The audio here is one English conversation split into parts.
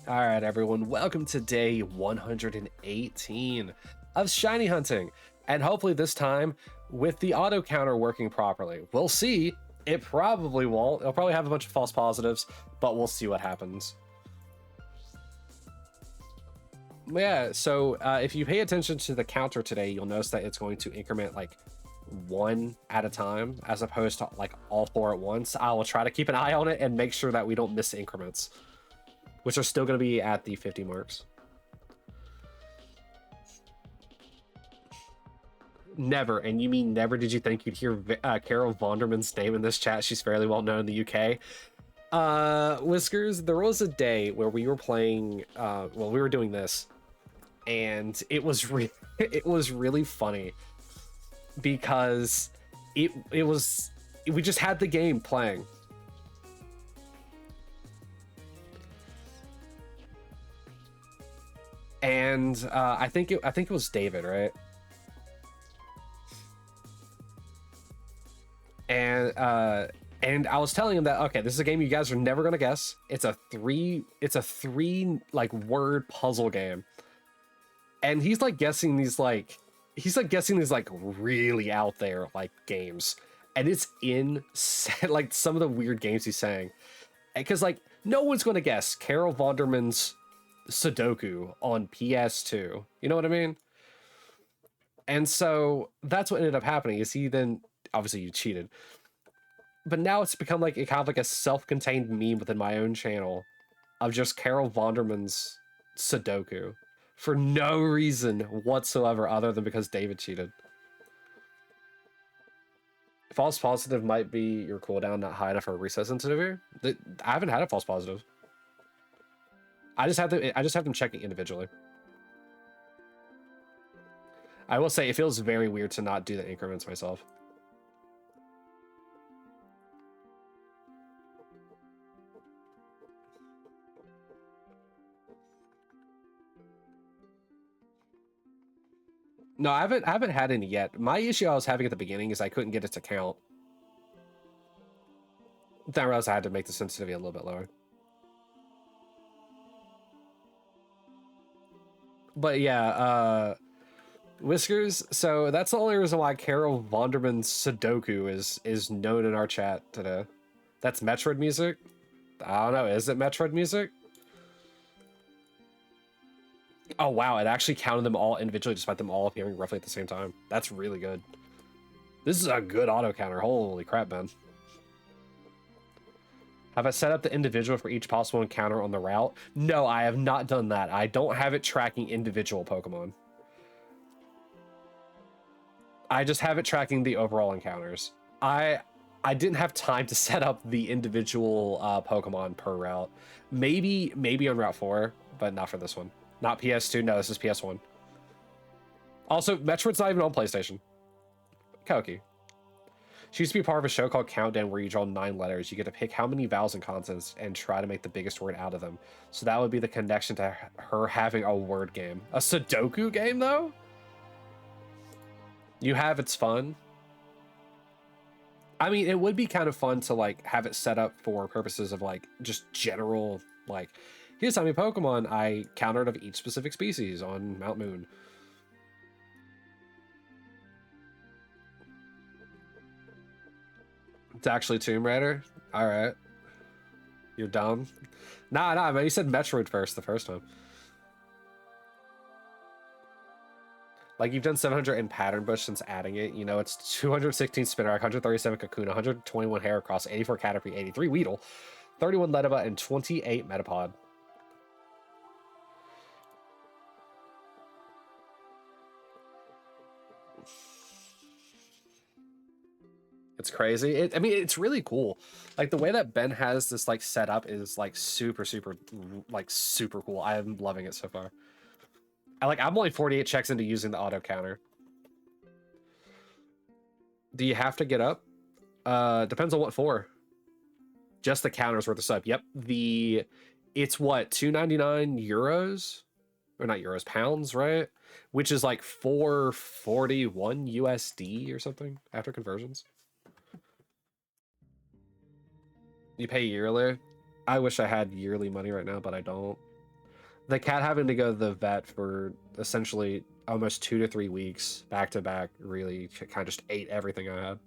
All right, everyone, welcome to day 118 of Shiny Hunting. And hopefully this time with the auto counter working properly. We'll see. It probably won't. It'll probably have a bunch of false positives, but we'll see what happens. Yeah, so if you pay attention to the counter today, you'll notice that it's going to increment like one at a time as opposed to like all four at once. I will try to keep an eye on it and make sure that we don't miss increments, which are still going to be at the 50 marks. Never, and you mean never did you think you'd hear Carol Vonderman's name in this chat? She's fairly well known in the UK. Whiskers, there was a day where we were playing, well, we were doing this, and it was it was really funny because we just had the game playing. And I think it was David, right? And I was telling him that, okay, this is a game you guys are never gonna guess. It's a three like word puzzle game, and he's like guessing these like really out there like games, and it's in like some of the weird games he's saying, because like no one's gonna guess Carol Vonderman's Sudoku on PS2. You know what I mean? And so that's what ended up happening. Is he then obviously you cheated, but now it's become like a kind of like a self-contained meme within my own channel of just Carol Vonderman's Sudoku for no reason whatsoever other than because David cheated. False positive might be your cooldown not high enough for a reset sensitivity. I haven't had a false positive. I just have them checking individually. I will say it feels very weird to not do the increments myself. No, I haven't had any yet. My issue I was having at the beginning is I couldn't get it to count. Then I realized I had to make the sensitivity a little bit lower. But yeah, Whiskers, so that's the only reason why Carol Vonderman's Sudoku is known in our chat today. That's Metroid music? I don't know, is it Metroid music? Oh wow, it actually counted them all individually despite them all appearing roughly at the same time. That's really good. This is a good auto counter. Holy crap, man. Have I set up the individual for each possible encounter on the route? No, I have not done that. I don't have it tracking individual Pokemon. I just have it tracking the overall encounters. I didn't have time to set up the individual Pokemon per route. Maybe on Route 4, but not for this one. Not PS2, no, this is PS1. Also, Metroid's not even on PlayStation. Koki. She used to be part of a show called Countdown where you draw 9 letters. You get to pick how many vowels and consonants and try to make the biggest word out of them. So that would be the connection to her having a word game. A Sudoku game, though? You have, it's fun. I mean, it would be kind of fun to like have it set up for purposes of like just general, like, here's how many Pokemon I countered of each specific species on Mount Moon. It's actually Tomb Raider? Alright. You're dumb. Nah, man, you said Metroid first the first time. Like, you've done 700 in Pattern Bush since adding it. You know, it's 216 Spinarak, 137 Kakuna, 121 Heracross, 84 Caterpie, 83 Weedle, 31 Ledaba, and 28 Metapod. It's crazy. I mean, it's really cool. Like, the way that Ben has this, like, set up is, like, super cool. I am loving it so far. I'm only 48 checks into using the auto counter. Do you have to get up? Depends on what for. Just the counter's worth of sub. Yep. It's what, 299 euros? Or not euros, pounds, right? Which is like 441 USD or something after conversions. You pay yearly? I wish I had yearly money right now, but I don't. The cat having to go to the vet for essentially almost 2 to 3 weeks back to back really kind of just ate everything I had.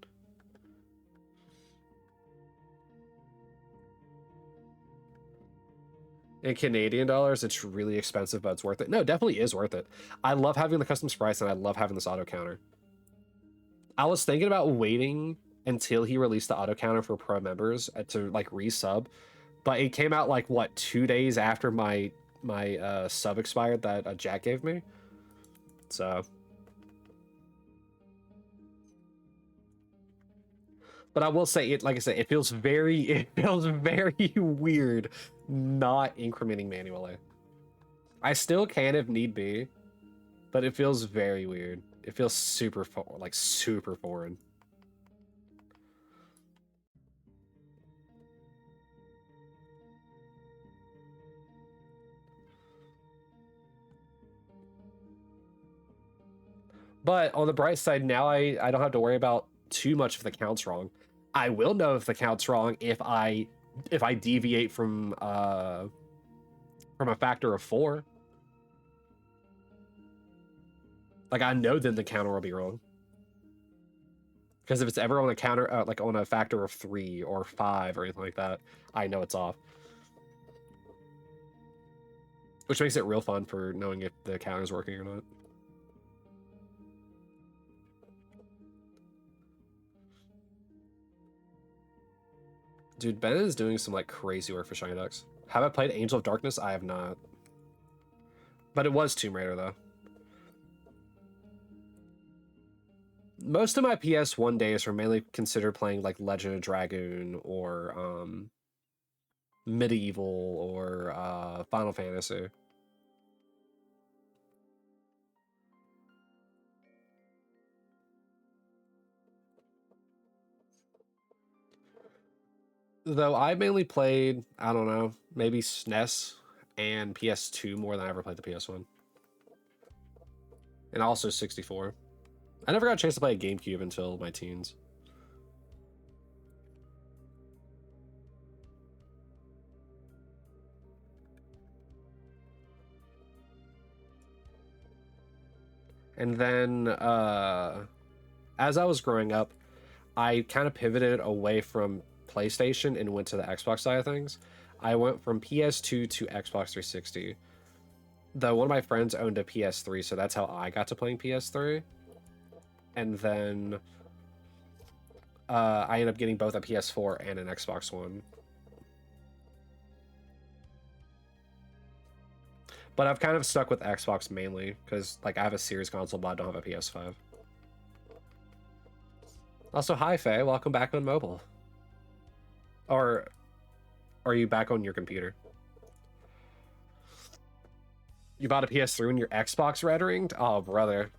In Canadian dollars, it's really expensive, but it's worth it. No, it definitely is worth it. I love having the custom sprites, and I love having this auto counter. I was thinking about waiting until he released the auto counter for pro members to like resub, but it came out like what 2 days after my sub expired that Jack gave me. So, but I will say it. Like I said, it feels very weird not incrementing manually. I still can if need be, but it feels very weird. It feels super super foreign. But on the bright side, now I don't have to worry about too much if the count's wrong. I will know if the count's wrong if I deviate from a factor of 4. Like I know then the counter will be wrong. Because if it's ever on a counter, like on a factor of 3 or 5 or anything like that, I know it's off. Which makes it real fun for knowing if the counter's working or not. Dude, Ben is doing some like crazy work for Shiny Dex. Have I played Angel of Darkness? I have not. But it was Tomb Raider though. Most of my PS1 days were mainly considered playing like Legend of Dragoon or Medieval or Final Fantasy. Though I mainly played, I don't know, maybe SNES and PS2 more than I ever played the PS1. And also 64. I never got a chance to play a GameCube until my teens. And then as I was growing up, I kind of pivoted away from PlayStation and went to the Xbox side of things. I went from PS2 to Xbox 360. Though one of my friends owned a PS3, so that's how I got to playing PS3. And then I ended up getting both a PS4 and an Xbox One. But I've kind of stuck with Xbox mainly because like I have a Series console, but I don't have a PS5. Also, hi Faye, welcome back on mobile. Or are you back on your computer? You bought a PS3 when your Xbox red ringed? Oh, brother.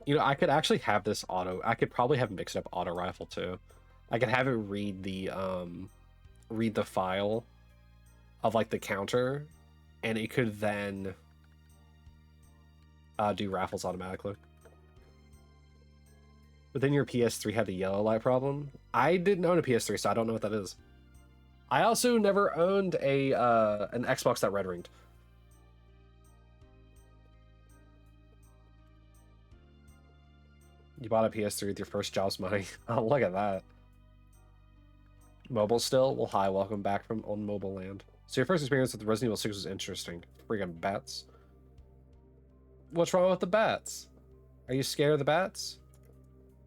You know, I could actually have this auto. I could probably have mixed up auto rifle too. I could have it read the file of like the counter, and it could then do raffles automatically. But then your PS3 had the yellow light problem. I didn't own a PS3, so I don't know what that is. I also never owned a an Xbox that red ringed. You bought a PS3 with your first job's money. Oh, look at that. Mobile still? Well, hi, welcome back from on Mobile Land. So your first experience with the Resident Evil 6 was interesting. Freaking bats. What's wrong with the bats? Are you scared of the bats?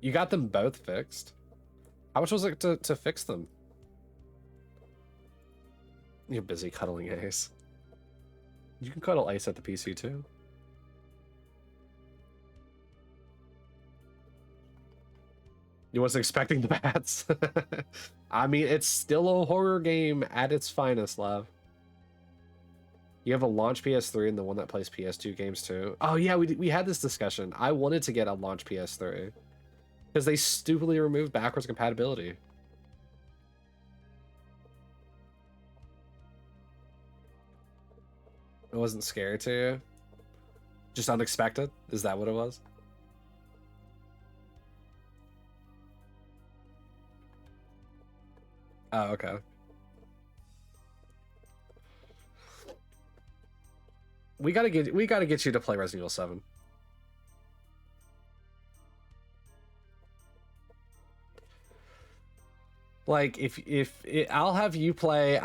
You got them both fixed. How much was it to fix them? You're busy cuddling Ace. You can cuddle Ace at the PC too. You wasn't expecting the bats. I mean, it's still a horror game at its finest, love. You have a launch PS3 and the one that plays PS2 games too. Oh yeah, we had this discussion. I wanted to get a launch PS3 because they stupidly removed backwards compatibility. It wasn't scary to you? Just unexpected? Is that what it was? Oh, okay. We gotta get you to play Resident Evil 7. Like I'll have you play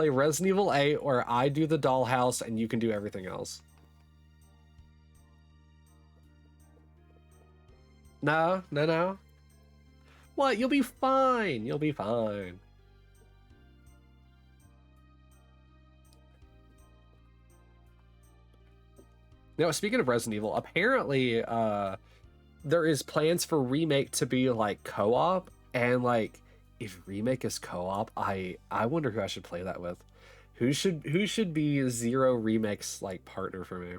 Resident Evil 8, or I do the Dollhouse and you can do everything else. No, no, no. What? You'll be fine. You'll be fine. Now, speaking of Resident Evil, apparently there is plans for Remake to be like co-op, and like if Remake is co-op, I wonder who I should play that with. Who should be Zero Remake's like partner for me?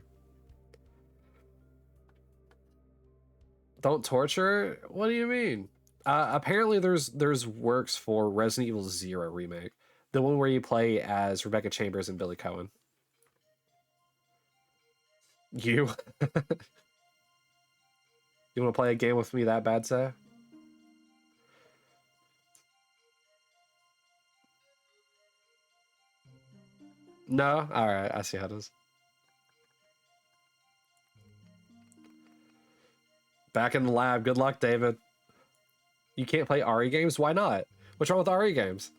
Don't torture? What do you mean? Apparently there's works for Resident Evil 0 Remake, the one where you play as Rebecca Chambers and Billy Cohen. You you want to play a game with me that bad, sir? No? Alright, I see how it is. Back in the lab. Good luck, David. You can't play RE games? Why not? What's wrong with RE games?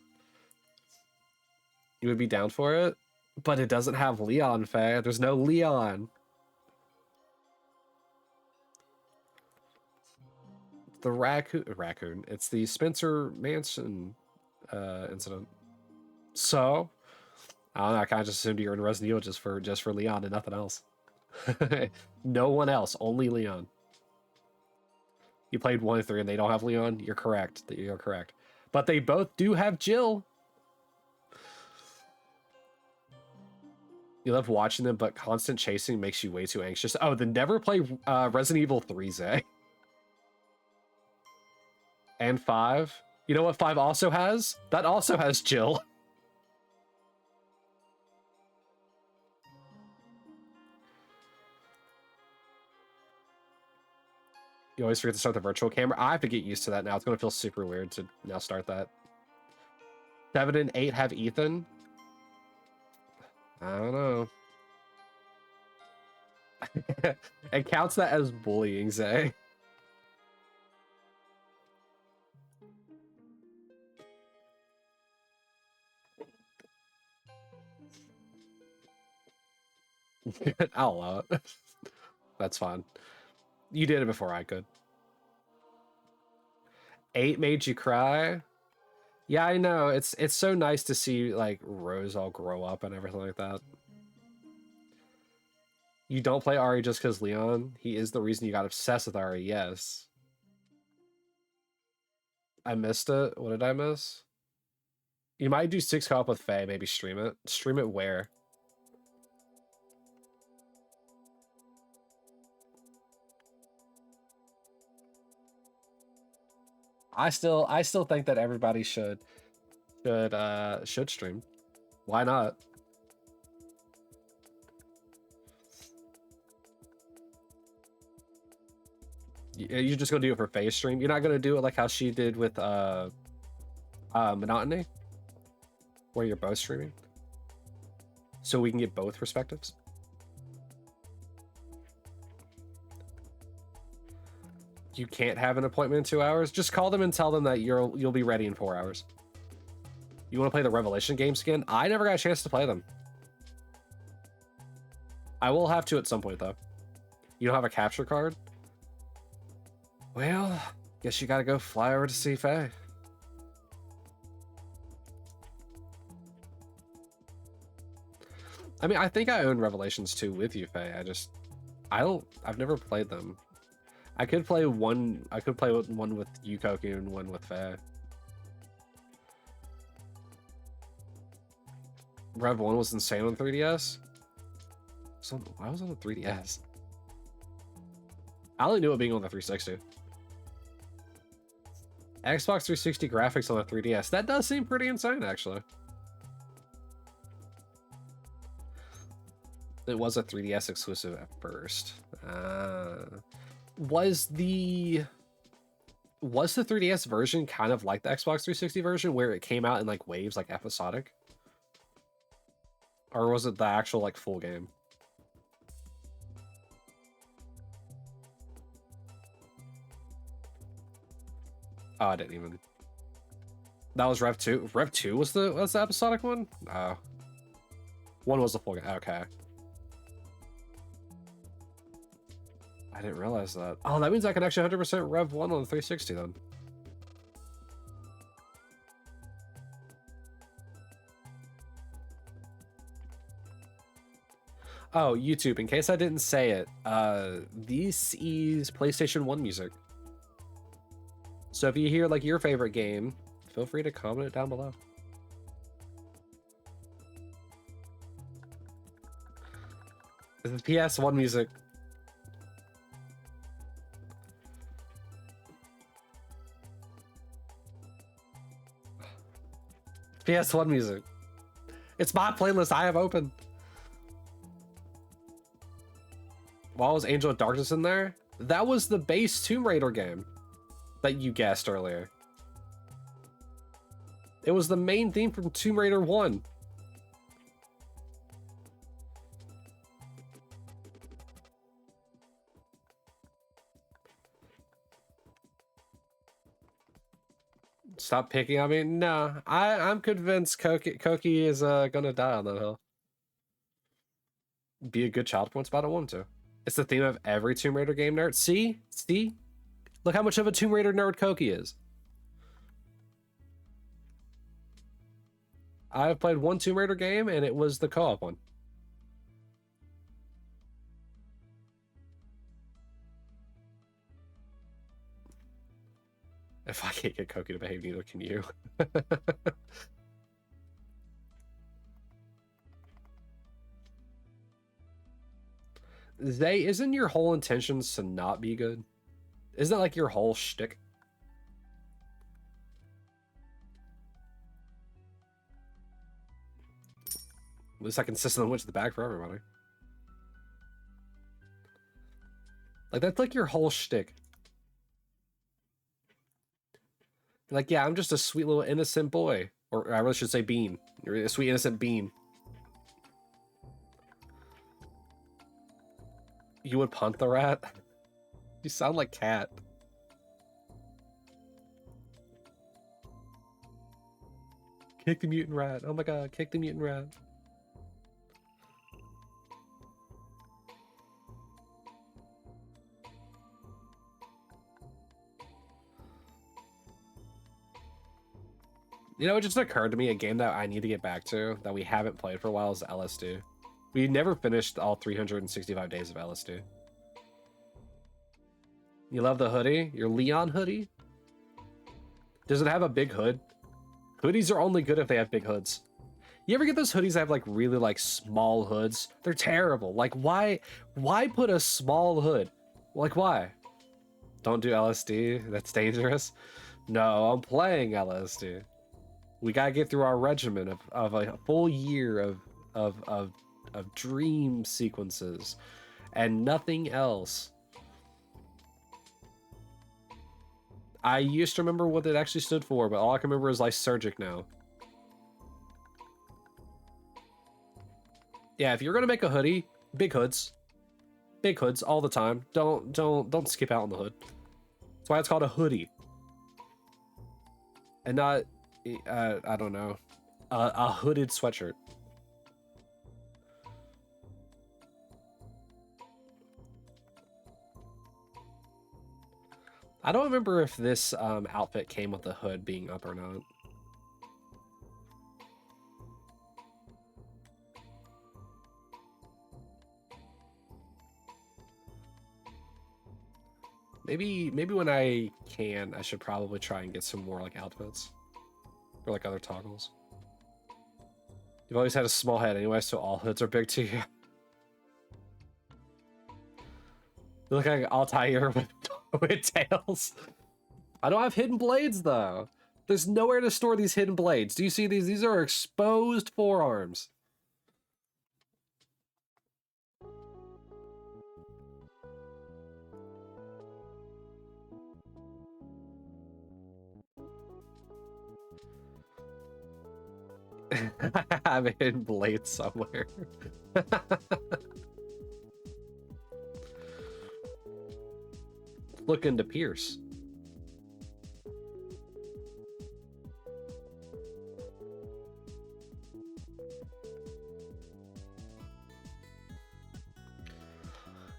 You would be down for it? But it doesn't have Leon, Faye. There's no Leon. The raccoon. It's the Spencer Mansion incident. So, I don't know, I kind of just assumed you were in Resident Evil just for Leon and nothing else. No one else, only Leon. You played 1 and 3 and they don't have Leon? You're correct. You're correct. But they both do have Jill. You love watching them, but constant chasing makes you way too anxious. Oh, then never play Resident Evil 3, Zay. And 5. You know what 5 also has? That also has Jill. You always forget to start the virtual camera. I have to get used to that now. It's going to feel super weird to now start that. 7 and 8 have Ethan. I don't know. It counts that as bullying, Zay. I'll allow it. That's fine. You did it before I could. 8 made you cry? Yeah, I know. It's so nice to see like Rose all grow up and everything like that. You don't play Ari just because Leon? He is the reason you got obsessed with Ari, yes. I missed it. What did I miss? You might do 6 co-op with Faye, maybe stream it. Stream it where? I still think that everybody should stream. Why not? You're just gonna do it for Faye's stream. You're not gonna do it like how she did with Monotony, where you're both streaming, so we can get both perspectives. You can't have an appointment in 2 hours. Just call them and tell them that you'll be ready in 4 hours. You want to play the Revelation games again? I never got a chance to play them. I will have to at some point though. You don't have a capture card? Well, guess you gotta go fly over to see Faye. I mean, I think I own Revelations 2 with you, Faye. I've never played them. I could play one with Yukoki and one with Faye. Rev 1 was insane on 3DS. So why was it on the 3DS? I only knew it being on the 360. Xbox 360 graphics on the 3DS. That does seem pretty insane, actually. It was a 3DS exclusive at first. Was the 3DS version kind of like the Xbox 360 version, where it came out in like waves, like episodic? Or was it the actual like full game? Oh, I didn't even. That was Rev 2. Rev 2 was the episodic one? Oh. One was the full game. Okay. I didn't realize that. Oh, that means I can actually 100% Rev 1 on the 360 then. Oh, YouTube, in case I didn't say it, this is PlayStation 1 music. So if you hear like your favorite game, feel free to comment it down below. This is PS1 music. PS1 music. It's my playlist I have open. Why was Angel of Darkness in there? That was the base Tomb Raider game that you guessed earlier. It was the main theme from Tomb Raider 1. Stop picking on me? Nah, I'm convinced Koki is gonna die on that hill. Be a good child once, but I don't want to. It's the theme of every Tomb Raider game, nerd. See? Look how much of a Tomb Raider nerd Koki is. I've played one Tomb Raider game, and it was the co-op one. If I can't get Koki to behave, neither can you. Zay, isn't your whole intentions to not be good? Isn't that like your whole shtick? At least I consistently went to the bag for everybody. Like, that's like your whole shtick. Like, yeah, I'm just a sweet little innocent boy. Or I really should say bean. You're a sweet innocent bean. You would punt the rat? You sound like Cat. Kick the mutant rat. Oh my god, kick the mutant rat. You know, it just occurred to me, a game that I need to get back to that we haven't played for a while is LS2. We never finished all 365 days of LS2. You love the hoodie? Your Leon hoodie? Does it have a big hood? Hoodies are only good if they have big hoods. You ever get those hoodies that have like really like small hoods? They're terrible. Like why put a small hood? Like why? Don't do LSD, that's dangerous. No, I'm playing LSD. We gotta get through our regimen of a full year of dream sequences and nothing else. I used to remember what it actually stood for, but all I can remember is lysergic now. Yeah, if you're gonna make a hoodie, big hoods all the time. Don't skip out on the hood. That's why it's called a hoodie, and not I don't know, a hooded sweatshirt. I don't remember if this outfit came with the hood being up or not. Maybe when I can, I should probably try and get some more like outfits or like other toggles. You've always had a small head anyway, so all hoods are big to you. You look like Altair with tails. I don't have hidden blades though. There's nowhere to store these hidden blades. Do you see these? These are exposed forearms. I have a hidden blade somewhere. Look into Pierce.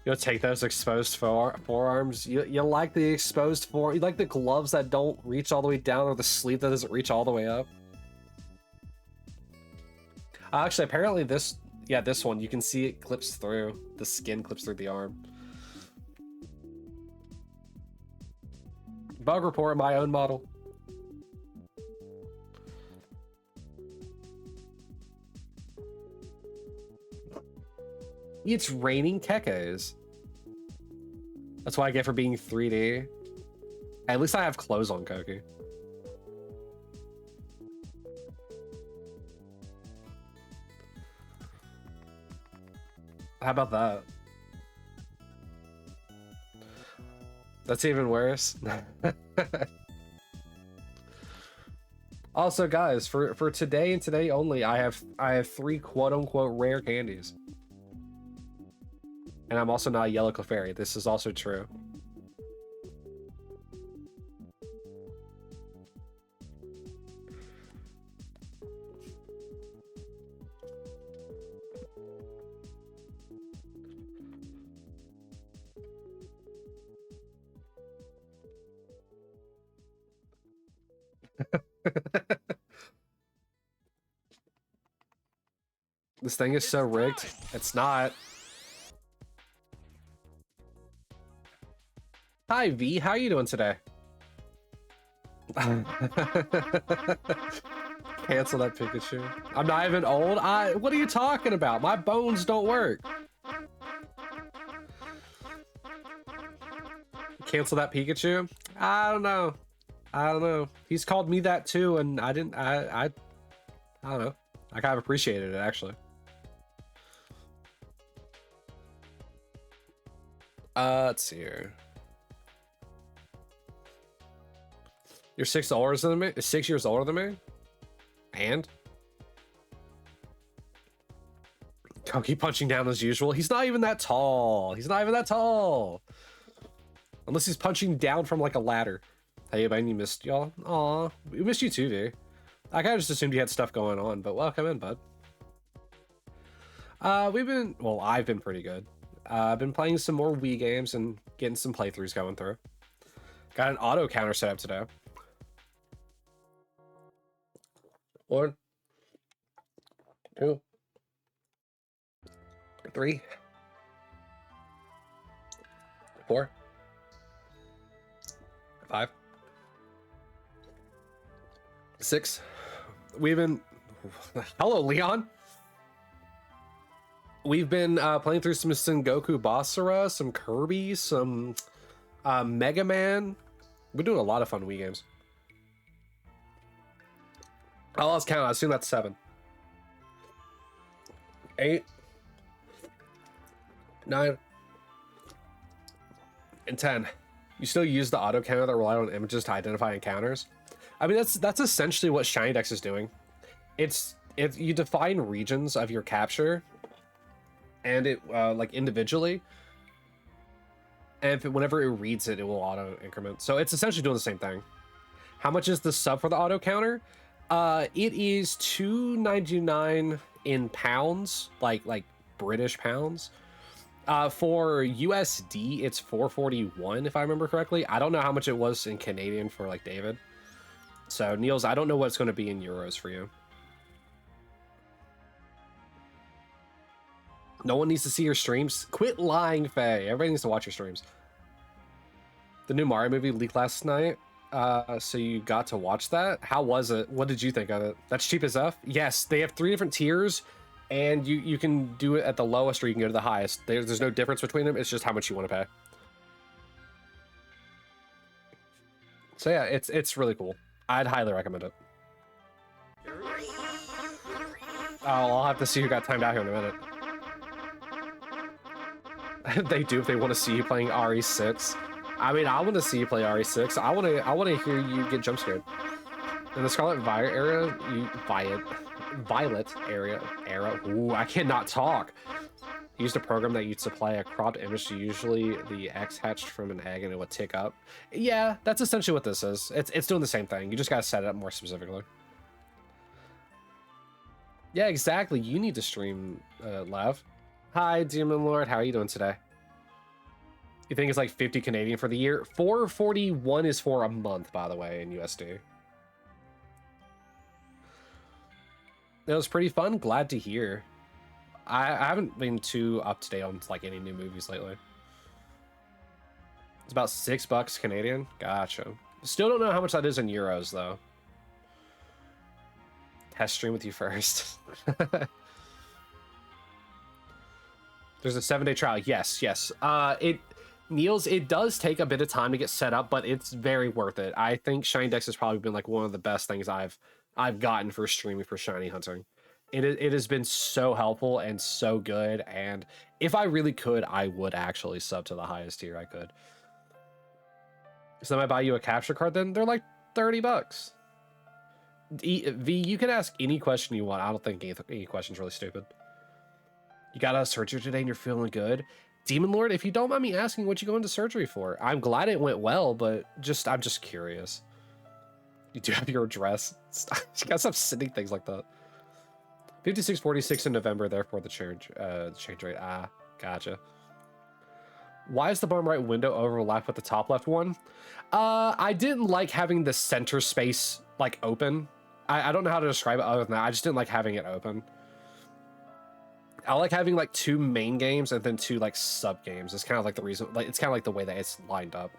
You'll take those exposed forearms. You like the exposed you like the gloves that don't reach all the way down, or the sleeve that doesn't reach all the way up. Actually, apparently this one, you can see it clips through. The skin clips through the arm. Bug report, my own model. It's raining Kekos. That's what I get for being 3D. At least I have clothes on, Koki. How about that? That's even worse. Also, guys, for today and today only, I have 3 quote-unquote rare candies. And I'm also not a yellow Clefairy. This is also true. This thing is so rigged. It's not. Hi V, how are you doing today? Cancel that Pikachu. I'm not even old. What are you talking about? My bones don't work. Cancel that Pikachu? I don't know. I don't know. He's called me that too, and I don't know. I kind of appreciated it, actually. Let's see here. You're 6 older than me? 6 years older than me? And? Koki punching down as usual. He's not even that tall. He's not even that tall. Unless he's punching down from like a ladder. Hey, man, you missed y'all. Aw, we missed you too, V. I kind of just assumed you had stuff going on, but welcome in, bud. I've been pretty good. I've been playing some more Wii games and getting some playthroughs going through. Got an auto counter set up today. 1, 2, 3, 4, 5, 6. We've been... Hello, Leon. We've been playing through some Sengoku Basara, some Kirby, some Mega Man. We're doing a lot of fun Wii games. I lost count. I assume that's 7. 8, 9, and 10. You still use the auto counter that relied on images to identify encounters. I mean, that's essentially what Shiny Dex is doing. It's you define regions of your capture, and it like individually, and whenever it reads it, it will auto increment. So it's essentially doing the same thing. How much is the sub for the auto counter? It is $2.99 in pounds, like British pounds. For USD, it's $4.41 if I remember correctly. I don't know how much it was in Canadian for like David. So Niels, I don't know what it's going to be in euros for you. No one needs to see your streams. Quit lying, Faye. Everybody needs to watch your streams. The new Mario movie leaked last night. So you got to watch that. How was it? What did you think of it? That's cheap as F. Yes, they have 3 different tiers, and you can do it at the lowest or you can go to the highest. There's no difference between them. It's just how much you want to pay. So yeah, it's really cool. I'd highly recommend it. Oh, I'll have to see who got timed out here in a minute. They do if they want to see you playing RE6. I mean, I want to see you play RE6. I want to hear you get jump scared. In the Scarlet Violet era. Ooh, I cannot talk. Used a program that you'd supply a cropped image to usually the X hatched from an egg and it would tick up. Yeah, that's essentially what this is. It's doing the same thing. You just gotta set it up more specifically. Yeah, exactly. You need to stream, Lav. Hi, Demon Lord. How are you doing today? You think it's like 50 Canadian for the year? 441 is for a month, by the way, in USD. It was pretty fun. Glad to hear. I haven't been too up to date on like any new movies lately. It's about $6 Canadian. Gotcha. Still don't know how much that is in euros though. Test stream with you first. There's a 7-day trial. Yes. Niels, it does take a bit of time to get set up, but it's very worth it. I think Shiny Dex has probably been like one of the best things I've gotten for streaming for shiny hunting. It has been so helpful and so good, and if I really could, I would actually sub to the highest tier I could. So I buy you a capture card, then they're like $30. V, you can ask any question you want. I don't think any question's really stupid. You got out of surgery today and you're feeling good. Demon Lord, if you don't mind me asking, what you go into surgery for? I'm glad it went well, but I'm just curious. You do have your address. You gotta stop sending things like that. 5646 in November, therefore the change rate. Ah, gotcha. Why is the bottom right window overlap with the top left one? I didn't like having the center space like open. I don't know how to describe it other than that. I just didn't like having it open. I like having like 2 main games and then 2 like sub games. It's kind of like the reason, like it's kind of like the way that it's lined up.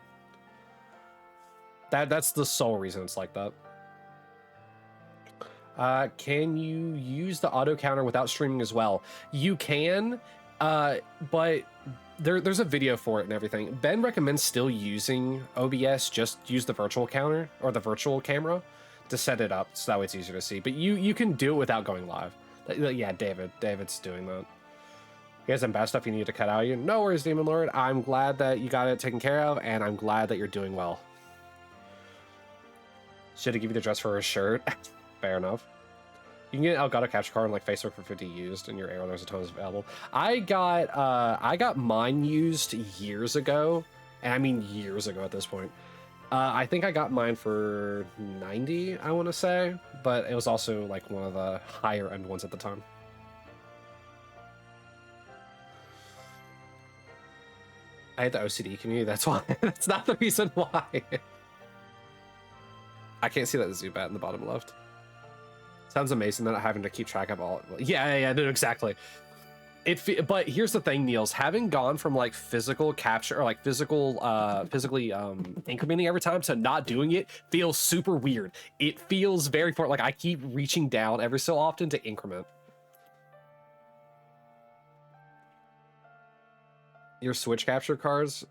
That's the sole reason it's like that. Can you use the auto counter without streaming as well? You can, but there's a video for it and everything. Ben recommends still using OBS. Just use the virtual counter or the virtual camera to set it up so that way it's easier to see. But you can do it without going live. Yeah, David's doing that. You guys have bad stuff you need to cut out. You no worries, Demon Lord. I'm glad that you got it taken care of, and I'm glad that you're doing well. Should have given you the dress for a shirt. Fair enough. You can get an Elgato capture card on like Facebook for 50 used, and your arrow there's a ton available. I got mine used years ago, and I mean years ago at this point. I think I got mine for 90, I want to say, but it was also like one of the higher end ones at the time. I hate the OCD community, that's why. That's not the reason why. I can't see that Zubat in the bottom left. Sounds amazing not having to keep track of all. Yeah, no, exactly. But here's the thing, Niels, having gone from like physical capture or like physically incrementing every time to not doing it feels super weird. It feels very foreign. Like I keep reaching down every so often to increment. Your Switch capture cards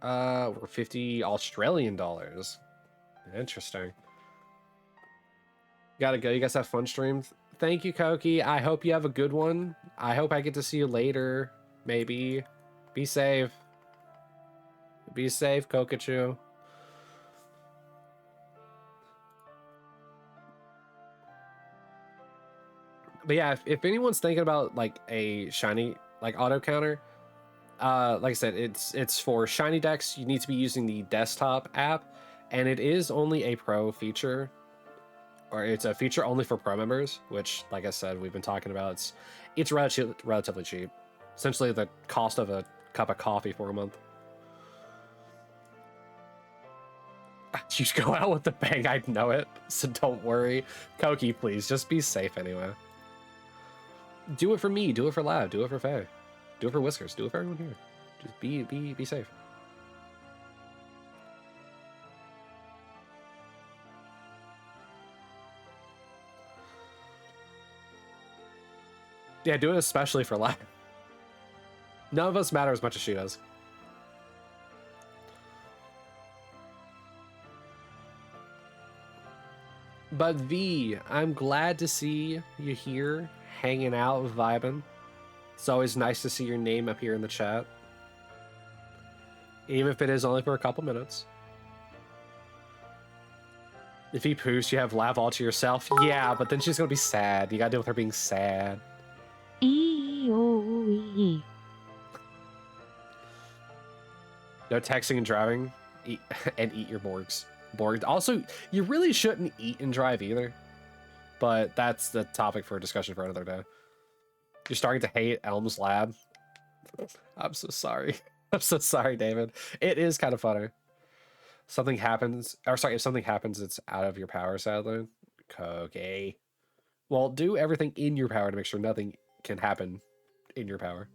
were 50 Australian dollars. Interesting. Gotta go. You guys have fun streams. Thank you, Koki. I hope you have a good one. I hope I get to see you later. Maybe. Be safe. Be safe, Kokachu. But yeah, if anyone's thinking about like a shiny like auto counter, like I said, it's for Shiny Dex. You need to be using the desktop app, and it is only a pro feature. Or it's a feature only for pro members, which, like I said, we've been talking about. It's relatively cheap. Essentially the cost of a cup of coffee for a month. You go out with the bang, I'd know it, so don't worry. Koki, please, just be safe anyway. Do it for me, do it for Lab, do it for Faye. Do it for Whiskers, do it for everyone here. Just be safe. Yeah, do it especially for Lab. None of us matter as much as she does. But V, I'm glad to see you here, hanging out, vibing. It's always nice to see your name up here in the chat. Even if it is only for a couple minutes. If he poos, you have Lav all to yourself. Yeah, but then she's gonna be sad. You gotta deal with her being sad. No texting and driving. Eat your Borgs. Also, you really shouldn't eat and drive either. But that's the topic for a discussion for another day. You're starting to hate Elm's Lab. I'm so sorry. I'm so sorry, David. It is kind of funny. Something happens, or sorry, if something happens, it's out of your power, sadly. Okay. Well, do everything in your power to make sure nothing can happen in your power.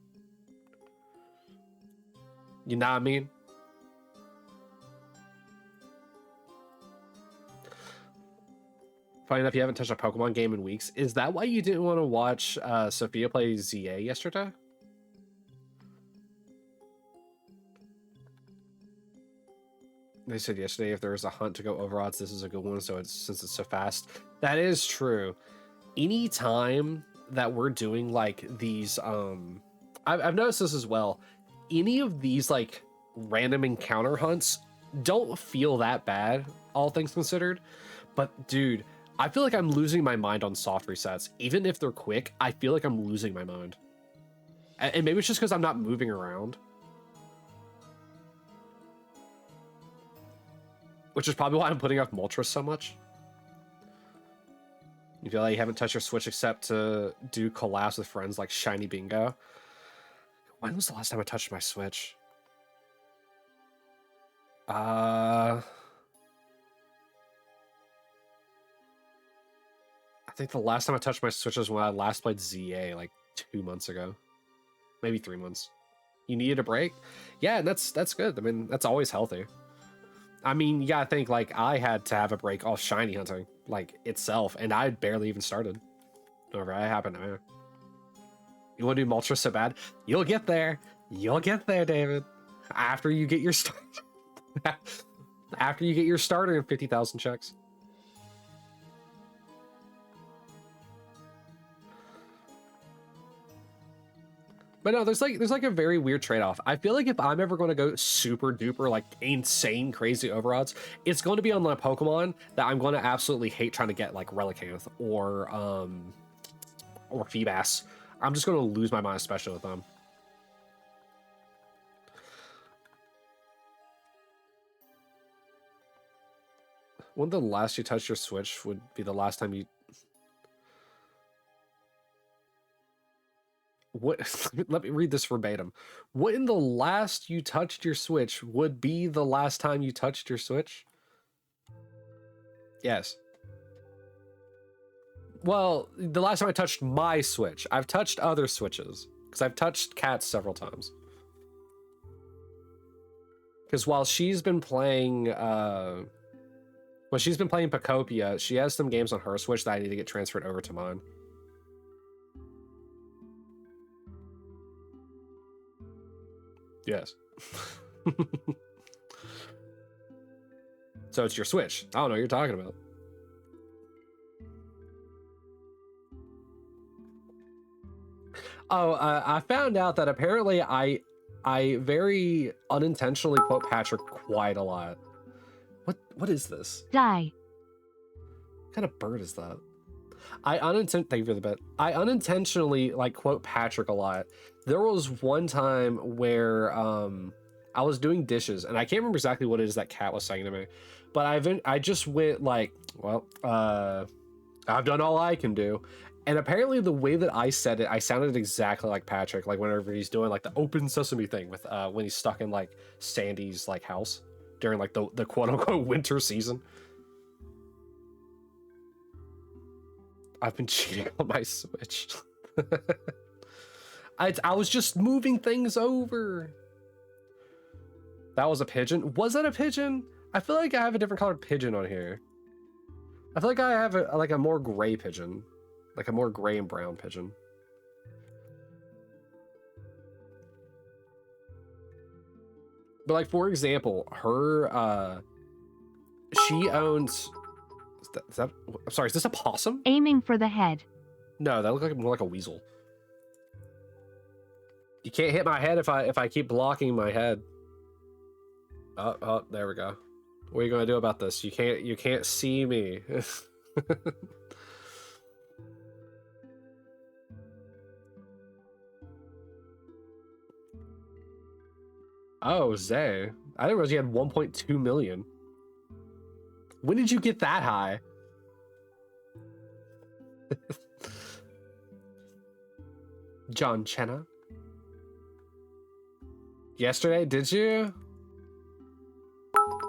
You know what I mean? Funny enough, you haven't touched a Pokemon game in weeks. Is that why you didn't want to watch Sophia play ZA yesterday? They said yesterday if there was a hunt to go over odds, this is a good one. So since it's so fast, that is true. Anytime that we're doing like these, I've noticed this as well. Any of these like random encounter hunts don't feel that bad, all things considered. But dude, I feel like I'm losing my mind on soft resets. Even if they're quick, I feel like I'm losing my mind. And maybe it's just because I'm not moving around. Which is probably why I'm putting off Moltres so much. You feel like you haven't touched your Switch except to do collabs with friends like Shiny Bingo. When was the last time I touched my Switch? I think the last time I touched my Switch was when I last played ZA, like 2 months ago. Maybe 3 months. You needed a break? Yeah, and that's good. I mean, that's always healthy. I mean, you gotta think, like, I had to have a break off shiny hunting, like, itself, and I barely even started. Whatever, I happen to know. You want to do Moltres so bad? You'll get there. You'll get there, David. After you get your start. After you get your starter in 50,000 checks. But no, there's like a very weird trade-off. I feel like if I'm ever going to go super duper like insane crazy overodds, it's going to be on the Pokemon that I'm going to absolutely hate trying to get, like Relicanth or Feebas. I'm just going to lose my mind, especially with them. When the last you touched your Switch would be the last time you... What? Let me read this verbatim. When the last you touched your Switch would be the last time you touched your Switch? Yes. Well, the last time I touched my Switch. I've touched other Switches because I've touched Cats several times. Because while she's been playing Pokopia, she has some games on her Switch that I need to get transferred over to mine. Yes. So it's your Switch. I don't know what you're talking about. Oh, I found out that apparently I very unintentionally quote Patrick quite a lot. What is this? Die. What kind of bird is that? Thank you for the bet. I unintentionally like quote Patrick a lot. There was one time where I was doing dishes and I can't remember exactly what it is that Cat was saying to me, but I just went like, well, I've done all I can do. And apparently the way that I said it, I sounded exactly like Patrick, like whenever he's doing like the open sesame thing with when he's stuck in like Sandy's like house during like the quote unquote winter season. I've been cheating on my Switch. I was just moving things over. That was a pigeon. Was that a pigeon? I feel like I have a different colored pigeon on here. I feel like I have a more gray pigeon. Like a more gray and brown pigeon. But like, for example, her, she owns... I'm sorry, is this a possum? Aiming for the head. No, that looks like more like a weasel. You can't hit my head if I keep blocking my head. Oh, there we go. What are you gonna do about this? You can't see me. Oh, Zay. I didn't realize you had 1.2 million. When did you get that high? John Chenna. Yesterday, did you?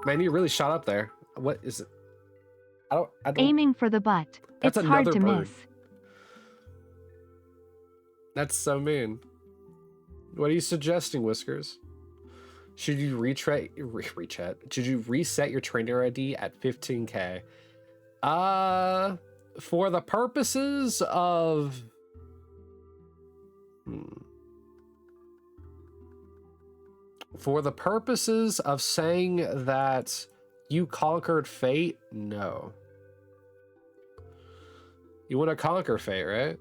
Man, you really shot up there. What is it? I don't. Aiming for the butt. That's it's hard to bird. miss. That's so mean. What are you suggesting, Whiskers? Should you reset your trainer ID at 15k? For the purposes of for the purposes of saying that you conquered fate, no. You want to conquer fate, right?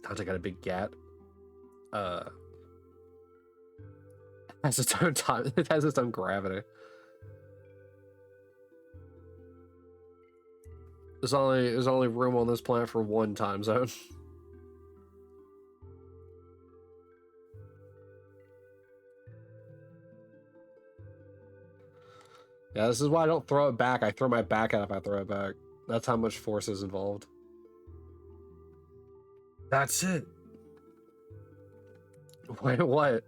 Dante got a big gat. Has its own time. It has its own gravity. There's only room on this planet for one time zone. Yeah, this is why I don't throw it back. I throw my back out if I throw it back. That's how much force is involved. That's it. Wait, what?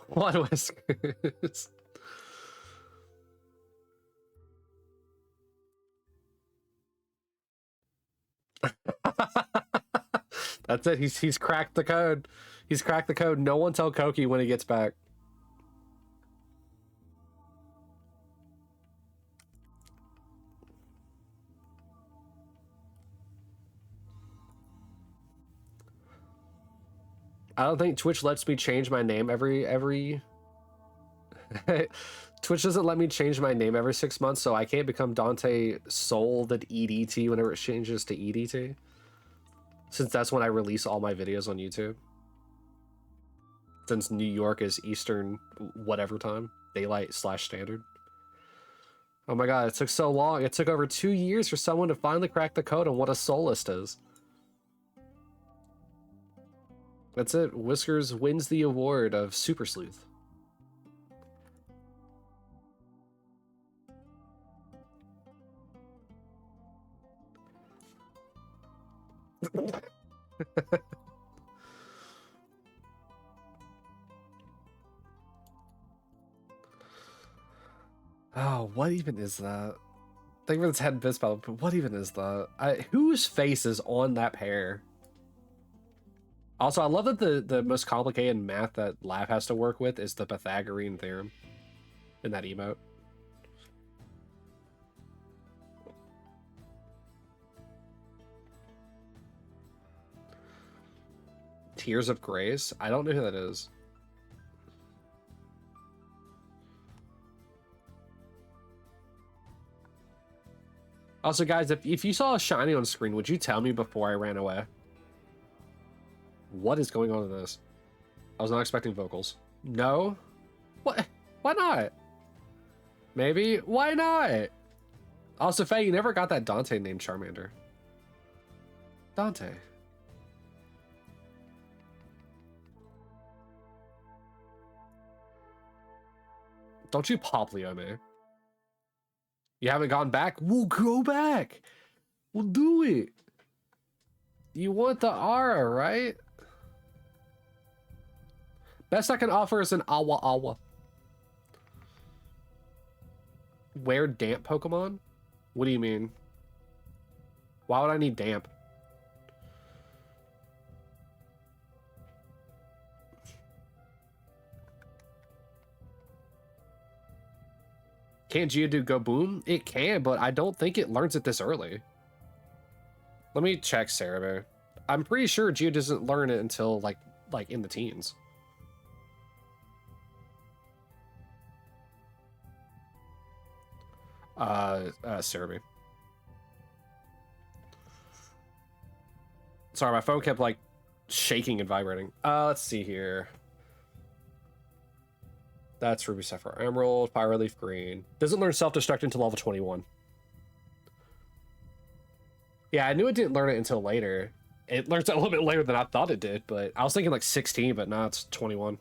What, Whiskers? That's it. He's cracked the code. He's cracked the code. No one tell Koki when he gets back. I don't think Twitch lets me change my name every Twitch doesn't let me change my name every 6 months, so I can't become Dante Soul that EDT whenever it changes to EDT. Since that's when I release all my videos on YouTube. Since New York is Eastern whatever time, daylight/standard. Oh my god, it took so long. It took over 2 years for someone to finally crack the code on what a soul list is. That's it. Whiskers wins the award of Super Sleuth. Oh, what even is that? Thank you for the 10 bits, but what even is that? Whose face is on that pair? Also, I love that the most complicated math that Lav has to work with is the Pythagorean theorem in that emote. Tears of Grace? I don't know who that is. Also, guys, if you saw a shiny on screen, would you tell me before I ran away? What is going on in this? I was not expecting vocals. No? What? Why not? Maybe? Why not? Also, Faye, you never got that Dante named Charmander. Dante. Don't you pop Leo me. You haven't gone back? We'll go back. We'll do it. You want the aura, right? Best I can offer is an Awa Awa. Wear damp Pokemon? What do you mean? Why would I need damp? Can Geodude go boom? It can, but I don't think it learns it this early. Let me check Cerebear. I'm pretty sure Geodude doesn't learn it until like in the teens. Cerebear. Sorry, my phone kept like shaking and vibrating. Let's see here. That's Ruby Sapphire Emerald, Fire Leaf Green. Doesn't learn self-destruct until level 21. Yeah, I knew it didn't learn it until later. It learns it a little bit later than I thought it did, but I was thinking like 16, but now it's 21.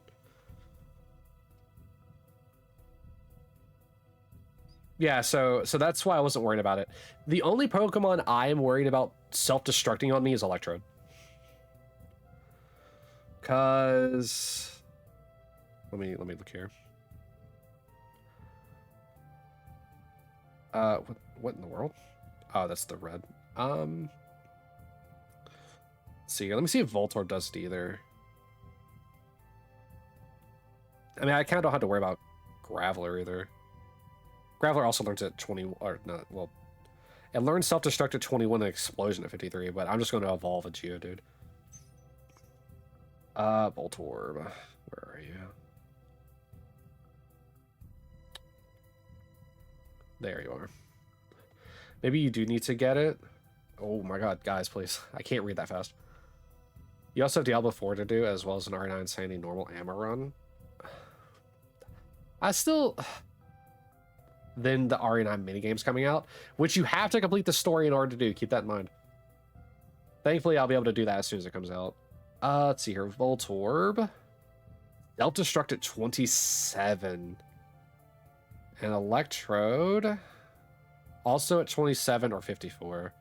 Yeah, so that's why I wasn't worried about it. The only Pokemon I am worried about self-destructing on me is Electrode. Cause Let me look here. What in the world? Oh, that's the red. Let's see here. Let me see if Voltorb does it either. I mean, I kind of don't have to worry about Graveler either. Graveler also learns at 20, or not, well, it learns Self-Destruct at 21 and Explosion at 53, but I'm just going to evolve a Geodude. Voltorb, where are you? There you are. Maybe you do need to get it. Oh my god, guys, please. I can't read that fast. You also have Diablo 4 to do, as well as an R9 Sandy normal ammo run. I still... Then the RE9 minigames coming out, which you have to complete the story in order to do. Keep that in mind. Thankfully, I'll be able to do that as soon as it comes out. Let's see here. Voltorb. Self-Destruct at 27. And Electrode. Also at 27 or 54.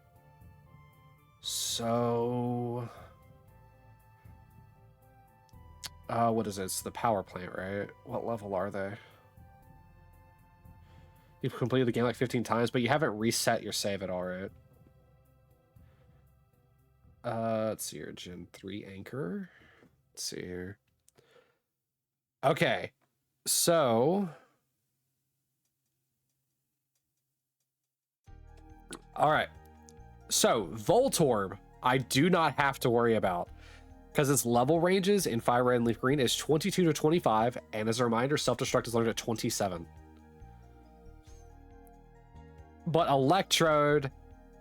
So... what is it? It's the power plant, right? What level are they? You've completed the game like 15 times, but you haven't reset your save at all, right? Let's see here. Gen 3 Anchor. Let's see here. Okay. So... Alright. So, Voltorb, I do not have to worry about. Because its level ranges in Fire Red and Leaf Green is 22 to 25, and as a reminder, Self-Destruct is learned at 27. But Electrode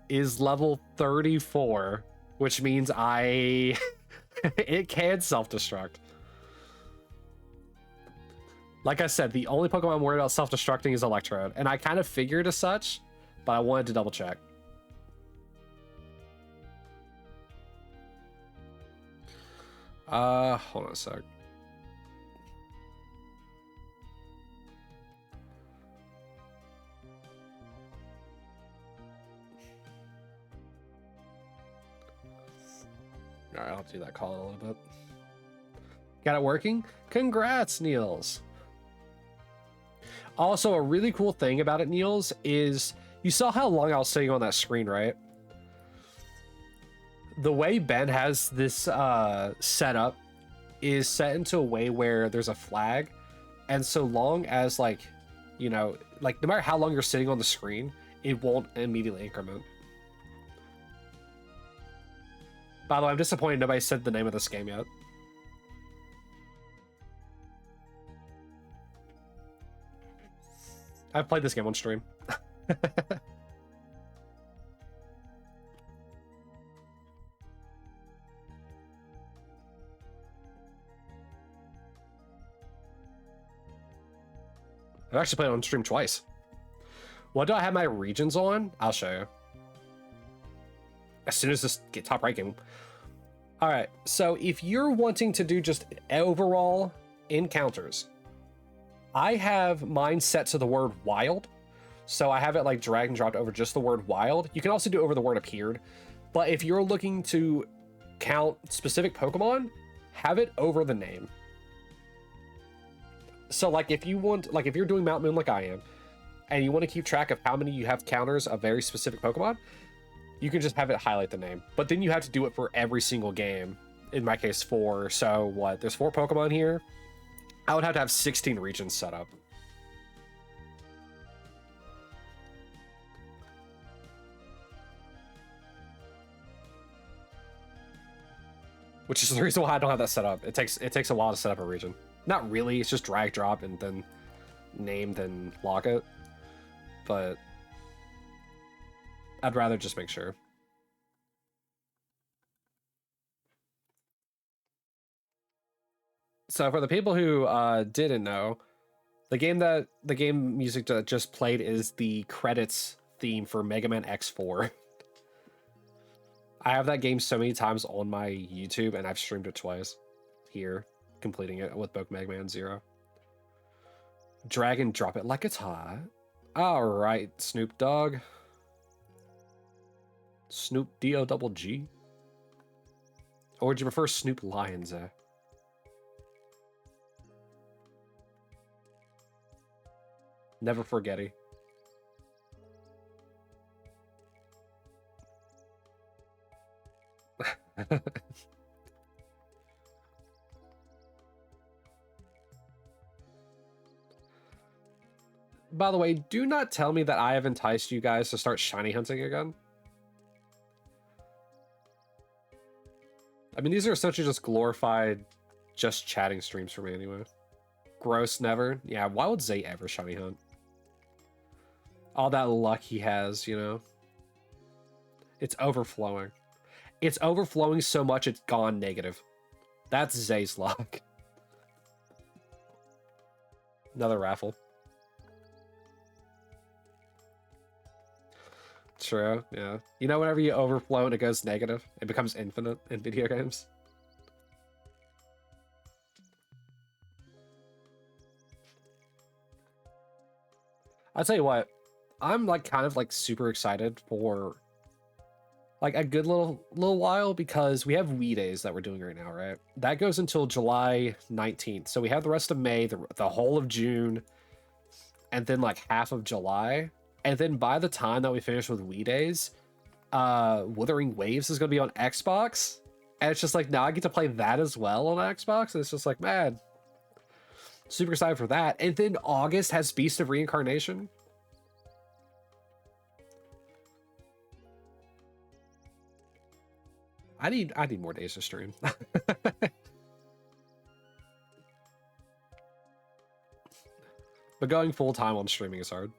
is level 34, which means it can self-destruct. Like I said, the only Pokemon I'm worried about self-destructing is Electrode, and I kind of figured as such, but I wanted to double check. Hold on a sec. All right, I'll do that call in a little bit. Got it working? Congrats, Niels. Also, a really cool thing about it, Niels, is you saw how long I was sitting on that screen, right? The way Ben has this set up is set into a way where there's a flag, and so long as, like, you know, like, no matter how long you're sitting on the screen, it won't immediately increment. By the way, I'm disappointed nobody said the name of this game yet. I've played this game on stream. I've actually played it on stream twice. What do I have my regions on? I'll show you. As soon as this get top ranking. All right, so if you're wanting to do just overall encounters, I have mine set to the word wild. So I have it like drag and dropped over just the word wild. You can also do over the word appeared. But if you're looking to count specific Pokemon, have it over the name. So like if you want, like if you're doing Mount Moon like I am, and you want to keep track of how many you have counters of very specific Pokemon, you can just have it highlight the name. But then you have to do it for every single game. In my case, 4. So what? There's 4 Pokemon here. I would have to have 16 regions set up. Which is the reason why I don't have that set up. It takes a while to set up a region. Not really, it's just drag, drop, and then name, then lock it. But I'd rather just make sure. So for the people who didn't know, the game music that just played is the credits theme for Mega Man X4. I have that game so many times on my YouTube, and I've streamed it twice here, completing it with both Mega Man Zero. Drag and drop it like it's hot. All right, Snoop Dogg. Snoop D-O-double-G. Or would you prefer Snoop Lions? Never forgetty. By the way, do not tell me that I have enticed you guys to start shiny hunting again. I mean, these are essentially just glorified, just chatting streams for me anyway. Gross, never. Yeah, why would Zay ever shiny hunt? All that luck he has, you know? It's overflowing. It's overflowing so much it's gone negative. That's Zay's luck. Another raffle. True, yeah. You know, whenever you overflow and it goes negative, it becomes infinite in video games. I'll tell you what, I'm like kind of like super excited for like a good little while because we have Wii Days that we're doing right now, right? That goes until July 19th. So we have the rest of May, the whole of June, and then like half of July. And then by the time that we finish with Wii Days, Wuthering Waves is going to be on Xbox. And it's just like, now I get to play that as well on Xbox. And it's just like, man, super excited for that. And then August has Beast of Reincarnation. I need more days to stream. But going full time on streaming is hard.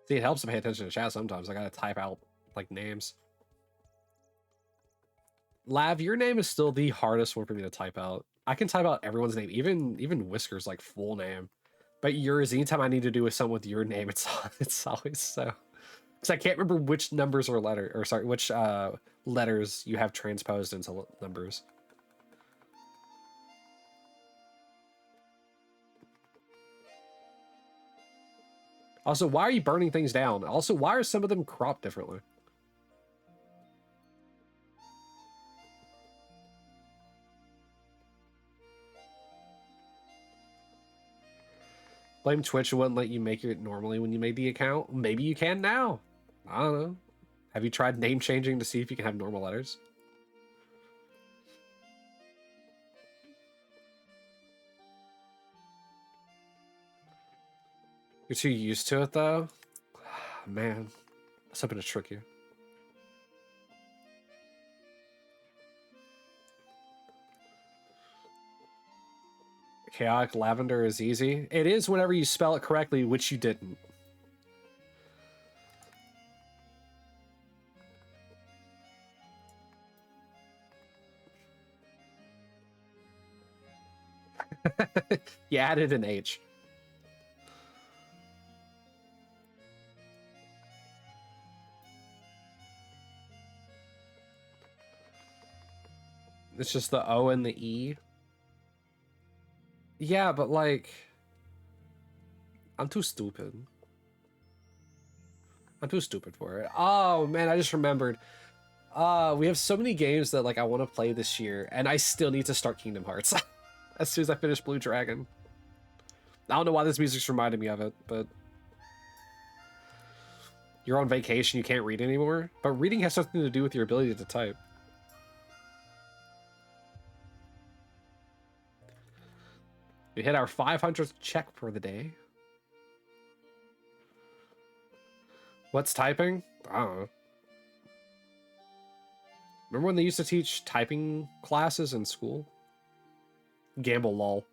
See, it helps to pay attention to chat sometimes. I gotta type out, like, names. Lav, your name is still the hardest one for me to type out. I can type out everyone's name, even Whisker's, like, full name. But yours, anytime I need to do with something with your name, it's always so... Because I can't remember which numbers or which letters you have transposed into numbers. Also, why are you burning things down? Also, why are some of them cropped differently? Blame Twitch wouldn't let you make it normally when you made the account. Maybe you can now. I don't know. Have you tried name changing to see if you can have normal letters? You're too used to it, though? Man, that's hoping to trick you. Chaotic Lavender is easy. It is whenever you spell it correctly, which you didn't. You added an H. It's just the O and the E. Yeah, but like... I'm too stupid. I'm too stupid for it. Oh, man, I just remembered. We have so many games that like I want to play this year, and I still need to start Kingdom Hearts. As soon as I finish Blue Dragon. I don't know why this music's reminding me of it, but... You're on vacation, you can't read anymore? But reading has something to do with your ability to type. We hit our 500th check for the day. What's typing? I don't know. Remember when they used to teach typing classes in school? Gamble lol.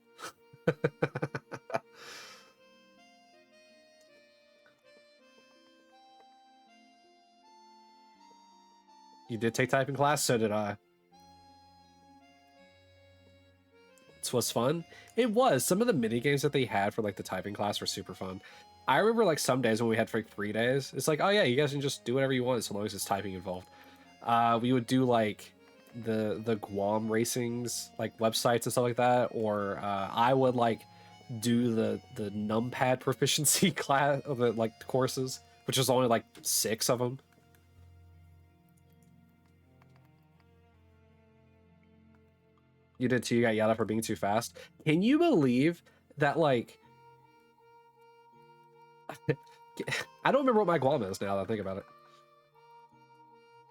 You did take typing class? So did I. This was fun. It was. Some of the mini games that they had for like the typing class were super fun. I remember like some days when we had free days, it's like, oh yeah, you guys can just do whatever you want so long as it's typing involved. We would do like the Guam racings, like websites and stuff like that, or I would like do the numpad proficiency class of the like courses, which is only like 6 of them. You did too. You got yelled at for being too fast. Can you believe that? Like, I don't remember what my Guam is now that I think about it.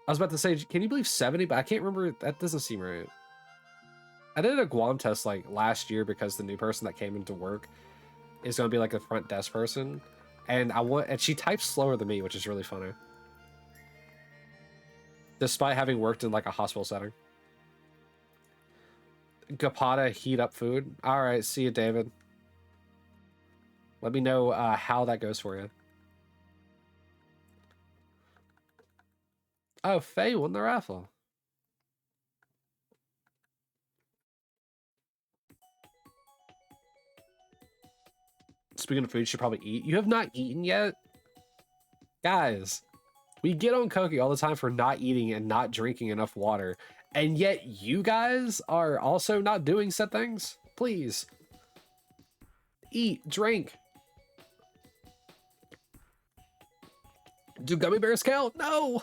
I was about to say, can you believe 70? But I can't remember. That doesn't seem right. I did a Guam test like last year because the new person that came into work is going to be like a front desk person, and she types slower than me, which is really funny. Despite having worked in like a hospital setting. Gapata heat up food. All right, see you, David. Let me know how that goes for you. Oh, Faye won the raffle. Speaking of food, you should probably eat. You have not eaten yet? Guys, we get on Koki all the time for not eating and not drinking enough water. And yet you guys are also not doing said things? Please. Eat, drink. Do gummy bears count? No!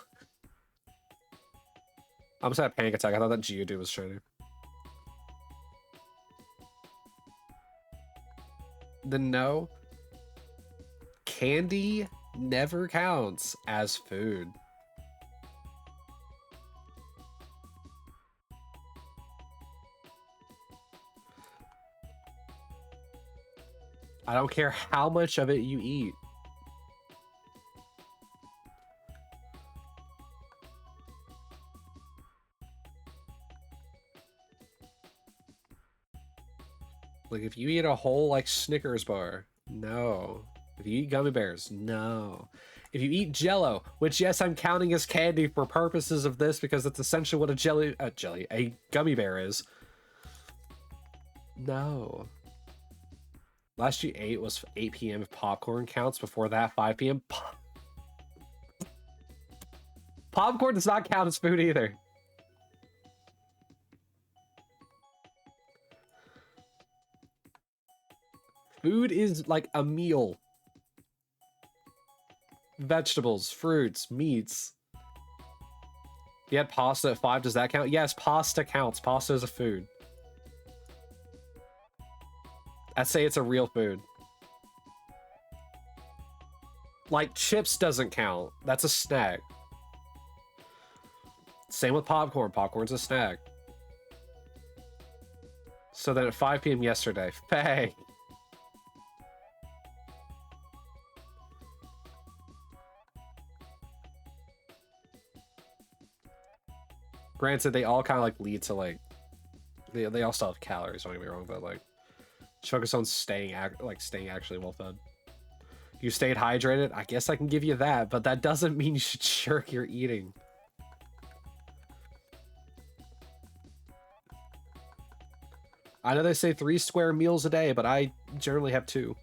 I'm just had a panic attack. I thought that Geodude was shiny. Then no. Candy never counts as food. I don't care how much of it you eat. Like, if you eat a whole, like, Snickers bar, no. If you eat gummy bears, no. If you eat Jell-O, which, yes, I'm counting as candy for purposes of this because that's essentially what a gummy bear is. No. Last you ate was 8 p.m. if popcorn counts. Before that, 5 p.m. Popcorn does not count as food either. Food is like a meal. Vegetables, fruits, meats. You had pasta at 5, does that count? Yes, pasta counts. Pasta is a food. I'd say it's a real food. Like, chips doesn't count. That's a snack. Same with popcorn. Popcorn's a snack. So then at 5 p.m. yesterday, Faye. Granted, they all kind of like lead to like, they all still have calories, don't get me wrong, but like, just focus on staying actually well fed. You stayed hydrated? I guess I can give you that, but that doesn't mean you should shirk your eating. I know they say 3 square meals a day, but I generally have 2.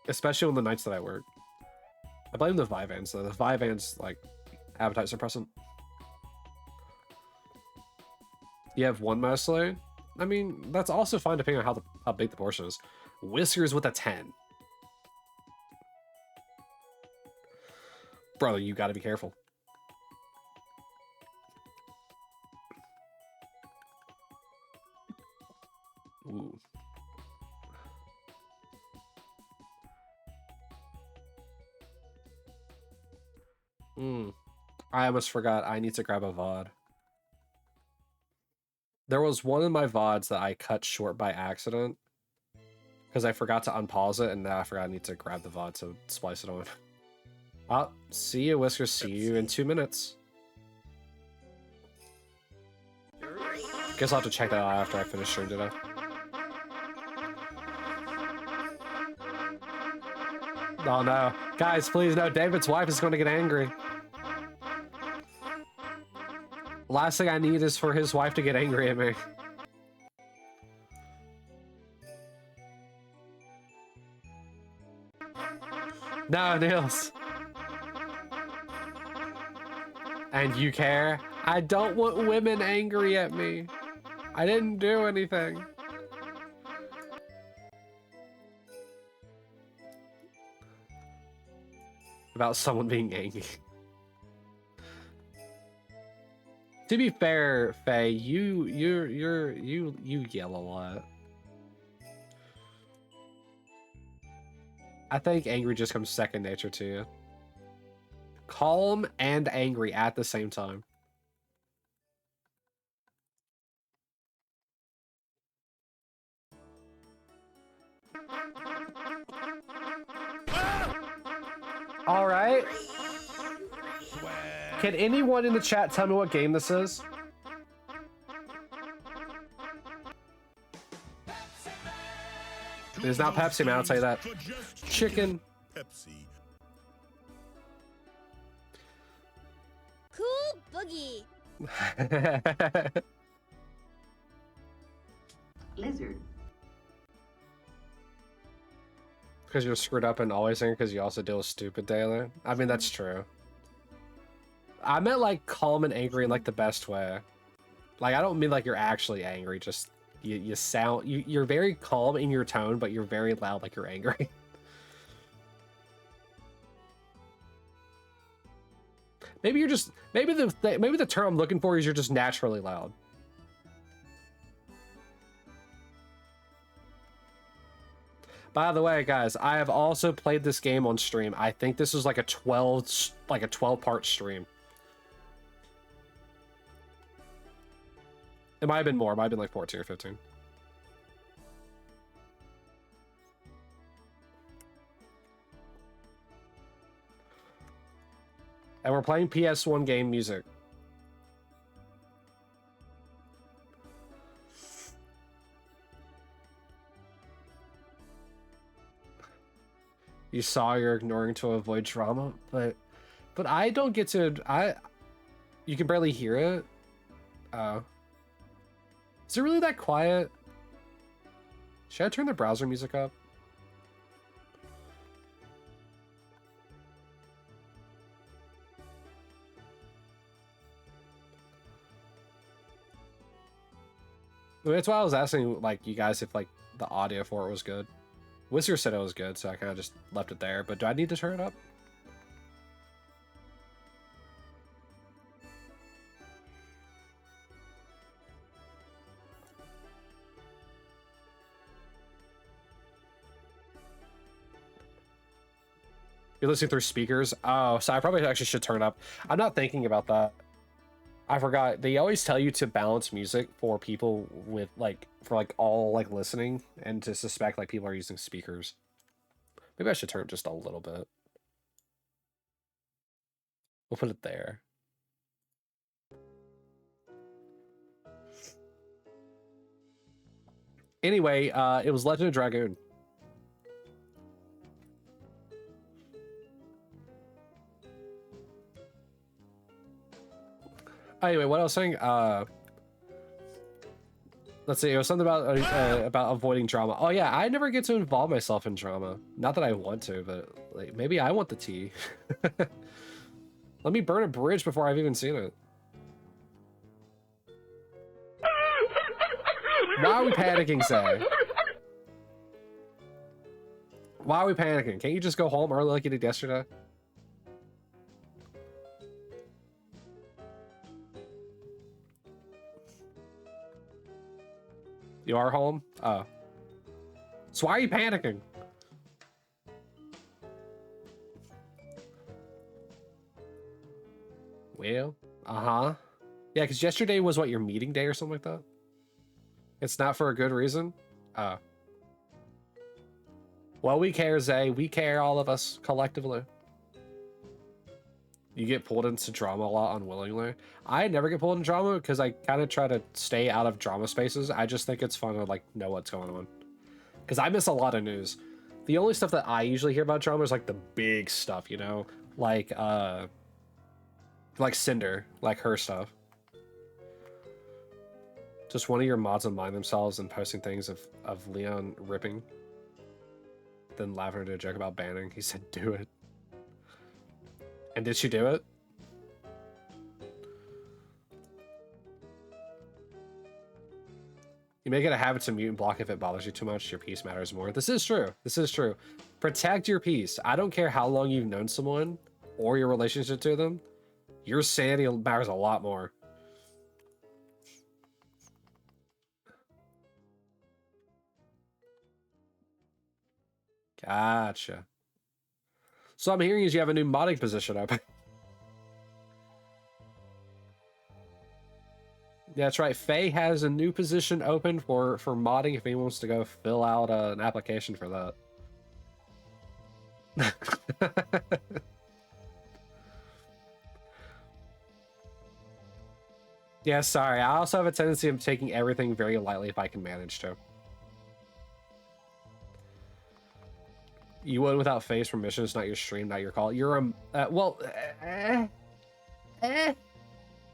Especially on the nights that I work. I blame the Vyvanse though. The Vyvanse, like, appetite suppressant. You have 1 mostly? I mean, that's also fine depending on how big the portion is. Whiskers with a 10. Brother, you gotta be careful. Ooh. I almost forgot. I need to grab a VOD. There was one of my VODs that I cut short by accident because I forgot to unpause it, and now I forgot I need to grab the VOD to splice it on. I'll see you, Whiskers. See you in 2 minutes. Guess I'll have to check that out after I finish stream today. Oh no. Guys, please no. David's wife is going to get angry. Last thing I need is for his wife to get angry at me. No, Niels. And you care? I don't want women angry at me. I didn't do anything. About someone being angry. To be fair, Faye, you yell a lot. I think angry just comes second nature to you. Calm and angry at the same time. All right. Can anyone in the chat tell me what game this is? It is not Pepsi, man. I'll tell you that. Chicken. Pepsi. Cool boogie. Lizard. Because you're screwed up and always angry because you also deal with stupid daily. I mean, that's true. I meant like calm and angry in like the best way. Like, I don't mean like you're actually angry, just you sound, you're very calm in your tone, but you're very loud like you're angry. Maybe you're just, maybe the term I'm looking for is you're just naturally loud. By the way, guys, I have also played this game on stream. I think this was like a 12-part stream. It might have been more. It might have been like 14 or 15. And we're playing PS1 game music. You saw you're ignoring to avoid drama, but I don't get to, you can barely hear it. Oh. Is it really that quiet? Should I turn the browser music up? That's why I was asking, like, you guys if, like, the audio for it was good. Whisker said it was good, so I kind of just left it there. But do I need to turn it up? You're listening through speakers? Oh, so I probably actually should turn it up. I'm not thinking about that. I forgot. They always tell you to balance music for people with, like, for, like, all, like, listening, and to suspect, like, people are using speakers. Maybe I should turn it just a little bit. We'll put it there. Anyway, it was Legend of Dragoon. Anyway, what I was saying, let's see, it was something about avoiding drama. Oh yeah, I never get to involve myself in drama. Not that I want to, but like, maybe I want the tea. Let me burn a bridge before I've even seen it. Why are we panicking, Say? Why are we panicking? Can't you just go home early like you did yesterday? You are home? Oh. So why are you panicking? Well, uh-huh. Yeah, because yesterday was, what, your meeting day or something like that? It's not for a good reason? Oh. Well, we care, Zay. We care, all of us, collectively. You get pulled into drama a lot unwillingly. I never get pulled into drama because I kind of try to stay out of drama spaces. I just think it's fun to, like, know what's going on. Because I miss a lot of news. The only stuff that I usually hear about drama is, like, the big stuff, you know? Like Cinder, like her stuff. Just one of your mods unmind themselves and posting things of Leon ripping. Then laughing at a joke about banning. He said, do it. And did she do it? You make it a habit to mute and block if it bothers you too much. Your peace matters more. This is true. This is true. Protect your peace. I don't care how long you've known someone or your relationship to them. Your sanity matters a lot more. Gotcha. So I'm hearing is you have a new modding position up. Yeah, that's right. Faye has a new position open for modding if anyone wants to go fill out an application for that. Yeah, sorry. I also have a tendency of taking everything very lightly if I can manage to. You would without face from missions, not your stream, not your call. You're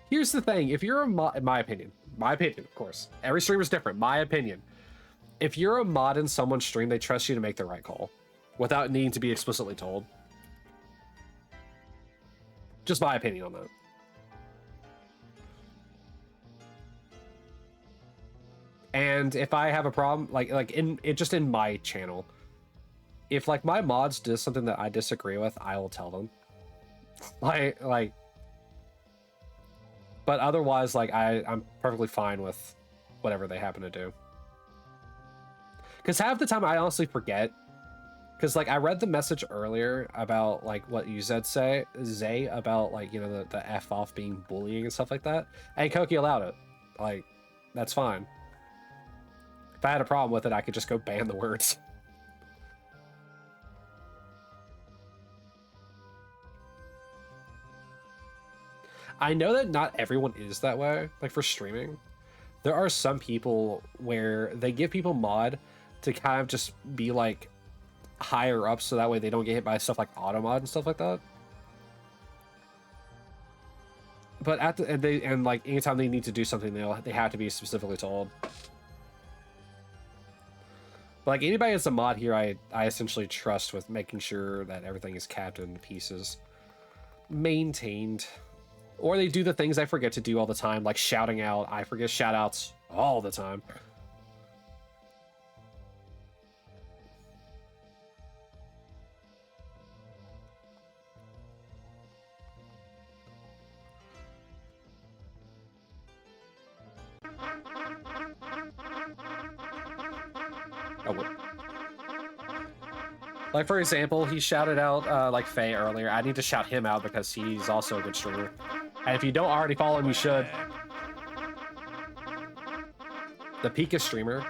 here's the thing. If you're a mod, in my opinion, of course, every streamer is different. My opinion. If you're a mod in someone's stream, they trust you to make the right call without needing to be explicitly told. Just my opinion on that. And if I have a problem, just in my channel, if like my mods do something that I disagree with, I will tell them. But otherwise, I'm perfectly fine with whatever they happen to do. Because half the time I honestly forget. Because I read the message earlier about what you Zay about the F off being bullying and stuff like that. And Koki allowed it. That's fine. If I had a problem with it, I could just go ban the words. I know that not everyone is that way, for streaming. There are some people where they give people mod to kind of just be higher up so that way they don't get hit by stuff like automod and stuff like that. But anytime they need to do something, they have to be specifically told. But anybody that's a mod here, I essentially trust with making sure that everything is kept in pieces, maintained. Or they do the things I forget to do all the time, like shouting out. I forget shoutouts all the time. For example, he shouted out Faye earlier. I need to shout him out because he's also a good streamer. And if you don't already follow him, you should. The Pika streamer.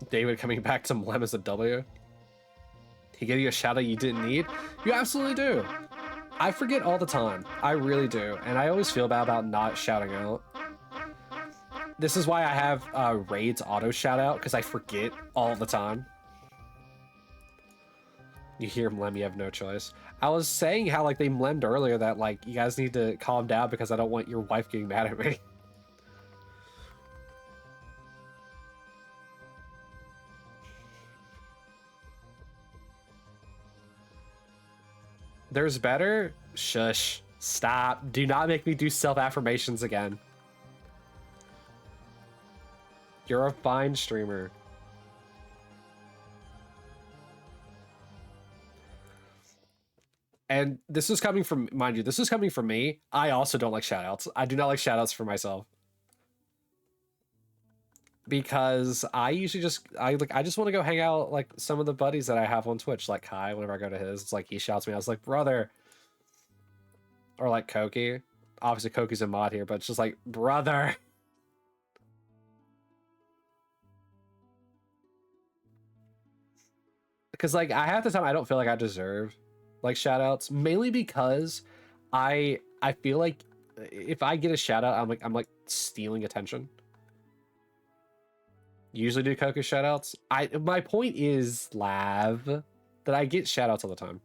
David coming back to Mlem as a W. He gave you a shout out you didn't need? You absolutely do. I forget all the time. I really do. And I always feel bad about not shouting out. This is why I have Raid's auto shout out, because I forget all the time. You hear Mlem, you have no choice. I was saying how they mlemmed earlier that you guys need to calm down because I don't want your wife getting mad at me. There's better? Shush. Stop. Do not make me do self-affirmations again. You're a fine streamer. And this is coming from, mind you, this is coming from me. I also don't like shoutouts. I do not like shoutouts for myself. Because I usually just, I just want to go hang out some of the buddies that I have on Twitch, like Kai, whenever I go to his, it's he shouts me, I was like, brother. Or Koki. Obviously Koki's a mod here, but it's just brother. Because I half the time I don't feel like I deserve shoutouts, mainly because I feel like if I get a shoutout, I'm stealing attention. Usually do Koku shoutouts. My point is, Lav, that I get shoutouts all the time.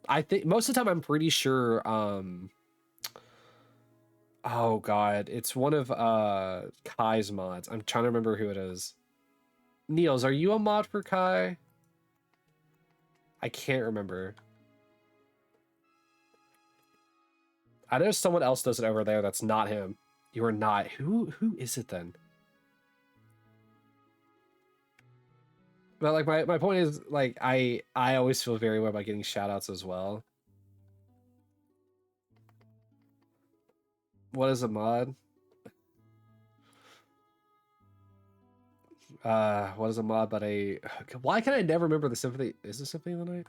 I think most of the time I'm pretty sure oh god, it's one of Kai's mods. I'm trying to remember who it is. Niels, are you a mod for Kai? I can't remember. I know someone else does it over there that's not him. You are not. Who is it then? But like my point is like I always feel very well about getting shoutouts as well. What is a mod? What is a mod but a why can I never remember the symphony? Is it Symphony of the Night?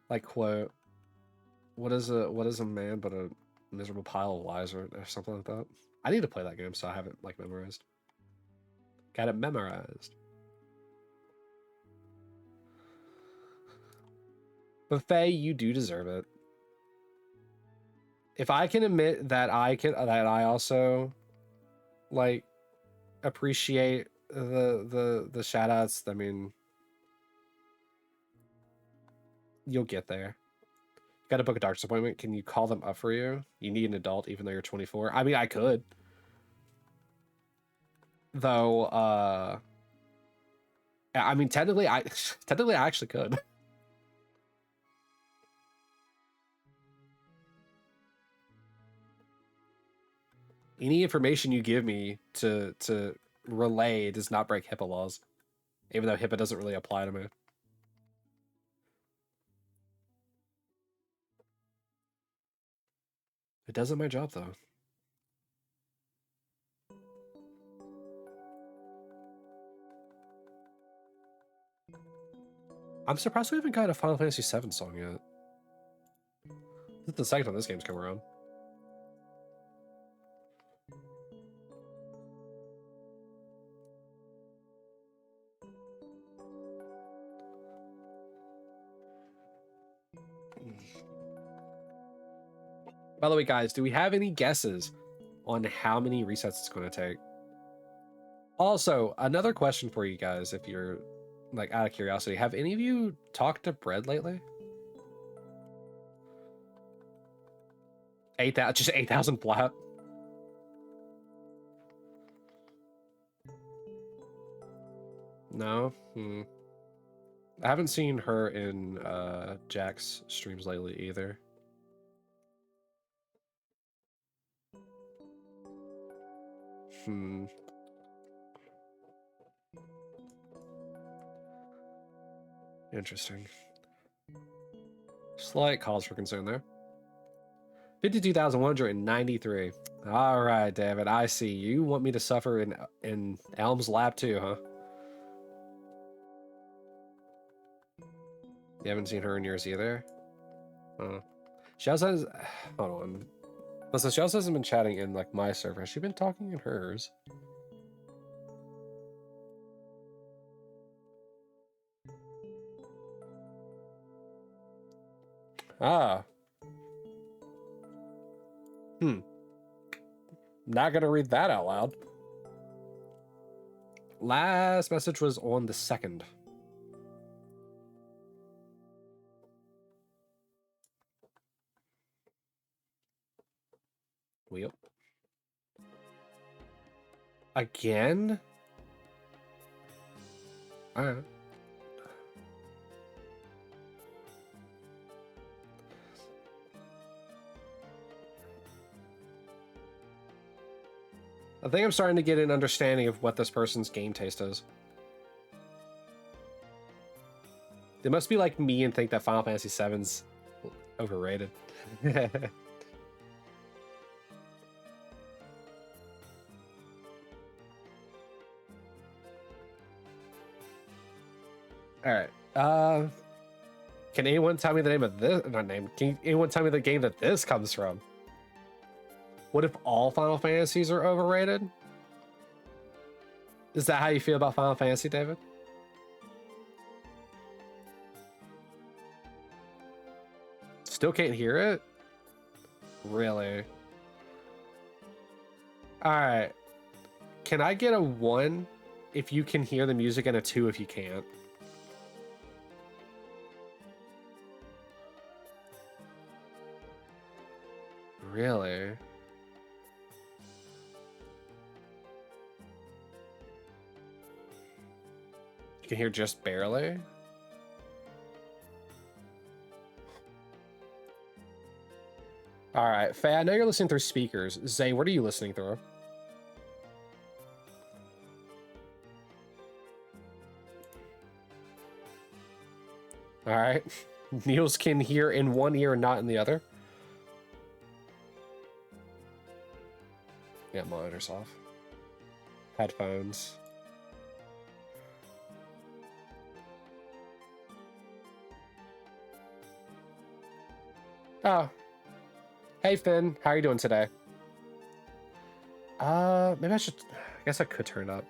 Like quote. What is a man but a miserable pile of lies or something like that? I need to play that game so I have it like memorized. Got it memorized. But Faye, you do deserve it. If I can admit that I also like appreciate the shout outs, I mean you'll get there. Got to book a doctor's appointment. Can you call them up for you? You need an adult even though you're 24. I mean I could. Though I mean technically I actually could. Any information you give me to relay does not break HIPAA laws, even though HIPAA doesn't really apply to me. It does in my job though. I'm surprised we haven't got a Final Fantasy VII song yet. This is the second time this game's come around. By the way, guys, do we have any guesses on how many resets it's going to take? Also, another question for you guys, if you're like out of curiosity, have any of you talked to Bread lately? 8,000, just 8,000 flat. No. I haven't seen her in Jack's streams lately either. Interesting. Slight cause for concern there. 52,193. All right, David, I see. You want me to suffer in Elm's lap too, huh? You haven't seen her in yours either? She also has... Hold on. Listen, she also hasn't been chatting in like my server. Has she been talking in hers? Ah. Not gonna read that out loud. Last message was on the 2nd. Yep. Again? Alright. I think I'm starting to get an understanding of what this person's game taste is. They must be like me and think that Final Fantasy VII's overrated. Alright. Can anyone tell me the name of this? Not name. Can anyone tell me the game that this comes from? What if all Final Fantasies are overrated? Is that how you feel about Final Fantasy, David? Still can't hear it? Really? Alright. Can I get a 1 if you can hear the music and a 2 if you can't? Really? You can hear just barely? All right, Faye, I know you're listening through speakers. Zay, what are you listening through? All right. Niels can hear in one ear, not in the other. Yeah, monitor's off. Headphones. Oh. Hey, Finn. How are you doing today? Maybe I should... I guess I could turn up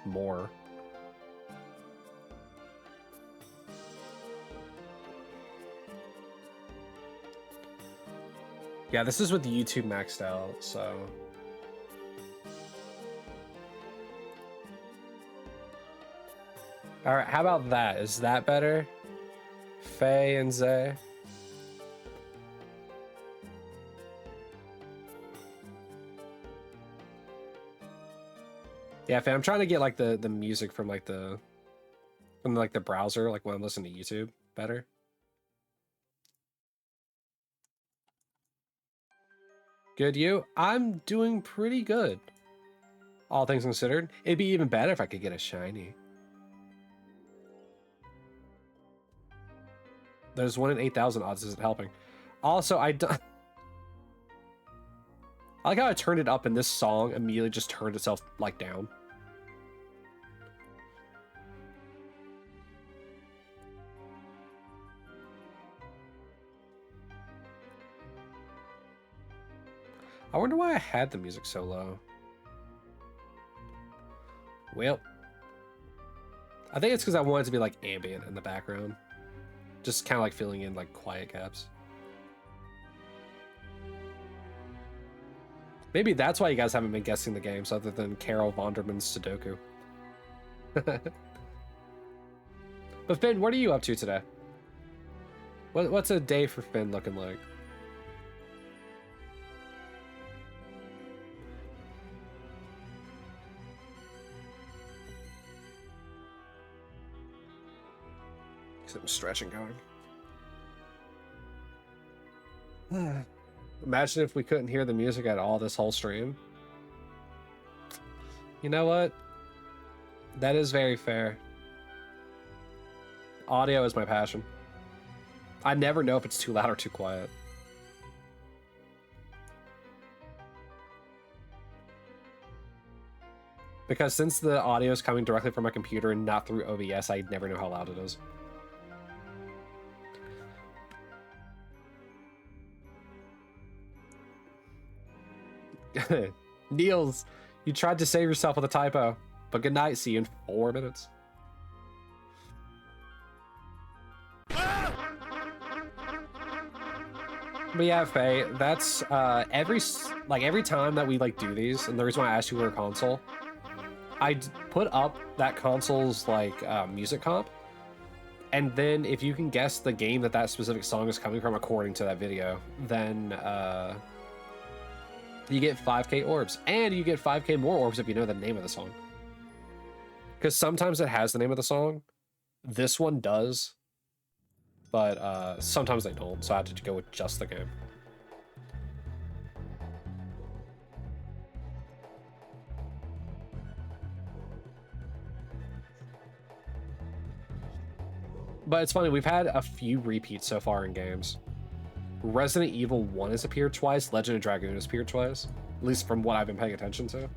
more. Yeah, this is with YouTube maxed out, so... Alright, how about that? Is that better? Faye and Zay? Yeah, Faye, I'm trying to get like the music from like the browser, like when I'm listening to YouTube better. Good, you? I'm doing pretty good. All things considered. It'd be even better if I could get a shiny. There's 1 in 8,000 odds. Isn't helping. Also, I like how I turned it up and this song immediately just turned itself like down. I wonder why I had the music so low. Well, I think it's because I wanted it to be like ambient in the background. Just kind of like filling in like quiet gaps. Maybe that's why you guys haven't been guessing the games other than Carol Vonderman's Sudoku. But Finn, what are you up to today? What's a day for Finn looking like? Some stretching going. Imagine if we couldn't hear the music at all this whole stream. You know what? That is very fair. Audio is my passion. I never know if it's too loud or too quiet. Because since the audio is coming directly from my computer and not through OBS, I never know how loud it is. Niels, you tried to save yourself with a typo, but good night. See you in 4 minutes. But yeah, Faye, that's every time that we like do these, and the reason why I asked you for a console, I put up that console's like music comp, and then if you can guess the game that specific song is coming from according to that video, then you get 5k orbs, and you get 5k more orbs if you know the name of the song. Because sometimes it has the name of the song. This one does. But sometimes they don't, so I had to go with just the game. But it's funny, we've had a few repeats so far in games. Resident Evil 1 has appeared twice, Legend of Dragoon has appeared twice. At least from what I've been paying attention to.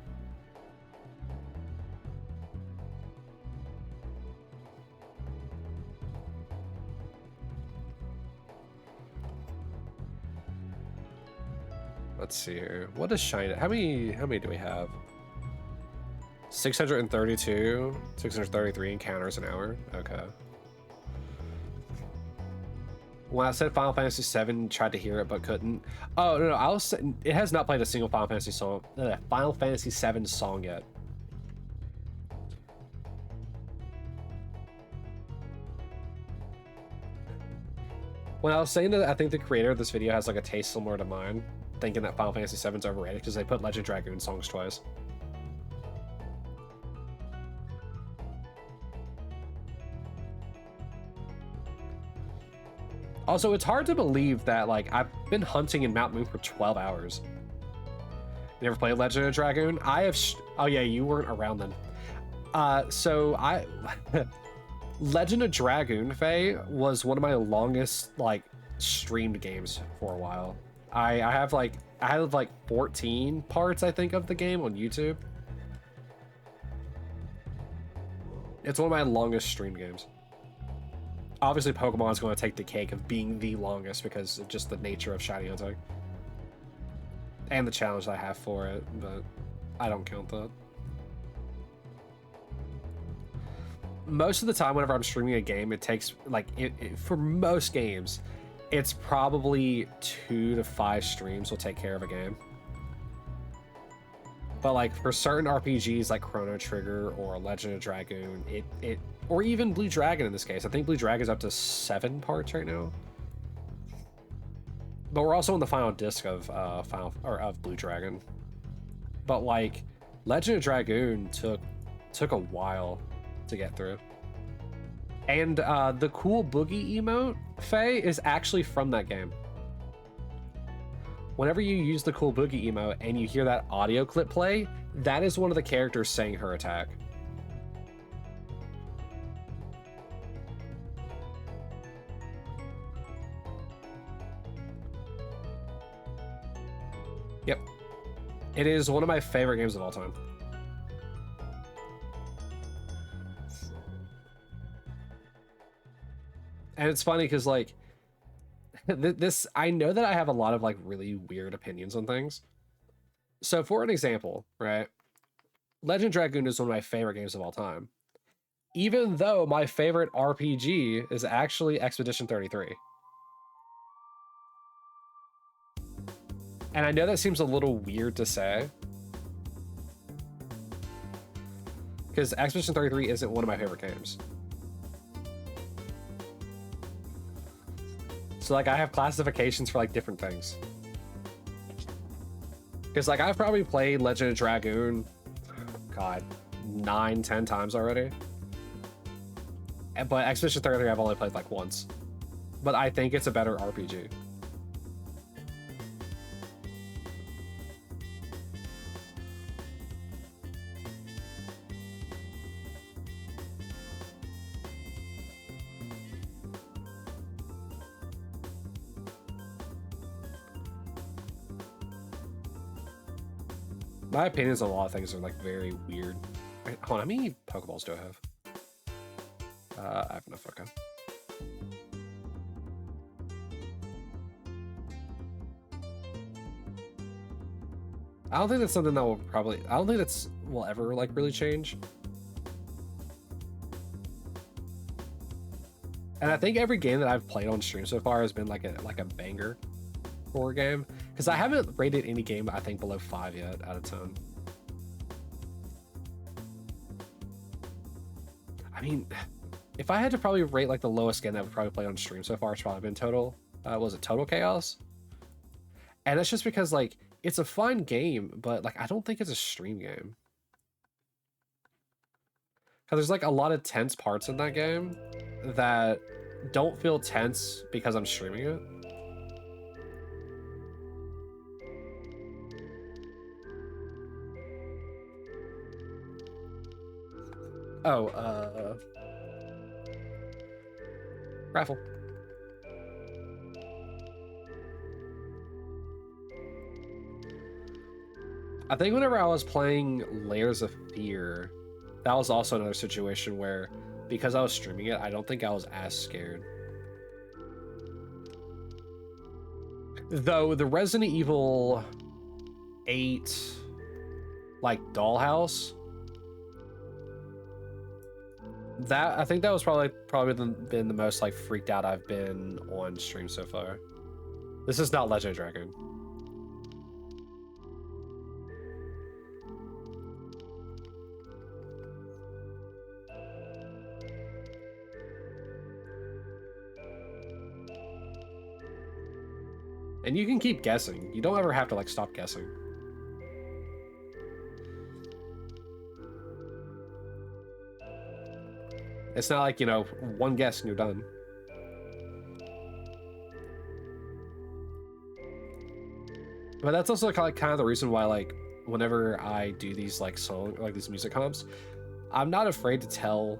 Let's see here. What is Shiny? How many do we have? 632, 633 encounters an hour. Okay. When I said Final Fantasy VII, tried to hear it but couldn't. Oh no, I was saying it has not played a single Final Fantasy VII song yet. When I was saying that I think the creator of this video has like a taste similar to mine, thinking that Final Fantasy VII's overrated because they put Legend of Dragoon songs twice. Also, it's hard to believe that, like, I've been hunting in Mount Moon for 12 hours. You never played Legend of Dragoon? I have... Oh, yeah, you weren't around then. So I... Legend of Dragoon, Faye, was one of my longest, like, streamed games for a while. I have, like... I have, like, 14 parts, I think, of the game on YouTube. It's one of my longest streamed games. Obviously, Pokemon's going to take the cake of being the longest because of just the nature of shiny hunting. And the challenge I have for it, but I don't count that. Most of the time, whenever I'm streaming a game, it takes, like, for most games, it's probably 2 to 5 streams will take care of a game. But, like, for certain RPGs like Chrono Trigger or Legend of Dragoon, or even Blue Dragon in this case. I think Blue Dragon's up to 7 parts right now. But we're also on the final disc of of Blue Dragon. But, like, Legend of Dragoon took a while to get through. And the cool boogie emote, Faye, is actually from that game. Whenever you use the cool boogie emote and you hear that audio clip play, that is one of the characters saying her attack. Yep. It is one of my favorite games of all time. And it's funny because, like, I know that I have a lot of, like, really weird opinions on things. So, for an example, right? Legend of Dragoon is one of my favorite games of all time. Even though my favorite RPG is actually Expedition 33. And I know that seems a little weird to say, because Expedition 33 isn't one of my favorite games. So, like, I have classifications for, like, different things. Because, like, I've probably played Legend of Dragoon, God, 9-10 times already. But Expedition 33 I've only played, like, once. But I think it's a better RPG. My opinions on a lot of things are, like, very weird. Hold on, how many Pokeballs do I have? I have enough, okay. I don't think that's something that will probably... I don't think that's will ever, like, really change. And I think every game that I've played on stream so far has been, like a banger for a game. Because I haven't rated any game, I think, below 5 yet out of 10. I mean, if I had to probably rate, like, the lowest game that I've probably played on stream so far, it's probably been Total. Was it Total Chaos? And that's just because, like, it's a fun game, but, like, I don't think it's a stream game. Because there's, like, a lot of tense parts in that game that don't feel tense because I'm streaming it. Oh, raffle. I think whenever I was playing Layers of Fear, that was also another situation where, because I was streaming it, I don't think I was as scared. Though the Resident Evil 8, like, Dollhouse, that, I think that was probably been the most, like, freaked out I've been on stream so far. This is not Legend of Dragoon. And you can keep guessing. You don't ever have to, like, stop guessing. It's not like, you know, one guess and you're done. But that's also kind of the reason why, like, whenever I do these like these music comps, I'm not afraid to tell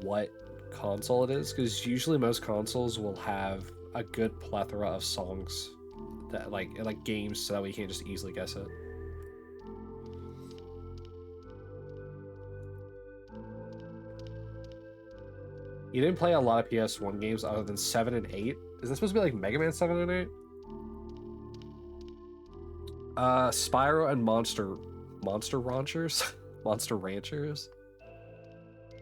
what console it is, because usually most consoles will have a good plethora of songs that like games, so that we can't just easily guess it. You didn't play a lot of PS1 games other than 7 and 8? Is this supposed to be like Mega Man 7 and 8? Spyro and Monster Ranchers? Monster Ranchers?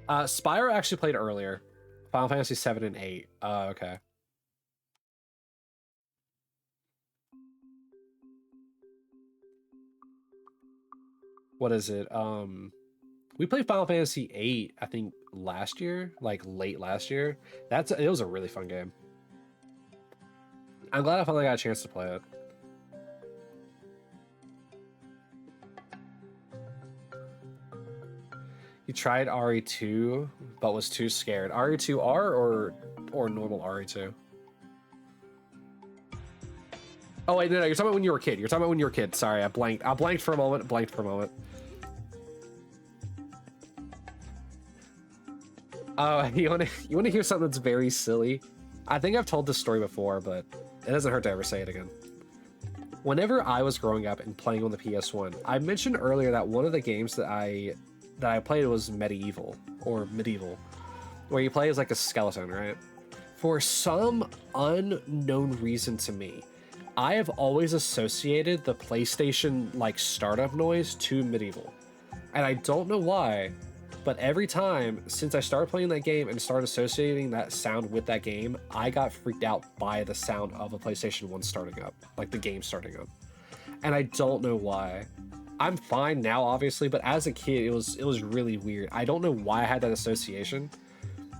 Spyro actually played earlier. Final Fantasy 7 and 8. Okay. What is it? We played Final Fantasy 8, I think, last year, like late last year. It was a really fun game. I'm glad I finally got a chance to play it. You tried RE2, but was too scared. RE2R or normal RE2? Oh wait, no, you're talking about when you were a kid. You're talking about when you were a kid. Sorry, I blanked. I blanked for a moment. You wanna hear something that's very silly? I think I've told this story before, but it doesn't hurt to ever say it again. Whenever I was growing up and playing on the PS1, I mentioned earlier that one of the games that I played was Medieval, where you play as like a skeleton, right? For some unknown reason to me, I have always associated the PlayStation like startup noise to Medieval, and I don't know why. But every time since I started playing that game and started associating that sound with that game, I got freaked out by the sound of a PlayStation 1 starting up, like the game starting up. And I don't know why. I'm fine now, obviously, but as a kid, it was really weird. I don't know why I had that association,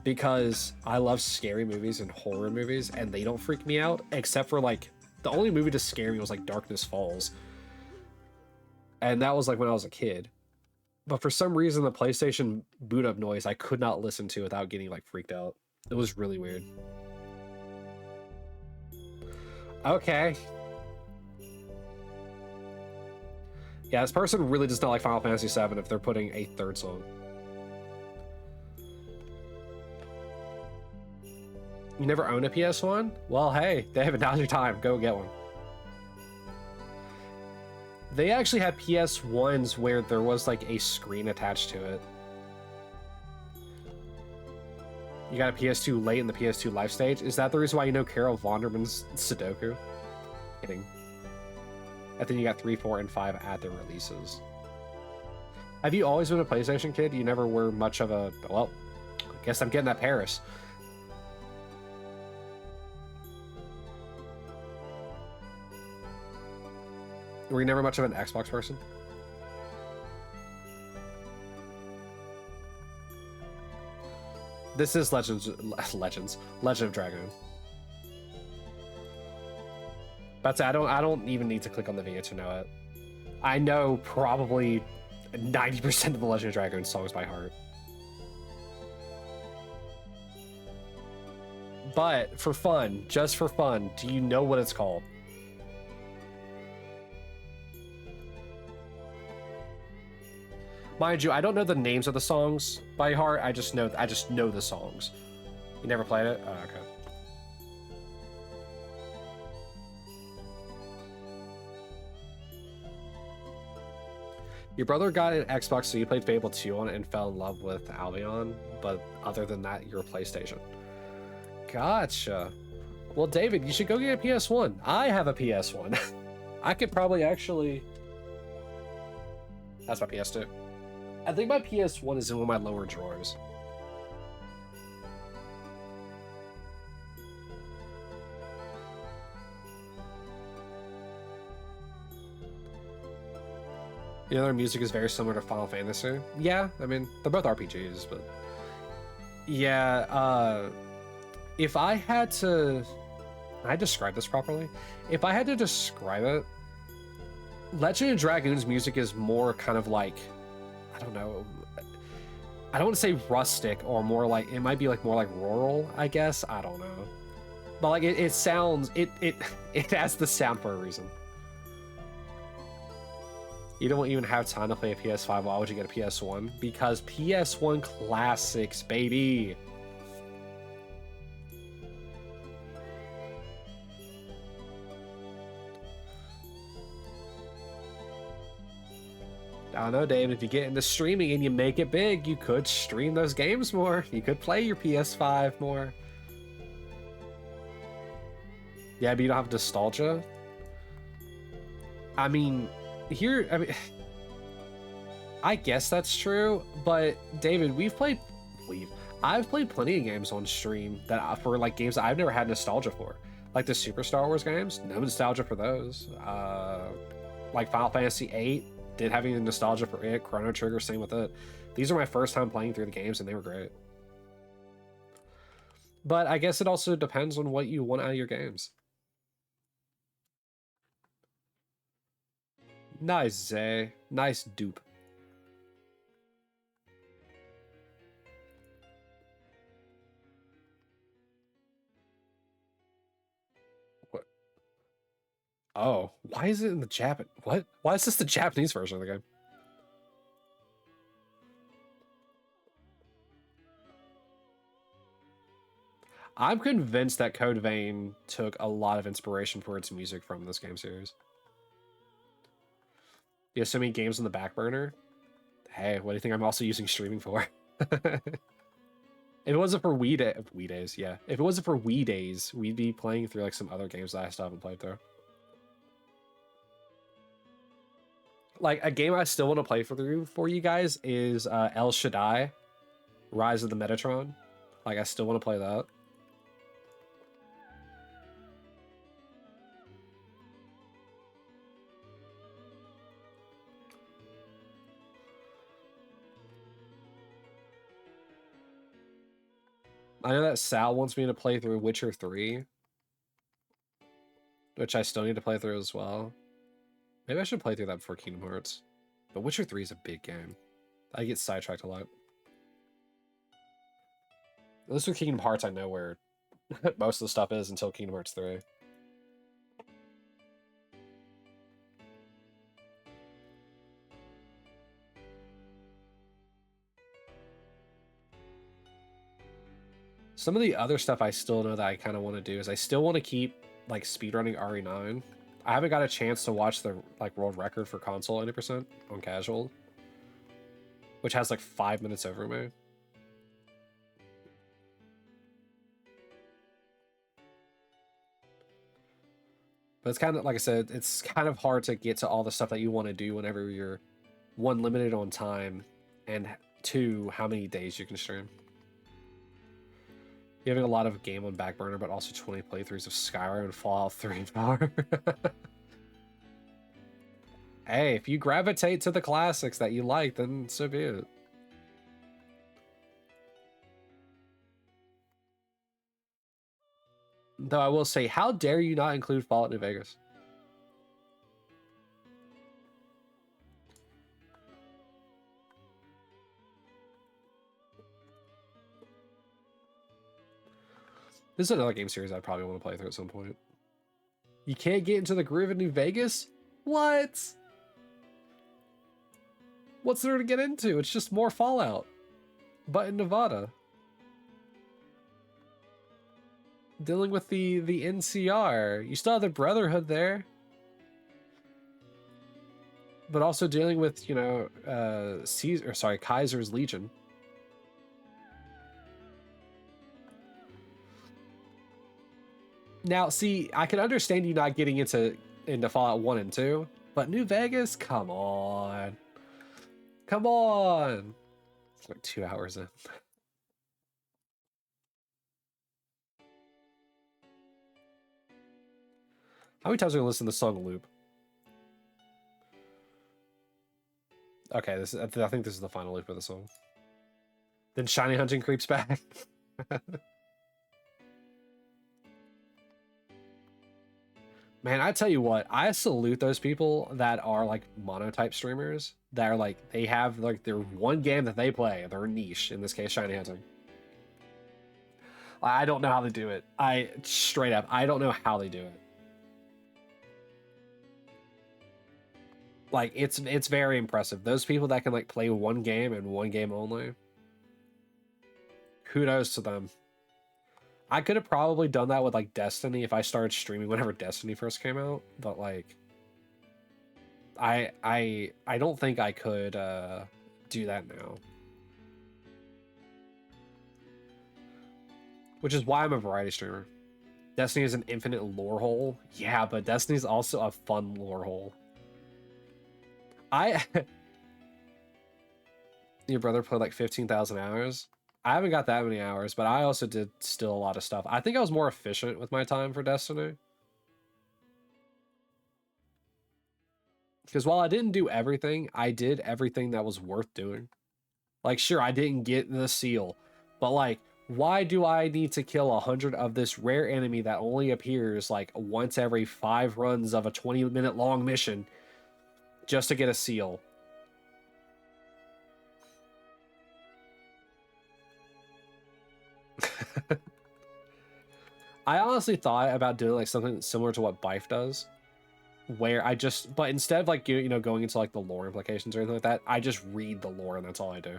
because I love scary movies and horror movies, and they don't freak me out, except for like, the only movie to scare me was like Darkness Falls. And that was like when I was a kid. But for some reason, the PlayStation boot up noise I could not listen to without getting like freaked out. It was really weird. Okay. Yeah, this person really does not like Final Fantasy VII if they're putting a third song. You never own a PS1? Well, hey, David, now's your time. Go get one. They actually had PS1s where there was like a screen attached to it. You got a PS2 late in the PS2 life stage? Is that the reason why you know Carol Vonderman's Sudoku? Kidding. I think you got 3, 4, and 5 at their releases. Have you always been a PlayStation kid? You never were much of a... Well, I guess I'm getting that Paris. Were you never much of an Xbox person? This is Legend of Dragoon. But I don't even need to click on the video to know it. I know probably 90% of the Legend of Dragoon songs by heart. But for fun, just for fun, do you know what it's called? Mind you, I don't know the names of the songs by heart. I just know the songs. You never played it? Oh, okay. Your brother got an Xbox, so you played Fable 2 on it and fell in love with Albion, but other than that, you're a PlayStation. Gotcha. Well, David, you should go get a PS1. I have a PS1. I could probably actually... That's my PS2. I think my PS1 is in one of my lower drawers. You know, their music is very similar to Final Fantasy. Yeah, I mean, they're both RPGs, but... Yeah, if I had to... Can I describe this properly? If I had to describe it, Legend of Dragoon's music is more kind of like... I don't know. I don't want to say rustic, or more like... It might be like more like rural, I guess. I don't know. But like, it sounds... It has the sound for a reason. You don't even have time to play a PS5. Why would you get a PS1? Because PS1 classics, baby. I don't know, Dave. If you get into streaming and you make it big, you could stream those games more. You could play your PS5 more. Yeah, but you don't have nostalgia. I mean, I guess that's true, but David, I've played plenty of games on stream that for like games that I've never had nostalgia for, like the Super Star Wars games. No nostalgia for those. Like Final Fantasy VIII, did have any nostalgia for it. Chrono Trigger, same with it. These are my first time playing through the games, and they were great. But I guess it also depends on what you want out of your games. Nice, Zay. Nice dupe. What? Oh, why is it in the Japan? What? Why is this the Japanese version of the game? I'm convinced that Code Vein took a lot of inspiration for its music from this game series. You have so many games on the back burner. Hey, what do you think I'm also using streaming for? If it wasn't for Wii days, yeah. If it wasn't for Wii days, we'd be playing through like some other games that I still haven't played through. Like a game I still want to play through for you guys is El Shaddai, Rise of the Metatron. Like I still want to play that. I know that Sal wants me to play through Witcher 3, which I still need to play through as well. Maybe I should play through that before Kingdom Hearts. But Witcher 3 is a big game. I get sidetracked a lot. At least with Kingdom Hearts, I know where most of the stuff is until Kingdom Hearts 3. Some of the other stuff I still know that I kind of want to do is I still want to keep like speedrunning RE9. I haven't got a chance to watch the like world record for console 80% on casual, which has like 5 minutes over me. But it's kind of like I said, it's kind of hard to get to all the stuff that you want to do whenever you're one, limited on time, and two, how many days you can stream. You're having a lot of game on back burner, but also 20 playthroughs of Skyrim and Fallout 3 power. Hey, if you gravitate to the classics that you like, then so be it. Though I will say, how dare you not include Fallout New Vegas? This is another game series I probably want to play through at some point. You can't get into the groove of New Vegas? What? What's there to get into? It's just more Fallout, but in Nevada. Dealing with the NCR. You still have the Brotherhood there. But also dealing with, you know, Kaiser's Legion. Now, see, I can understand you not getting into Fallout 1 and 2, but New Vegas, come on. Come on. It's like 2 hours in. How many times are we gonna listen to the song loop? Okay, I think this is the final loop of the song. Then Shiny Hunting creeps back. Man, I tell you what, I salute those people that are like monotype streamers that are like, they have like their one game that they play, their niche, in this case, Shiny Hunting. I don't know how they do it. Straight up, I don't know how they do it. Like it's very impressive. Those people that can like play one game and one game only, kudos to them. I could have probably done that with like Destiny if I started streaming whenever Destiny first came out, but like I don't think I could do that now. Which is why I'm a variety streamer. Destiny is an infinite lore hole. Yeah, but Destiny's also a fun lore hole. Your brother played like 15,000 hours? I haven't got that many hours, but I also did still a lot of stuff. I think I was more efficient with my time for Destiny. Because while I didn't do everything, I did everything that was worth doing. Like, sure, I didn't get the seal, but like, why do I need to kill 100 of this rare enemy that only appears like once every 5 runs of a 20-minute long mission just to get a seal? I honestly thought about doing like something similar to what Bife does, where I just, but instead of like, you know, going into like the lore implications or anything like that, I just read the lore and that's all I do.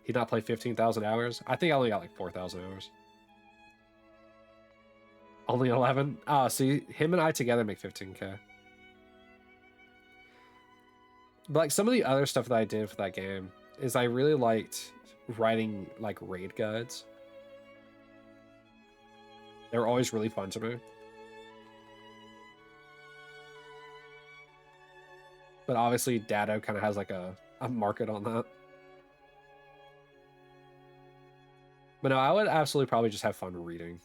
He not played 15,000 hours? I think I only got like 4,000 hours. Only 11? Ah, see, him and I together make 15k. But like some of the other stuff that I did for that game is I really liked writing like raid guides. They were always really fun to me. But obviously Dado kind of has like a market on that. But no, I would absolutely probably just have fun reading.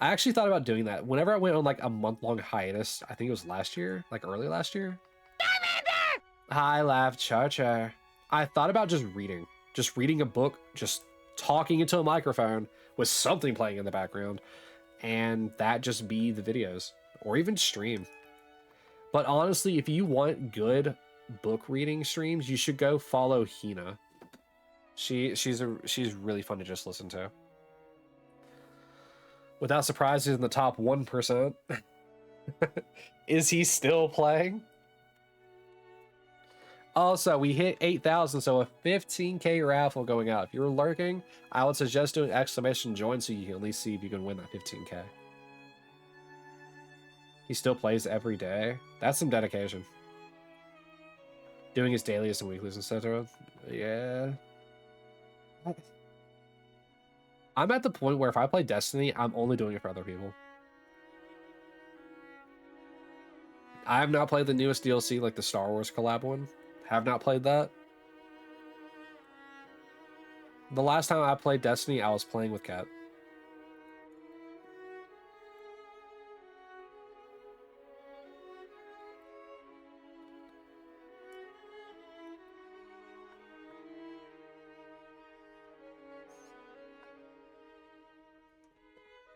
I actually thought about doing that. Whenever I went on like a month-long hiatus, I think it was last year, like early last year. Hi, Laugh Charger. I thought about just reading a book, just talking into a microphone with something playing in the background, and that just be the videos, or even stream. But honestly, if you want good book reading streams, you should go follow Hina. She's really fun to just listen to. Without surprise, he's in the top 1%. Is he still playing? Also, we hit 8,000, so a 15k raffle going out. If you're lurking, I would suggest doing exclamation join so you can at least see if you can win that 15k. He still plays every day. That's some dedication. Doing his dailies and weeklies, etc. Yeah. I'm at the point where if I play Destiny, I'm only doing it for other people. I have not played the newest DLC, like the Star Wars collab one. Have not played that. The last time I played Destiny, I was playing with Kat.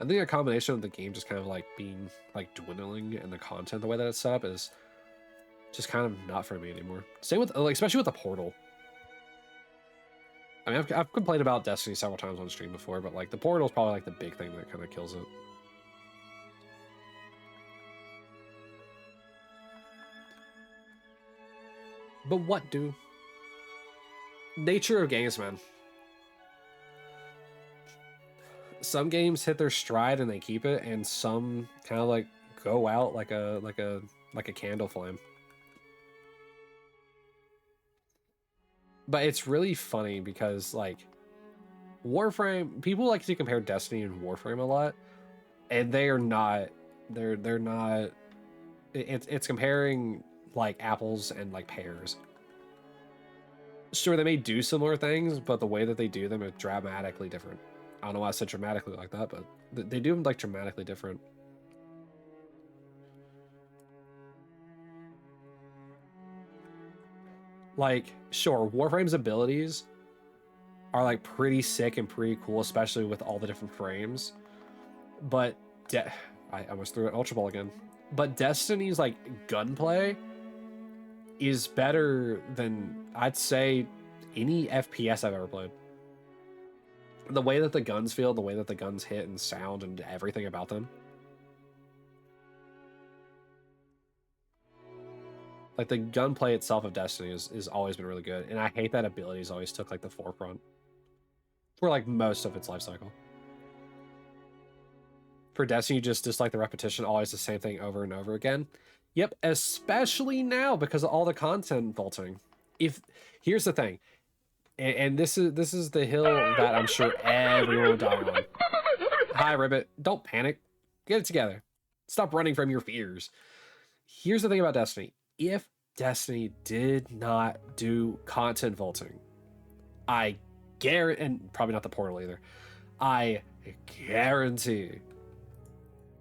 I think a combination of the game just kind of like being like dwindling and the content the way that it's set up is just kind of not for me anymore. Same with like, especially with the Portal. I mean, I've complained about Destiny several times on stream before, but like the Portal is probably like the big thing that kind of kills it. But what do? Nature of games, man. Some games hit their stride and they keep it, and some kind of like go out like a candle flame. But it's really funny because like Warframe, people like to compare Destiny and Warframe a lot, and they are not. They're not. It's comparing like apples and like pears. Sure, they may do similar things, but the way that they do them is dramatically different. I don't know why I said dramatically like that, but they do them like dramatically different. Like, sure, Warframe's abilities are like pretty sick and pretty cool, especially with all the different frames. But I almost threw an Ultra Ball again. But Destiny's like gunplay is better than I'd say any FPS I've ever played. The way that the guns feel, the way that the guns hit and sound and everything about them. Like the gunplay itself of Destiny is always been really good, and I hate that abilities always took like the forefront for like most of its life cycle. For Destiny, you just dislike the repetition, always the same thing over and over again. Yep, especially now because of all the content vaulting. Here's the thing, and this is the hill that I'm sure everyone will die on. Hi, Ribbit. Don't panic. Get it together. Stop running from your fears. Here's the thing about Destiny. If Destiny did not do content vaulting, I guarantee, and probably not the portal either, I guarantee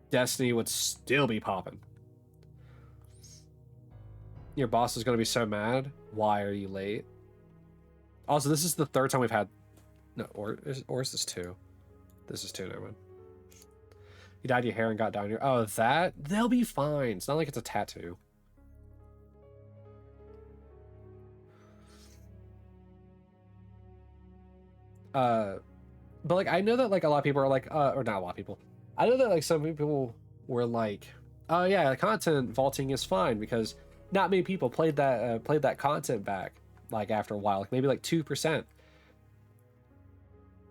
Destiny would still be popping. Your boss is going to be so mad. Why are you late? Also, this is the third time we've had... No, or is this two? This is two, never mind. You dyed your hair and got down your... Oh, that? They'll be fine. It's not like it's a tattoo. But, like, I know that, like, a lot of people are like... or not a lot of people. I know that, like, some people were like... Oh, yeah, content vaulting is fine because not many people played that content back, like, after a while. Like, maybe, like, 2%.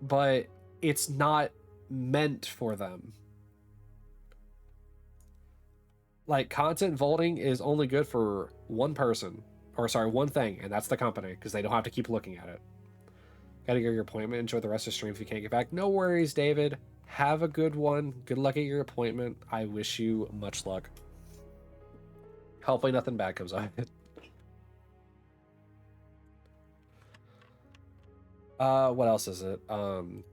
But it's not meant for them. Like, content vaulting is only good for one person, or sorry, one thing, and that's the company, because they don't have to keep looking at it. Gotta go to your appointment. Enjoy the rest of the stream if you can't get back. No worries, David. Have a good one. Good luck at your appointment. I wish you much luck. Hopefully nothing bad comes out of it. What else is it? What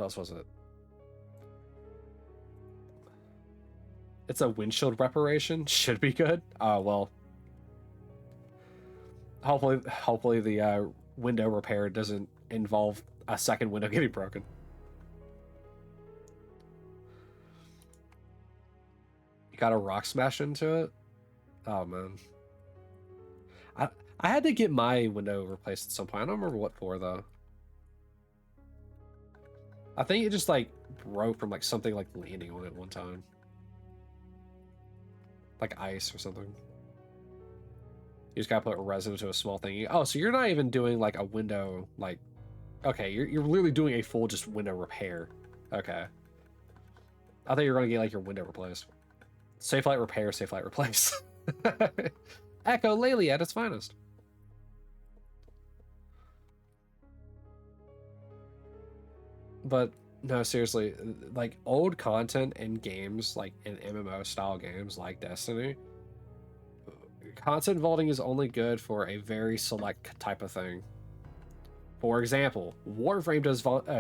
else was it? It's a windshield reparation. Should be good. Well, hopefully the window repair doesn't involve a second window getting broken. You got a rock smash into it? Oh man. I had to get my window replaced at some point. I don't remember what for though. I think it just like broke from like something like landing on it one time. Like ice or something. You just gotta put resin into a small thing. Oh, so you're not even doing like a window, like, okay, you're literally doing a full just window repair. Okay. I thought you were gonna get like your window replaced. Safe light repair, safe light replace. Echo Laylee at its finest. But no, seriously, like old content in games, like in MMO style games like Destiny, content vaulting is only good for a very select type of thing. For example, Warframe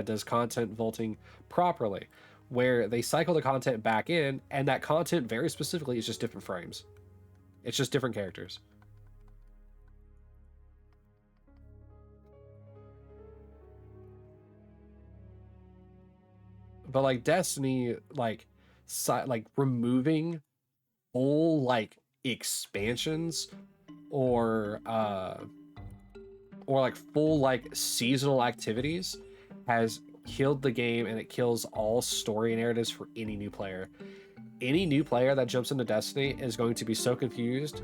does content vaulting properly, where they cycle the content back in, and that content very specifically is just different frames. It's just different characters. But like Destiny, like removing full like expansions or like full like seasonal activities has killed the game, and it kills all story narratives for any new player. Any new player that jumps into Destiny is going to be so confused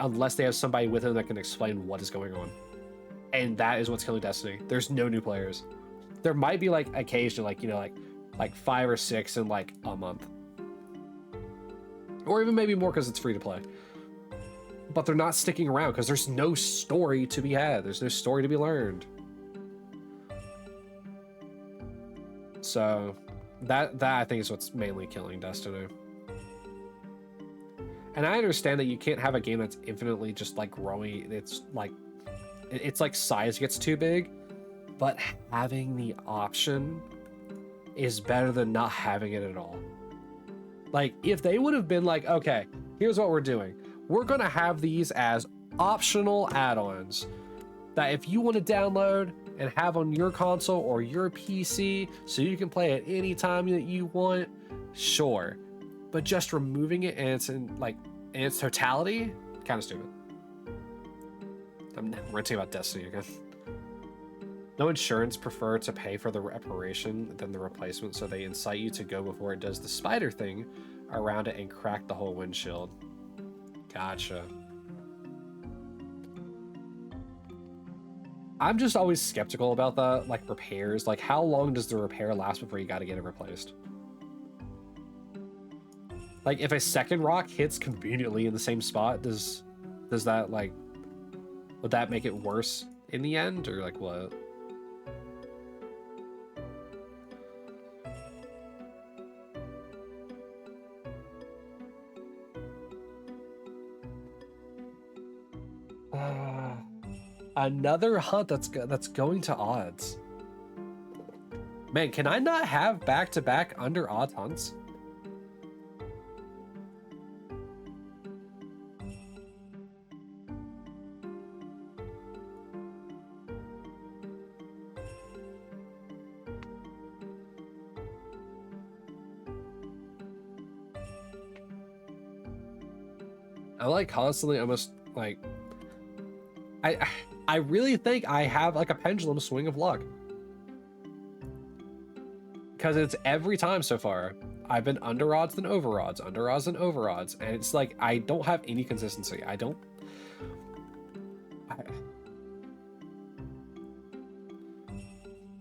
unless they have somebody with them that can explain what is going on. And that is what's killing Destiny. There's no new players. There might be like occasionally, like, you know, like 5 or 6 in like a month, or even maybe more because it's free to play, but they're not sticking around because there's no story to be had. There's no story to be learned. So that I think is what's mainly killing Destiny. And I understand that you can't have a game that's infinitely just like growing. It's like size gets too big, but having the option is better than not having it at all. Like, if they would have been like, okay, here's what we're doing. We're gonna have these as optional add-ons that if you want to download and have on your console or your PC so you can play it any time that you want, sure. But just removing it in its totality, kind of stupid. I'm ranting about Destiny again. No insurance prefer to pay for the reparation than the replacement, so they incite you to go before it does the spider thing around it and crack the whole windshield. Gotcha. I'm just always skeptical about that, like repairs. Like, how long does the repair last before you got to get it replaced? Like, if a second rock hits conveniently in the same spot, does that, like, would that make it worse in the end, or like what? Another hunt that's going to odds. Man, can I not have back-to-back under odds hunts? I like constantly almost like I really think I have like a pendulum swing of luck. Because it's every time so far. I've been under odds than over odds, under odds than over odds. And it's like, I don't have any consistency.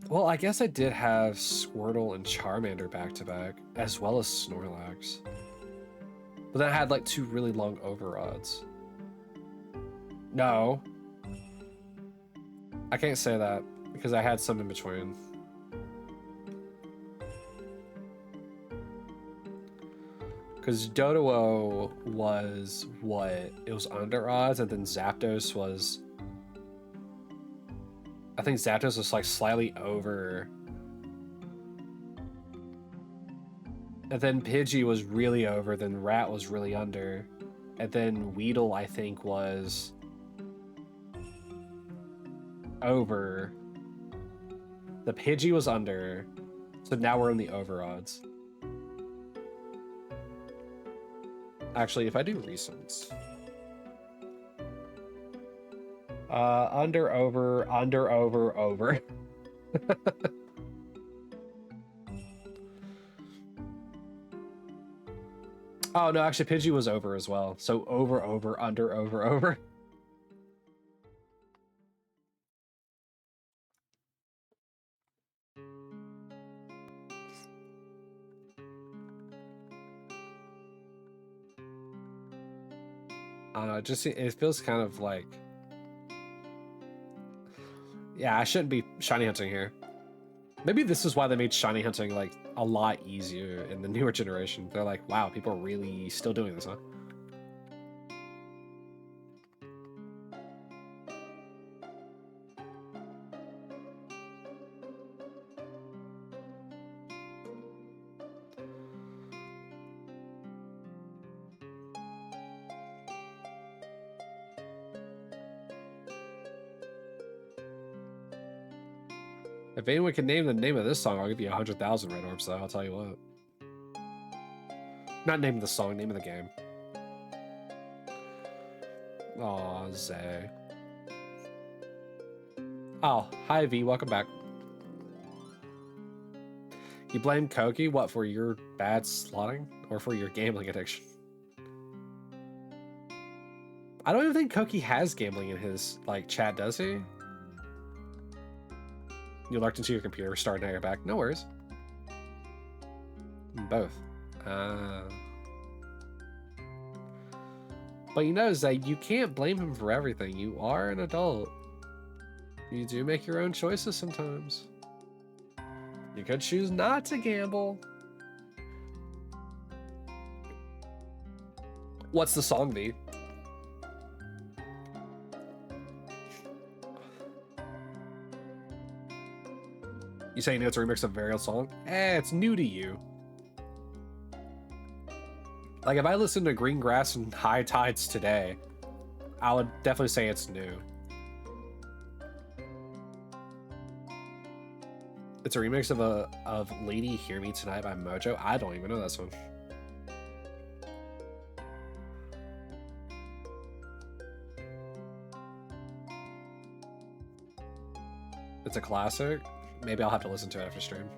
Well, I guess I did have Squirtle and Charmander back to back, as well as Snorlax. But then I had like 2 really long over odds. No. I can't say that, because I had some in between. Because Doduo was what? It was under odds, and then Zapdos was... I think Zapdos was like slightly over. And then Pidgey was really over, then Rat was really under. And then Weedle, I think, was over. The Pidgey was under. So now we're in the over odds. Actually, if I do recents. Under, over, over. Oh, no, actually, Pidgey was over as well. So over, under, over. I don't know, it feels kind of like... Yeah, I shouldn't be shiny hunting here. Maybe this is why they made shiny hunting like a lot easier in the newer generation. They're like, wow, people are really still doing this, huh? If anyone can name the name of this song, I'll give you 100,000 red orbs, though, I'll tell you what. Not name of the song, name of the game. Aw, Zay. Oh, hi V, welcome back. You blame Koki, what, for your bad slotting? Or for your gambling addiction? I don't even think Koki has gambling in his, like, chat, does he? You locked into your computer, start, now you're back. No worries. Both. But you know, Zay, you can't blame him for everything. You are an adult. You do make your own choices sometimes. You could choose not to gamble. What's the song, V? You say you know it's a remix of a very old song? It's new to you. Like, if I listened to Green Grass and High Tides today, I would definitely say it's new. It's a remix of Lady Hear Me Tonight by Mojo. I don't even know that song. It's a classic. Maybe I'll have to listen to it after stream.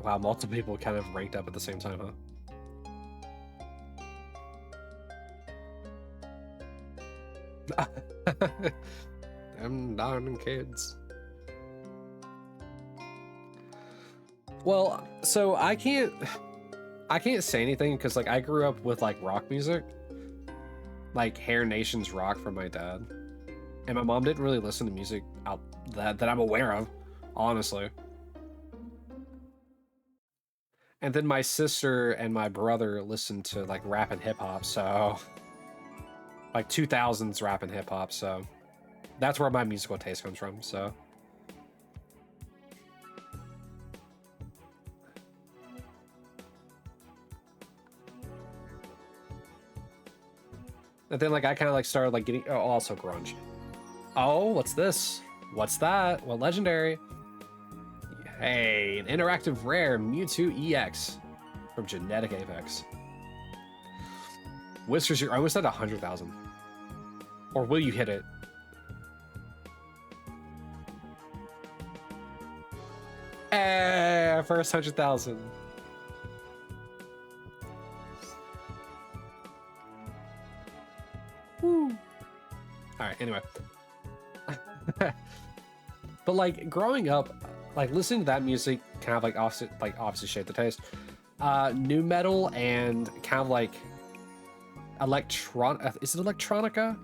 Wow, multiple people kind of ranked up at the same time, huh? Them darn kids. Well, so I can't say anything because like I grew up with like rock music, like Hair Nation's rock from my dad, and my mom didn't really listen to music out that I'm aware of, honestly. And then my sister and my brother listened to like rap and hip hop, so like 2000s rap and hip hop, so that's where my musical taste comes from. So and then like I kind of like started like getting also grunge. Oh, what's this? What's that? Well, legendary. Hey, an interactive rare Mewtwo EX from Genetic Apex. Whiskers, you're almost at 100,000. Or will you hit it? First 100,000. Woo. All right, anyway. But like growing up, like listening to that music kind of like obviously shaped the taste. New metal and kind of like is it electronica?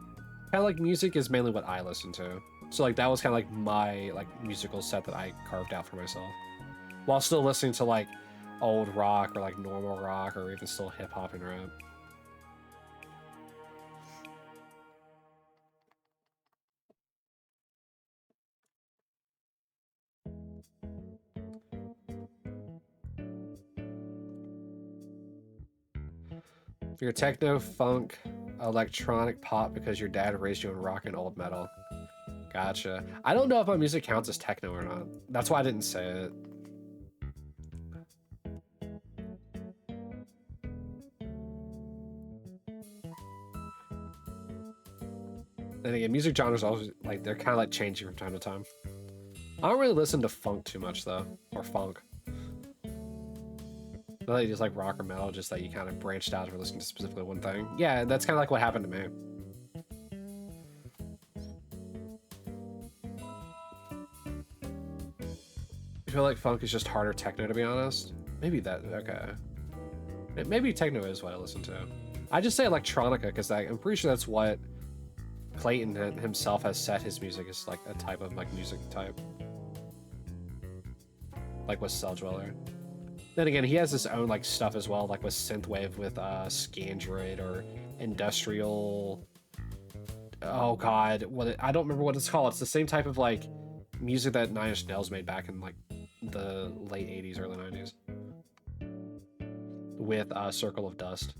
Kind of like music is mainly what I listen to. So like that was kind of like my like musical set that I carved out for myself, while still listening to like old rock or like normal rock or even still hip hop and rap. You're techno, funk, electronic pop because your dad raised you in rock and old metal. Gotcha. I don't know if my music counts as techno or not. That's why I didn't say it. And again, music genres always like they're kind of like changing from time to time. I don't really listen to funk too much though, or funk. Not that you just like rock or metal, just that you kind of branched out and listening to specifically one thing. Yeah, that's kind of like what happened to me. I feel like funk is just harder techno, to be honest. Maybe that, okay. Maybe techno is what I listen to. I just say electronica because I'm pretty sure that's what Clayton himself has set his music as like a type of like music type. Like with Cell Dweller. Then again, he has his own like stuff as well, like with synthwave with Scandroid or industrial. Oh god, I don't remember what it's called. It's the same type of like music that Nine Inch Nails made back in like the late 80s, early 90s. With Circle of Dust.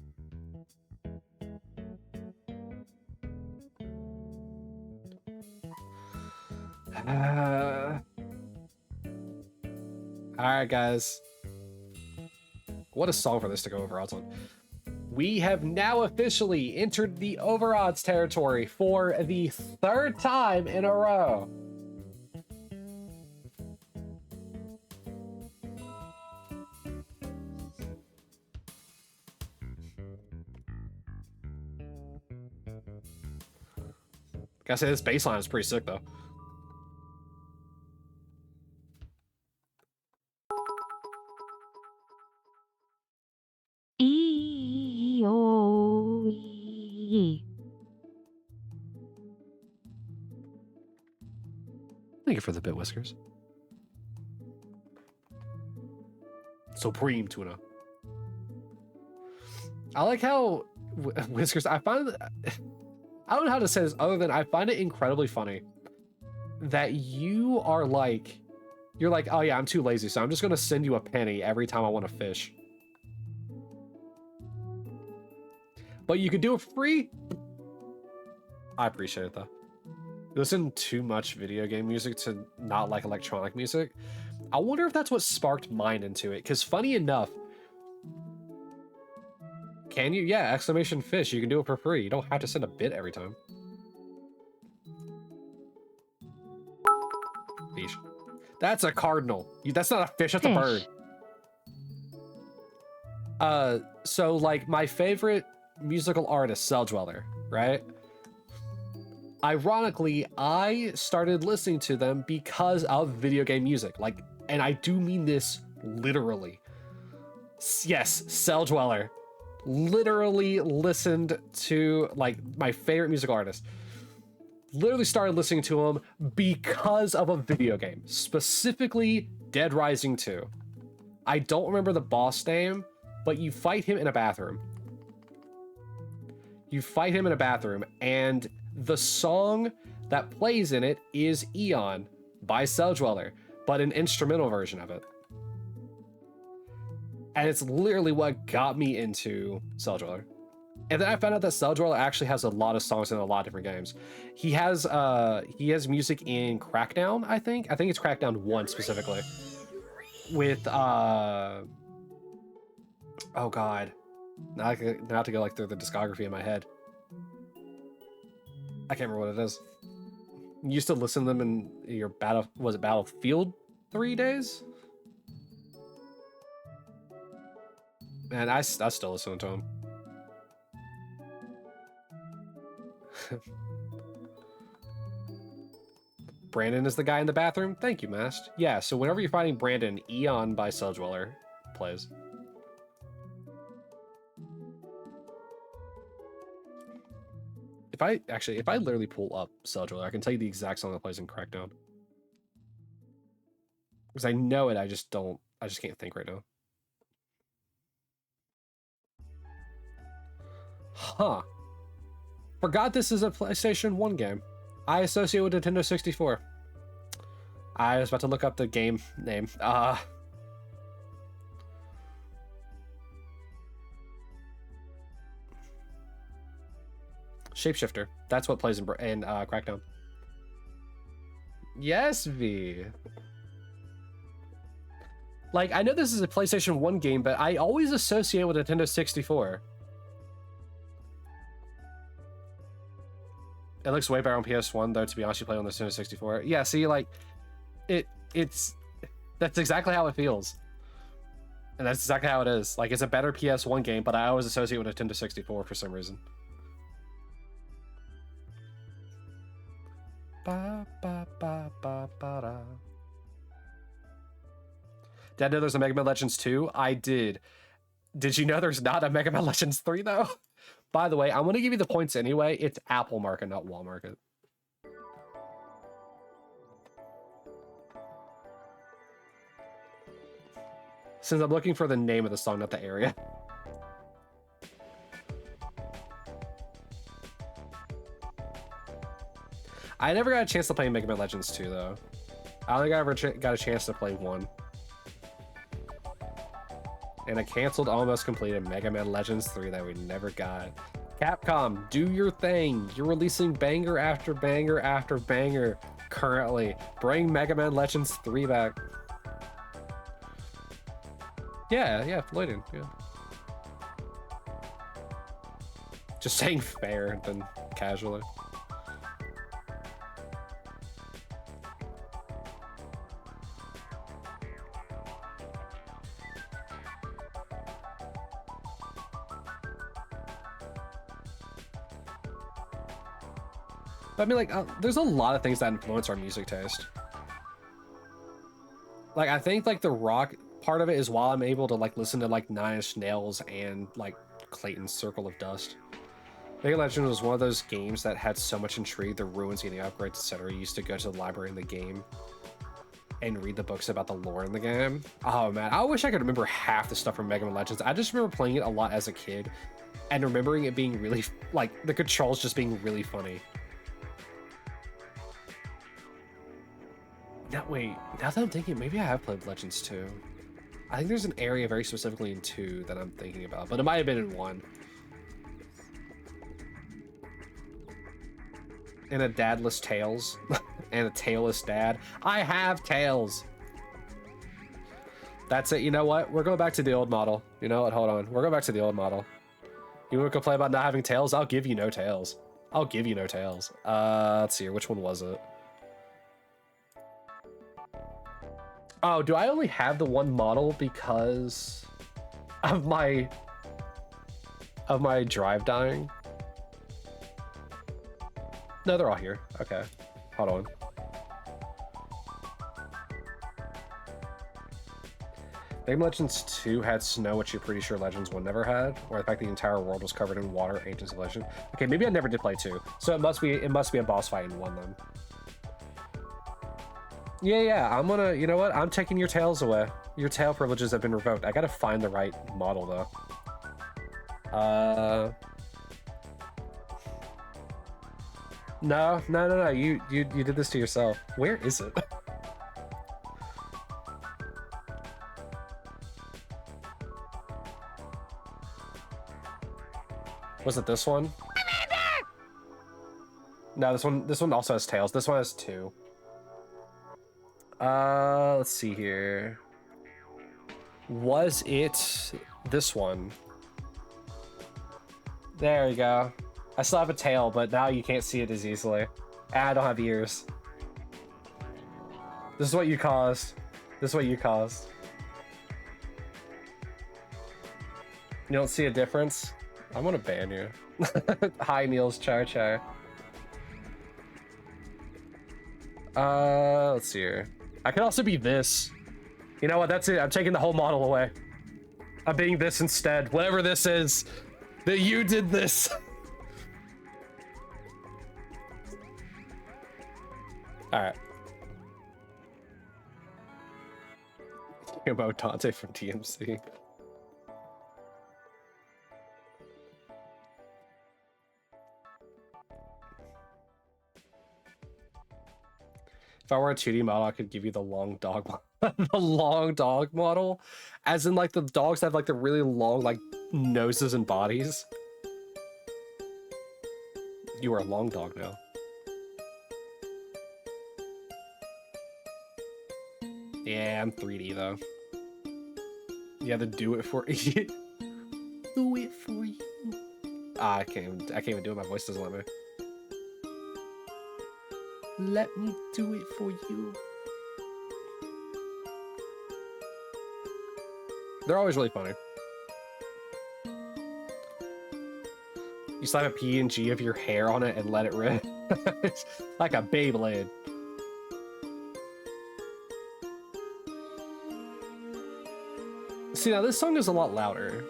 Alright, guys. What a song for this to go overodds on. We have now officially entered the overodds territory for the third time in a row. Gotta say, this baseline is pretty sick, though. Thank you for the bit, Whiskers. Supreme tuna. I like how Whiskers. I find I don't know how to say this other than I find it incredibly funny that you are like, you're like, oh yeah, I'm too lazy, so I'm just gonna send you a penny every time I want to fish. But you could do it free. I appreciate it though. You listen too much video game music to not like electronic music. I wonder if that's what sparked mine into it. Because funny enough, can you? Yeah, exclamation fish. You can do it for free. You don't have to send a bit every time. Fish. That's a cardinal. That's not a fish. That's a bird. So like my favorite musical artist, Cell Dweller, right? Ironically, I started listening to them because of video game music. Like, and I do mean this literally. Yes, Cell Dweller. Literally listened to like my favorite musical artist. Literally started listening to him because of a video game, specifically Dead Rising 2. I don't remember the boss name, but you fight him in a bathroom. You fight him in a bathroom, and the song that plays in it is Eon by Cell Dweller, but an instrumental version of it. And it's literally what got me into Cell Dweller. And then I found out that Cell Dweller actually has a lot of songs in a lot of different games. He has music in Crackdown, I think. I think it's Crackdown 1 specifically. With oh god. Now I have to go like through the discography in my head. I can't remember what it is. You used to listen to them in your Battlefield 3 days? Man, I still listen to them. Brandon is the guy in the bathroom? Thank you, Mast. Yeah, so whenever you're fighting Brandon, Eon by Cell Dweller plays. If I literally pull up Cell Dweller, I can tell you the exact song that plays in Crackdown. Because I know it, I just can't think right now. Huh. Forgot this is a PlayStation 1 game. I associate with Nintendo 64. I was about to look up the game name. Shapeshifter. That's what plays in Crackdown. Yes, V. Like, I know this is a PlayStation 1 game, but I always associate with Nintendo 64. It looks way better on PS1, though, to be honest. You play on the Nintendo 64. Yeah, see, like, that's exactly how it feels. And that's exactly how it is. Like, it's a better PS1 game, but I always associate with Nintendo 64 for some reason. Ba, ba, ba, ba, ba, da. Did I know there's a Mega Man Legends 2? I did. Did you know there's not a Mega Man Legends 3, though? By the way, I'm going to give you the points anyway. It's Apple Market, not Wall Market. Since I'm looking for the name of the song, not the area. I never got a chance to play Mega Man Legends 2, though. I don't think I ever got a chance to play 1. And a canceled, almost completed Mega Man Legends 3 that we never got. Capcom, do your thing. You're releasing banger after banger after banger currently. Bring Mega Man Legends 3 back. Yeah, Floydin, yeah. Just saying fair than casually. But I mean, like, there's a lot of things that influence our music taste. Like, I think, like, the rock part of it is while I'm able to, like, listen to, like, Nine Inch Nails and, like, Clayton's Circle of Dust. Mega Legends was one of those games that had so much intrigue, the ruins, getting upgrades, etc. You used to go to the library in the game and read the books about the lore in the game. Oh, man, I wish I could remember half the stuff from Mega Man Legends. I just remember playing it a lot as a kid and remembering it being really, like, the controls just being really funny. Now, wait, now that I'm thinking, maybe I have played Legends 2. I think there's an area very specifically in 2 that I'm thinking about, but it might have been in 1. And a dadless Tails. And a tailless dad. I have tails! That's it, you know what? We're going back to the old model. You know what? Hold on. We're going back to the old model. You want to complain about not having tails? I'll give you no tails. I'll give you no tails. Let's see here. Which one was it? Oh, do I only have the one model because of my drive dying. No, they're all here. Okay, hold on. Game Legends 2 had snow, which you're pretty sure Legends 1 never had, or the fact the entire world was covered in water, ancient civilization. Okay, maybe I never did play 2, so it must be a boss fight in 1 then. Yeah, I'm gonna, you know what? I'm taking your tails away. Your tail privileges have been revoked. I gotta find the right model though. No. You did this to yourself. Where is it? Was it this one? No, this one also has tails. This one has 2. Let's see here. Was it this one? There you go. I still have a tail, but now you can't see it as easily. And I don't have ears. This is what you caused. This is what you caused. You don't see a difference? I'm gonna ban you. Hi, Niels Char. Let's see here. I could also be this. You know what? That's it. I'm taking the whole model away. I'm being this instead. Whatever this is, that you did this. All right. About Dante from TMC. If I were a 2D model, I could give you the long dog the long dog model. As in like the dogs that have like the really long like noses and bodies. You are a long dog now. Yeah, I'm 3D though. You have to do it for you. Do it for you. I can't even do it. My voice doesn't let me. Let me do it for you. They're always really funny. You slap a PNG of your hair on it and let it rip. Like a Beyblade. See, now this song is a lot louder.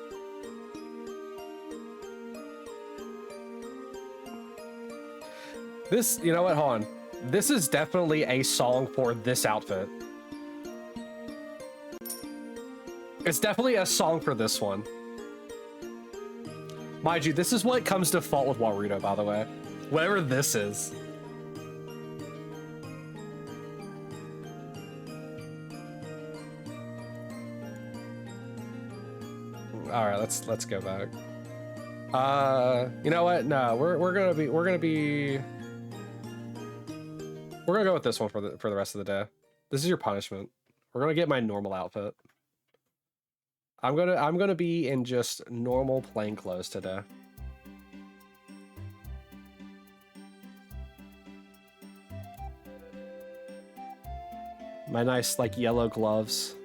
This, you know what, hold on. This is definitely a song for this outfit. It's definitely a song for this one. Mind you, this is what comes default with Warudo, by the way. Whatever this is. All right, let's go back. You know what? No, we're gonna go with this one for the rest of the day. This is your punishment. We're gonna get my normal outfit. I'm gonna be in just normal plain clothes today. My nice like yellow gloves.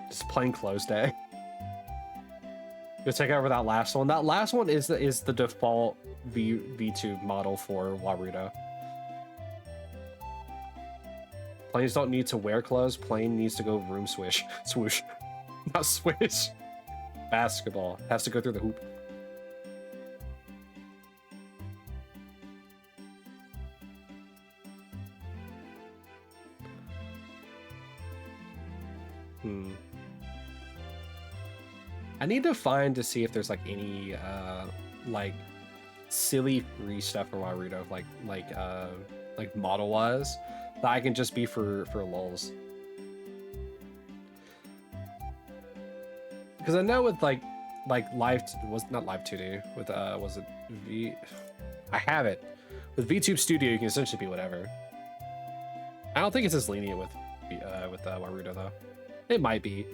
Just plain clothes day. Go take over that last one. That last one is the default V2 model for Warudo. Planes don't need to wear clothes. Plane needs to go room swish. Swoosh. Not swish. Basketball. Has to go through the hoop. I need to find to see if there's like any like silly free stuff for Warudo, like model wise, that I can just be for lulz. Because I know with like live was not live 2D with was it V? I have it with VTube Studio. You can essentially be whatever. I don't think it's as lenient with Warudo though. It might be.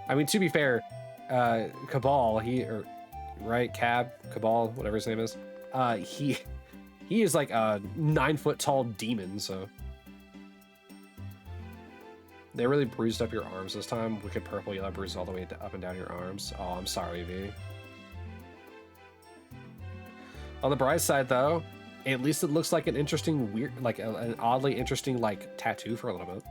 I mean, to be fair, Cabal, Cabal, whatever his name is, he is like a 9 foot tall demon, so They really bruised up your arms this time. Wicked purple yellow bruise all the way up and down your arms. Oh, I'm sorry, V. On the bright side, though, at least it looks like an interesting, weird, like an oddly interesting, like, tattoo for a little bit.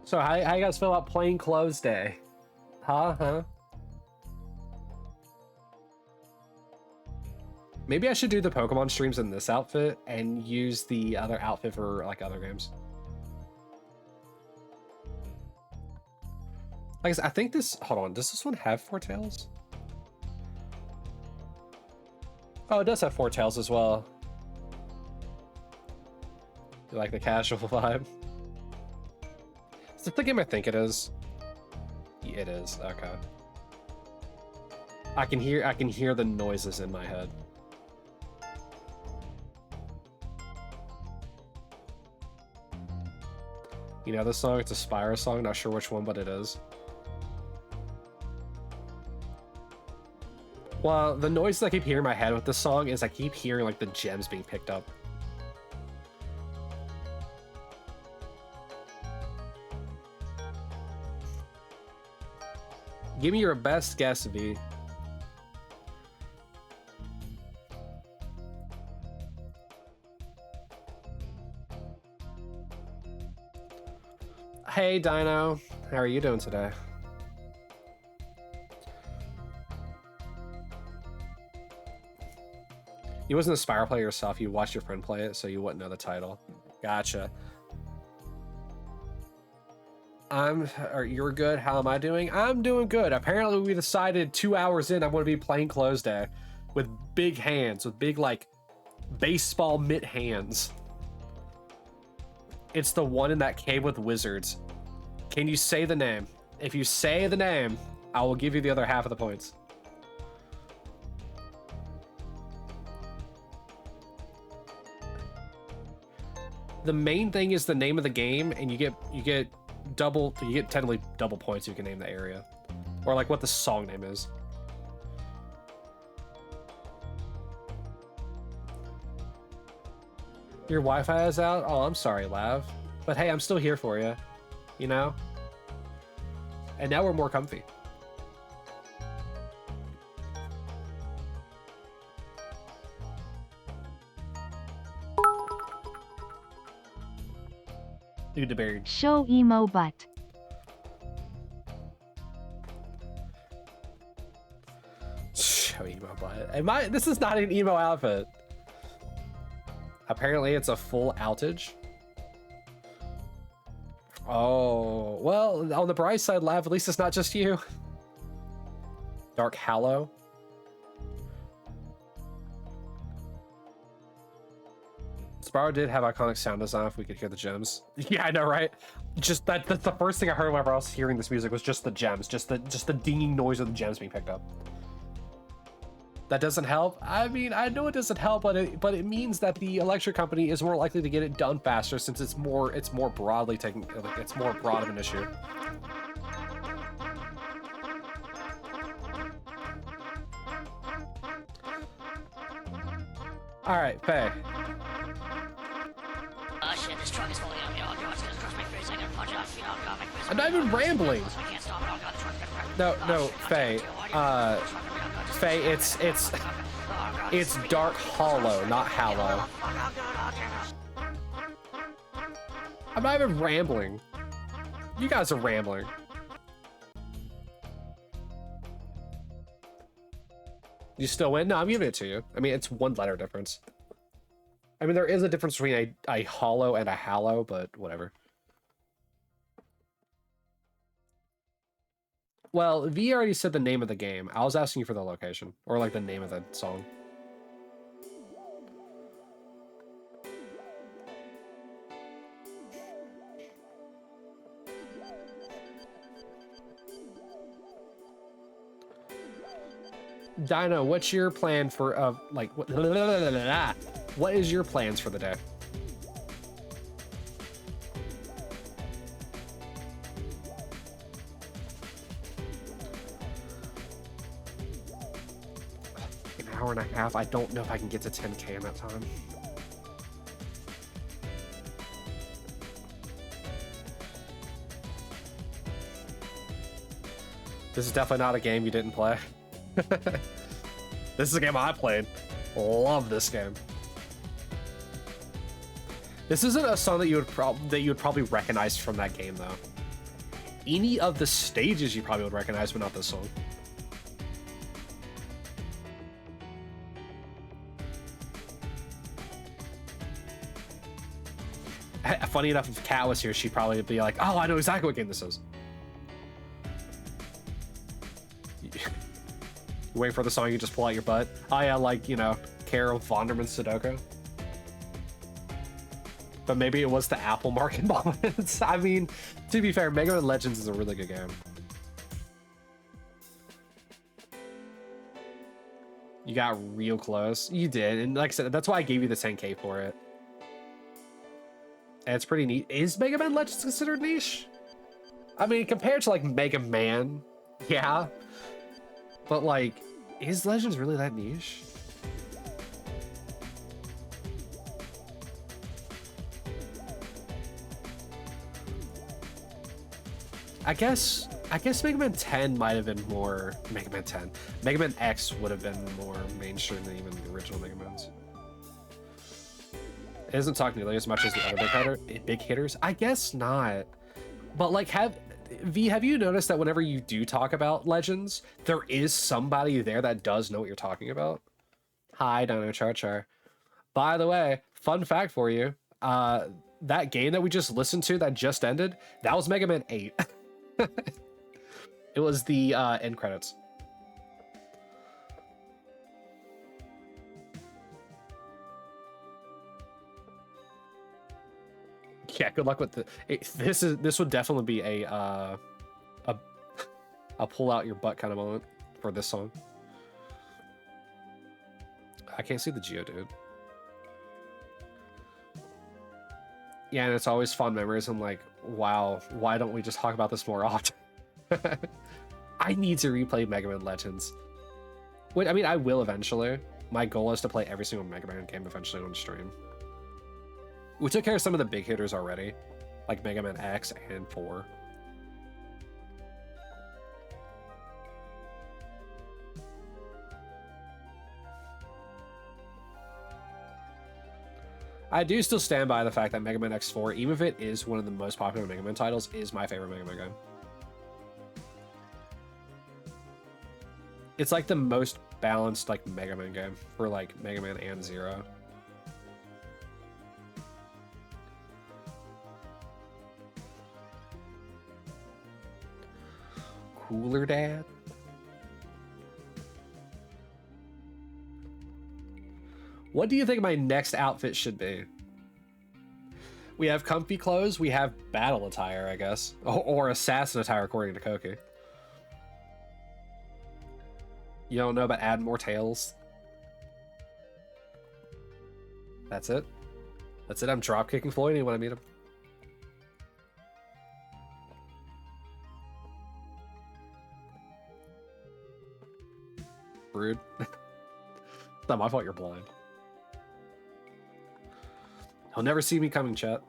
So how you guys feel about plain clothes day? Huh? Maybe I should do the Pokemon streams in this outfit and use the other outfit for like other games. Like I think this, hold on, does this one have 4 tails? Oh, it does have 4 tails as well. You like the casual vibe? Is it the game I think it is? Yeah, it is. Okay. I can hear the noises in my head. You know this song? It's a Spyro song. Not sure which one, but it is. Well, the noise that I keep hearing in my head with this song is I keep hearing like the gems being picked up. Give me your best guess, V. Hey, Dino. How are you doing today? You wasn't a Spyro player yourself. You watched your friend play it, so you wouldn't know the title. Gotcha. You're good. How am I doing? I'm doing good. Apparently we decided 2 hours in I'm going to be playing clothes day with big hands, with big like baseball mitt hands. It's the one in that cave with wizards. Can you say the name? If you say the name, I will give you the other half of the points. The main thing is the name of the game, and you get technically double points if you can name the area. Or like what the song name is. Your Wi-Fi is out? Oh, I'm sorry, Lav. But hey, I'm still here for you. You know? And now we're more comfy. Dude, the bird. Show emo butt. Show emo butt. This is not an emo outfit. Apparently it's a full outage. Oh, well, on the bright side, Lav, at least it's not just you. Dark Hallow. Spyro did have iconic sound design if we could hear the gems. Yeah, I know, right? Just that's the first thing I heard whenever I was hearing this music was just the gems, just the dinging noise of the gems being picked up. That doesn't help. I mean, I know it doesn't help, but it means that the electric company is more likely to get it done faster since it's more broadly taken, like it's more broad of an issue. All right, Faye. Shit, this truck is falling on me. Oh god, it's gonna crush my face. I gotta punch it off. Oh god, my face. I'm not even rambling. I can't stop it. Oh god, the truck. No, Faye. Faye, it's Dark Hollow, not Hallow. I'm not even rambling. You guys are rambling. You still win? No, I'm giving it to you. I mean, it's one letter difference. I mean, there is a difference between a hollow and a hallow, but whatever. Well, V already said the name of the game. I was asking you for the location, or like the name of the song. Dino, what's your plan for like what is your plans for the day? hour and a half. I don't know if I can get to 10K in that time. This is definitely not a game you didn't play. This is a game I played. Love this game. This isn't a song that you would probably recognize from that game though. Any of the stages you probably would recognize, but not this song. Funny enough, if Kat was here, she'd probably be like, "Oh, I know exactly what game this is." You wait for the song, you just pull out your butt. Oh yeah, like, you know, Carol Vonderman's Sudoku. But maybe it was the Apple market moments. I mean, to be fair, Mega Man Legends is a really good game. You got real close. You did, and like I said, that's why I gave you the 10K for it. And it's pretty neat. Is Mega Man Legends considered niche? I mean, compared to like Mega Man, yeah. But like, is Legends really that niche? I guess Mega Man 10 might have been more Mega Man 10. Mega Man X would have been more mainstream than even the original Mega Mans. It doesn't talk nearly as much as the other big hitters. I guess not. But like, have you noticed that whenever you do talk about Legends, there is somebody there that does know what you're talking about? Hi, Dino Char. By the way, fun fact for you, that game that we just listened to that just ended, that was Mega Man 8. It was the end credits. Yeah, good luck with the. This would definitely be a pull out your butt kind of moment for this song. I can't see the Geodude. Yeah, and it's always fond memories. I'm like, wow, why don't we just talk about this more often? I need to replay Mega Man Legends. Wait, I mean, I will eventually. My goal is to play every single Mega Man game eventually on stream. We took care of some of the big hitters already, like Mega Man X and 4. I do still stand by the fact that Mega Man X4, even if it is one of the most popular Mega Man titles, is my favorite Mega Man game. It's like the most balanced like Mega Man game for like Mega Man and Zero. Cooler Dad? What do you think my next outfit should be? We have comfy clothes, we have battle attire, I guess. Or assassin attire, according to Koki. You don't know about add more tails? That's it? That's it, I'm dropkicking Floyd when I meet him. Rude. It's not my fault you're blind. He'll never see me coming, chat.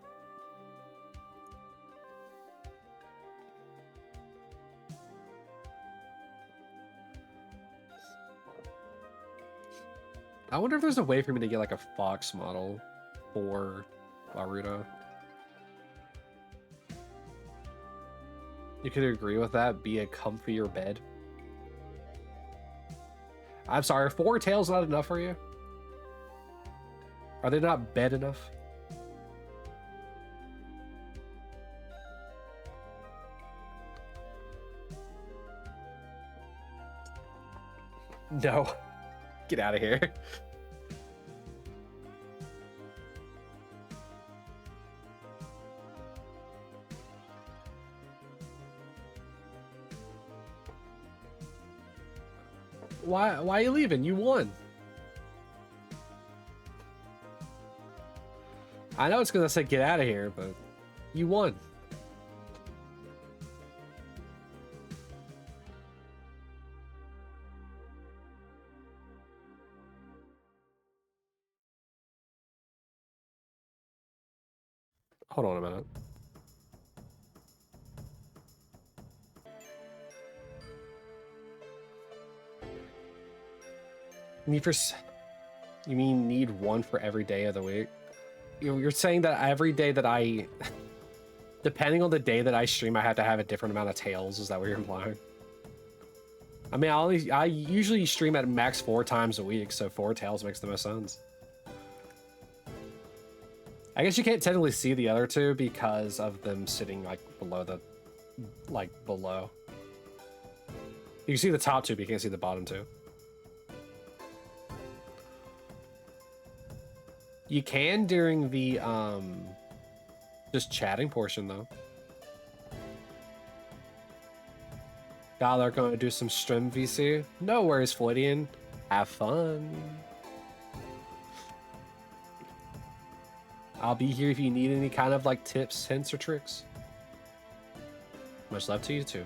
I wonder if there's a way for me to get like a Fox model for Naruto. You could agree with that, be a comfier bed. I'm sorry, are 4 tails not enough for you? Are they not bed enough? No. Get out of here. Why are you leaving? You won. I know it's gonna say get out of here, but you won. Hold on a minute. You mean need one for every day of the week? You're saying that every day that I, depending on the day that I stream, I have to have a different amount of tails. Is that what you're implying? I mean, I usually stream at max 4 times a week, so 4 tails makes the most sense. I guess you can't technically see the other two because of them sitting like below the, below. You can see the top two, but you can't see the bottom two. You can during the just chatting portion though. God, they're going to do some stream VC. No worries, Floydian. Have fun. I'll be here if you need any kind of like tips, hints, or tricks. Much love to you too.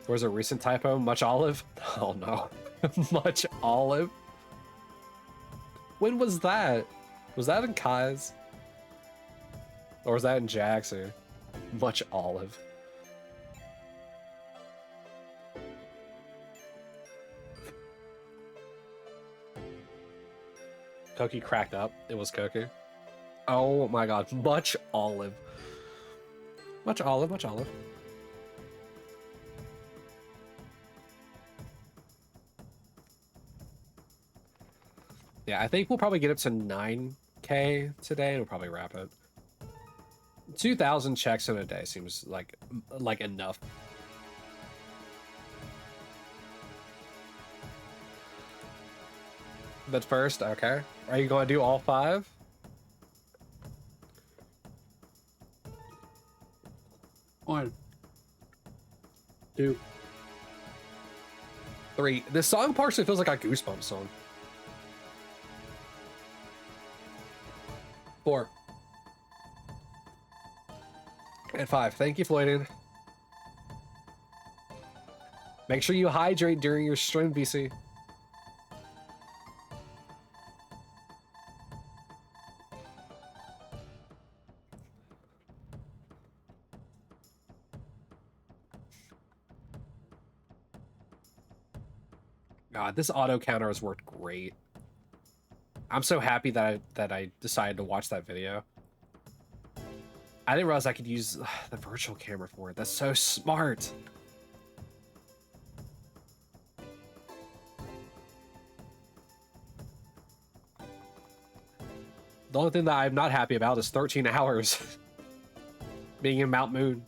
There's a recent typo, much olive. Oh no. Much olive. When was that? Was that in Kai's? Or was that in Jack's? Or much olive. Koki cracked up. It was Koki. Oh my god. Much olive. Much olive, much olive. Yeah, I think we'll probably get up to 9K today and we'll probably wrap it. 2,000 checks in a day seems like enough. But first, okay. Are you going to do all 5? One, 2, 3. This song partially feels like a Goosebumps song. 4. And 5. Thank you, Floydin. Make sure you hydrate during your stream, VC. God, this auto counter has worked great. I'm so happy that I decided to watch that video. I didn't realize I could use the virtual camera for it. That's so smart. The only thing that I'm not happy about is 13 hours being in Mount Moon.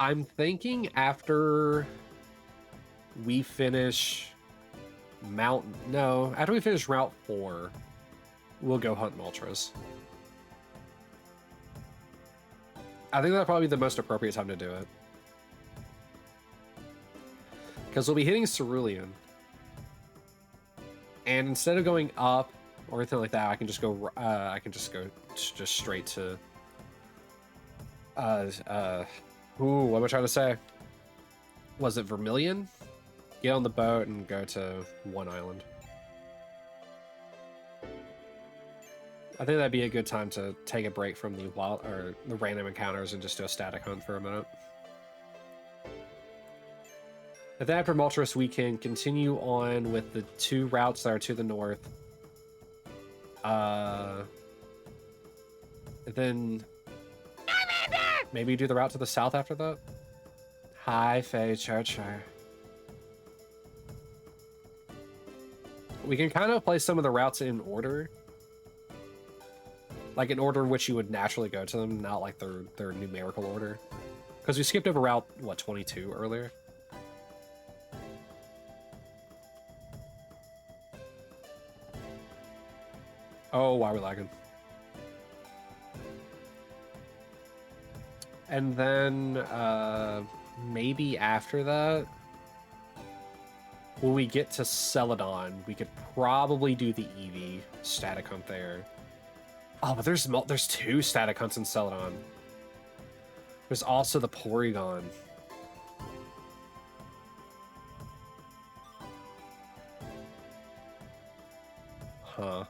I'm thinking after we finish after we finish Route 4, we'll go hunt Moltres. I think that'll probably be the most appropriate time to do it. Because we'll be hitting Cerulean. And instead of going up or anything like that, I can just go just straight to ooh, what am I trying to say? Was it Vermilion? Get on the boat and go to one island. I think that'd be a good time to take a break from the random encounters and just do a static hunt for a minute. And then after Moltres, we can continue on with the 2 routes that are to the north. Then maybe do the route to the south after that. Hi, Faye Churcher. We can kind of place some of the routes in order. Like in order in which you would naturally go to them, not like their numerical order. Because we skipped over route, what, 22 earlier? Oh, why are we lagging? And then, maybe after that, when we get to Celadon, we could probably do the Eevee static hunt there. Oh, but there's two static hunts in Celadon. There's also the Porygon. Huh.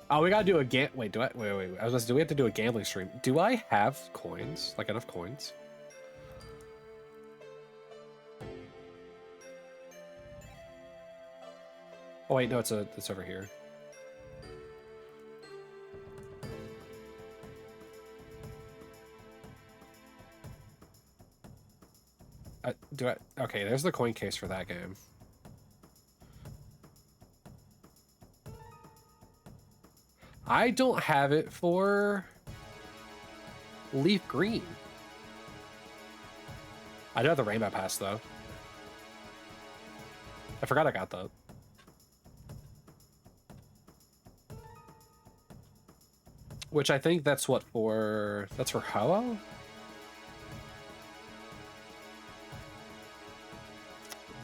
Oh, we gotta do a wait, wait. I was gonna say, do we have to do a gambling stream? Do I have coins? Like enough coins? Oh wait, no, it's over here. Okay, there's the coin case for that game. I don't have it for Leaf Green. I do have the Rainbow Pass, though. I forgot I got that. Which I think that's what for... That's for Ho-Oh?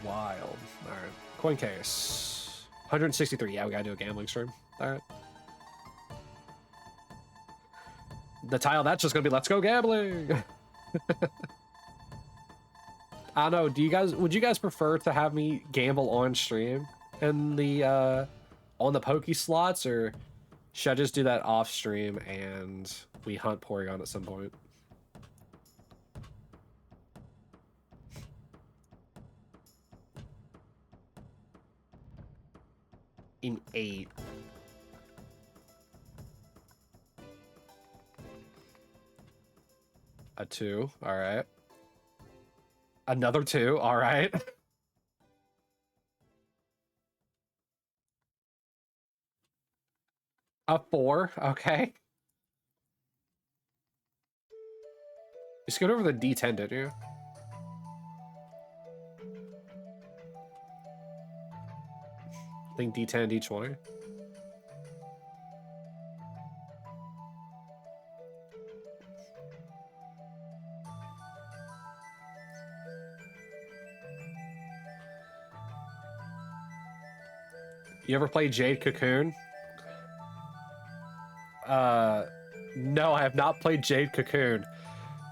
Wild. Alright. Coin case. 163. Yeah, we gotta do a gambling stream. Alright. The tile, that's just gonna be let's go gambling. I don't know, would you guys prefer to have me gamble on stream in the on the Poke slots, or should I just do that off stream and we hunt Porygon at some point? In 8. A 2, all right. Another 2, all right. A 4, okay. You skipped over the D10, didn't you? I think D10, D20. You ever play Jade Cocoon? No, I have not played Jade Cocoon.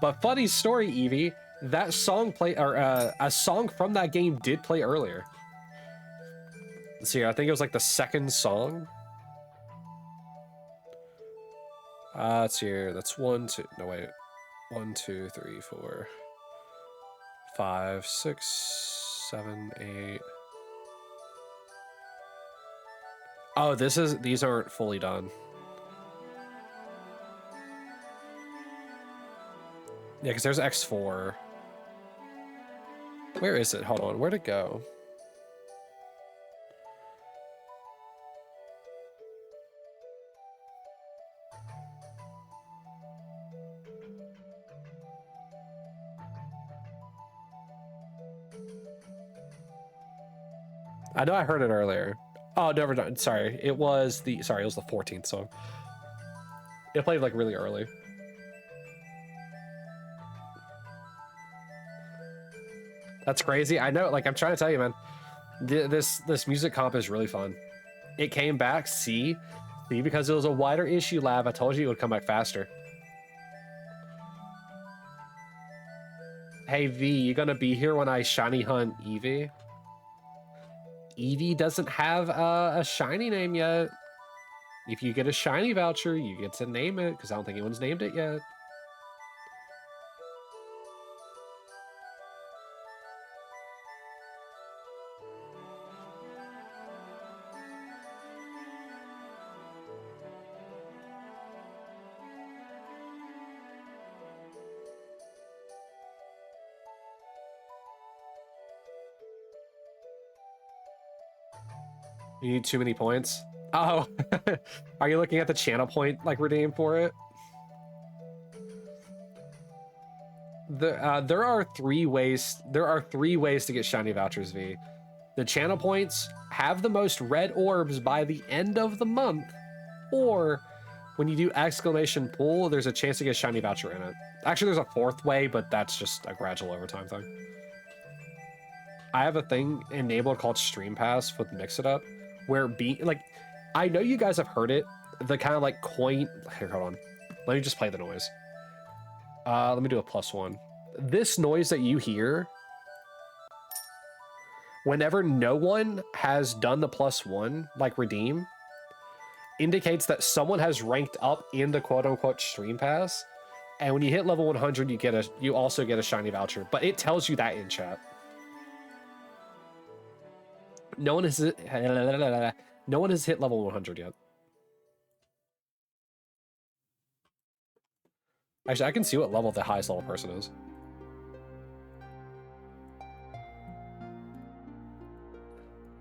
But funny story, Evie, that song a song from that game did play earlier. Let's see, I think it was like the second song. Let's see here. That's 1, 2. No, wait. 1, 2, 3, 4, 5, 6, 7, 8. Oh, these aren't fully done. Yeah, because there's X4. Where is it? Hold on. Where'd it go? I know I heard it earlier. Oh, never done. Sorry. It was the 14th song. It played like really early. That's crazy. I know, like I'm trying to tell you, man. This music comp is really fun. It came back, see, because it was a wider issue lab. I told you it would come back faster. Hey V, you gonna be here when I shiny hunt Eevee? Eevee doesn't have a shiny name yet. If you get a shiny voucher, you get to name it, because I don't think anyone's named it yet. You need too many points. Oh, are you looking at the channel point like redeem for it? There are three ways. There are 3 ways to get shiny vouchers, V. The channel points have the most red orbs by the end of the month, or when you do exclamation pool, there's a chance to get a shiny voucher in it. Actually, there's a 4th way, but that's just a gradual overtime thing. I have a thing enabled called Stream Pass with Mix It Up, where I know you guys have heard it. the kind of like coin. Here, hold on. Let me just play the noise. Let me do a +1. This noise that you hear, whenever no one has done the +1, like redeem, indicates that someone has ranked up in the quote-unquote stream pass. And when you hit level 100, you also get a shiny voucher. But it tells you that in chat. No one has hit level 100 yet. Actually, I can see what level the highest level person is.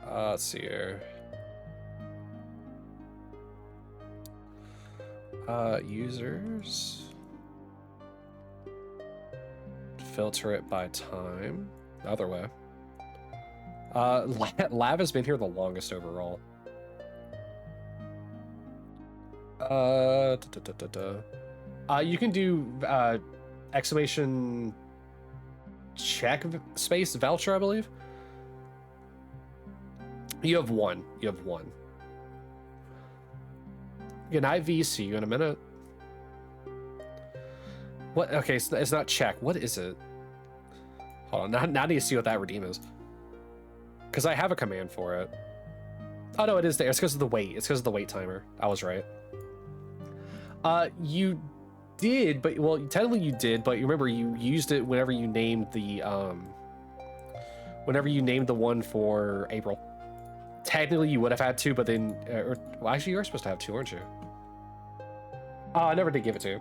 Let's see here. Users. Filter it by time. The other way. Lav has been here the longest overall. You can do exclamation check space voucher, I believe. You have one. You have one. Good night, V. See you in a minute. What? Okay, it's not check. What is it? Hold on. Now I need to see what that redeem is. Because I have a command for it. Oh, no, it is there. It's because of the wait. It's because of the wait timer. I was right. You did, but, well, technically you did, but remember, you used it whenever you named the, one for April. Technically, you would have had to, but then, well, actually, you're supposed to have two, aren't you? Oh, I never did give it to you.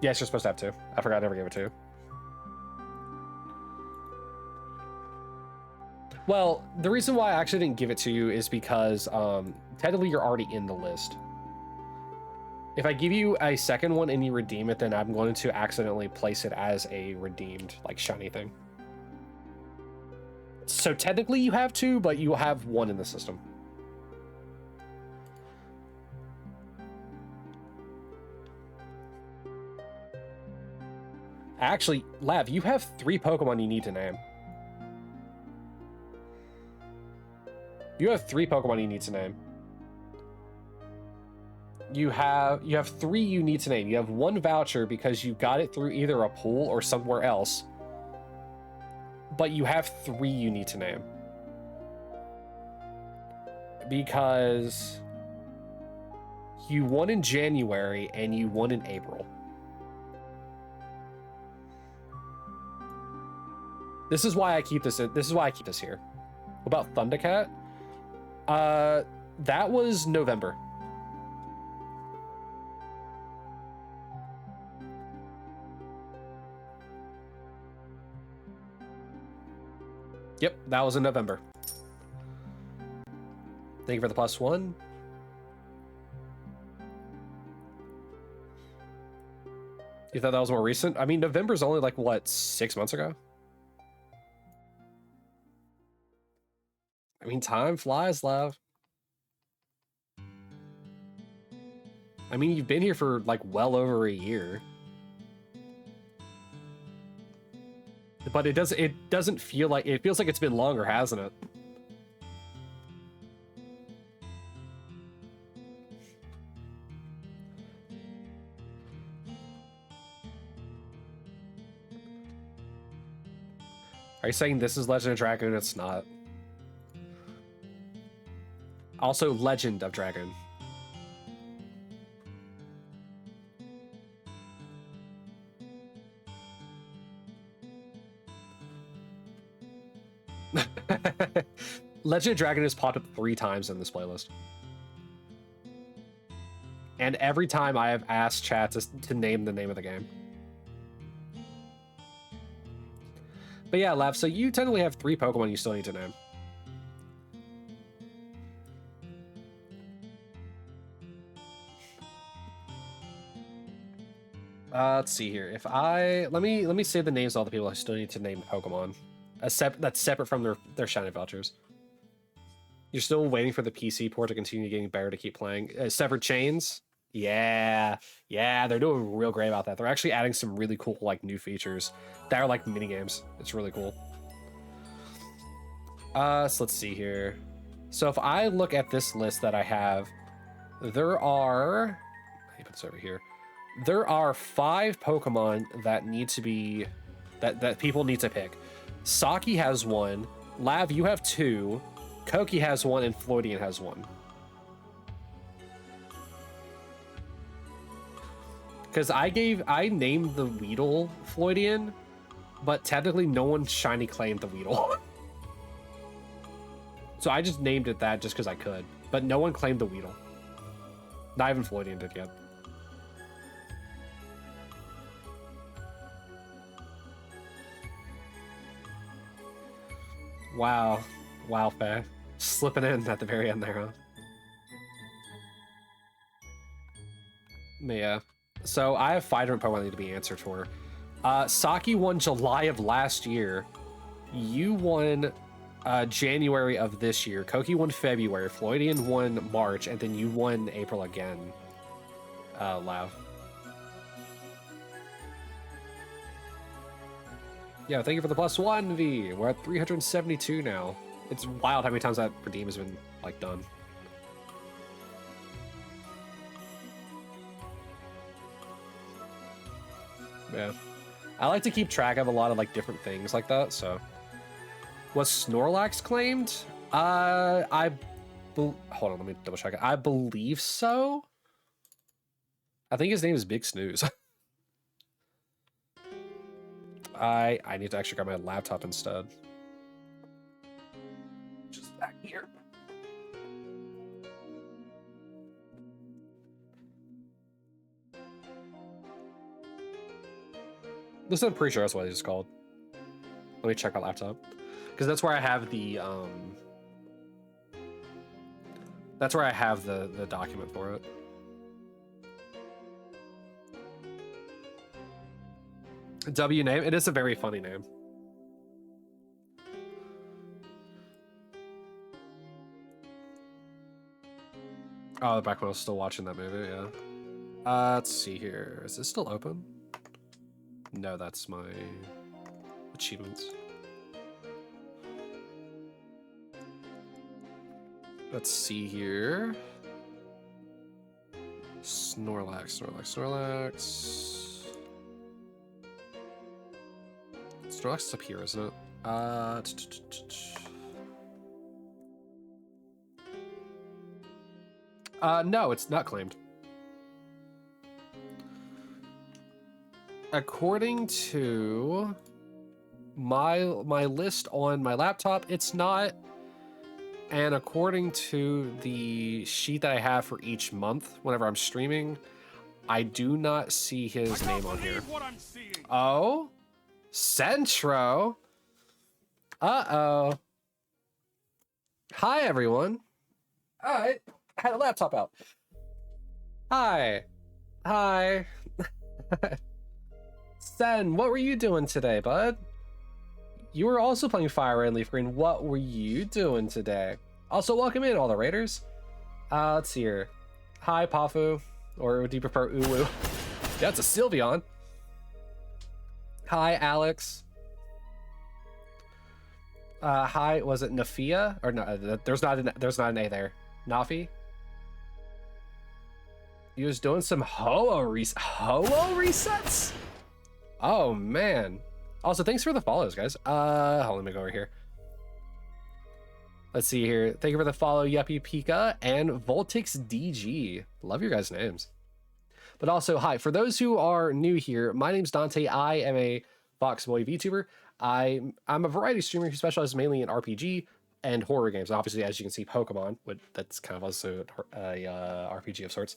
Yes, you're supposed to have two. I forgot I never gave it to you. Well, the reason why I actually didn't give it to you is because technically you're already in the list. If I give you a second one and you redeem it, then I'm going to accidentally place it as a redeemed, like, shiny thing. So technically you have two, but you have one in the system. Actually, Lav, you have 3 Pokemon you need to name. You have 3 Pokemon you need to name. You have 3 you need to name. You have 1 voucher because you got it through either a pool or somewhere else. But you have 3 you need to name. Because you won in January and you won in April. This is why I keep this in, this is why I keep this here. What about Thundercat? That was November. Yep, that was in November. Thank you for the +1. You thought that was more recent? I mean, November's only like, what, 6 months ago? I mean, time flies, Lav. I mean, you've been here for like well over a year. But it doesn't feel like, it feels like it's been longer, hasn't it? Are you saying this is Legend of Dragoon? It's not. Also, Legend of Dragoon. Legend of Dragoon has popped up 3 times in this playlist. And every time I have asked chat to name the name of the game. But yeah, Lav, so you technically have 3 Pokemon you still need to name. Let's see here. If let me say the names of all the people I still need to name Pokemon. That's separate from their shiny vouchers. You're still waiting for the PC port to continue getting better to keep playing. Severed Chains? Yeah, they're doing real great about that. They're actually adding some really cool like new features that are like mini games. It's really cool. So let's see here. So if I look at this list that I have, there are, let me put this over here. There are 5 Pokemon that need to be, that people need to pick. Saki has 1, Lav, you have 2, Koki has 1, and Floydian has 1. Because I named the Weedle Floydian, but technically no one shiny claimed the Weedle. So I just named it that just because I could, but no one claimed the Weedle. Not even Floydian did yet. Wow. Wow, Faye. Slipping in at the very end there, huh? Yeah. So I have 5 different Pokemon that need to be answered for. Saki won July of last year. You won January of this year. Koki won February. Floydian won March. And then you won April again, Lav. Yeah, thank you for the +1, V. We're at 372 now. It's wild how many times that redeem has been, like, done. Yeah. I like to keep track of a lot of, like, different things like that, so. Was Snorlax claimed? Hold on, let me double check it. I believe so. I think his name is Big Snooze. I need to actually grab my laptop instead. Just back here. This I'm pretty sure that's what it's called. Let me check my laptop. Because that's where I have the that's where I have the document for it. W name? It is a very funny name. Oh, back when I was still watching that movie, yeah. Let's see here. Is this still open? No, that's my achievements. Let's see here. Snorlax. Snorlax is up here, isn't it? No, it's not claimed. According to my list on my laptop, it's not. And according to the sheet that I have for each month, whenever I'm streaming, I do not see his name on here. Oh? Centro? Uh-oh. Hi, everyone. I had a laptop out. Hi. Sen, what were you doing today, bud? You were also playing Fire Red and Leaf Green. What were you doing today? Also, welcome in, all the raiders. Let's see here. Hi, Pafu. Or do you prefer Uwu? Yeah, it's a Sylveon. Hi, Alex. Hi, was it Nafia? Or no, there's not an A there. Nafi? You was doing some Ho-Oh resets? Oh, man. Also, thanks for the follows, guys. Hold on, let me go over here. Let's see here. Thank you for the follow, Yuppie Pika and Voltix DG. Love your guys' names. But also, hi. For those who are new here, my name's Dante. I am a Foxboy VTuber. I'm a variety streamer who specializes mainly in RPG and horror games. Obviously, as you can see, Pokemon, that's kind of also a RPG of sorts.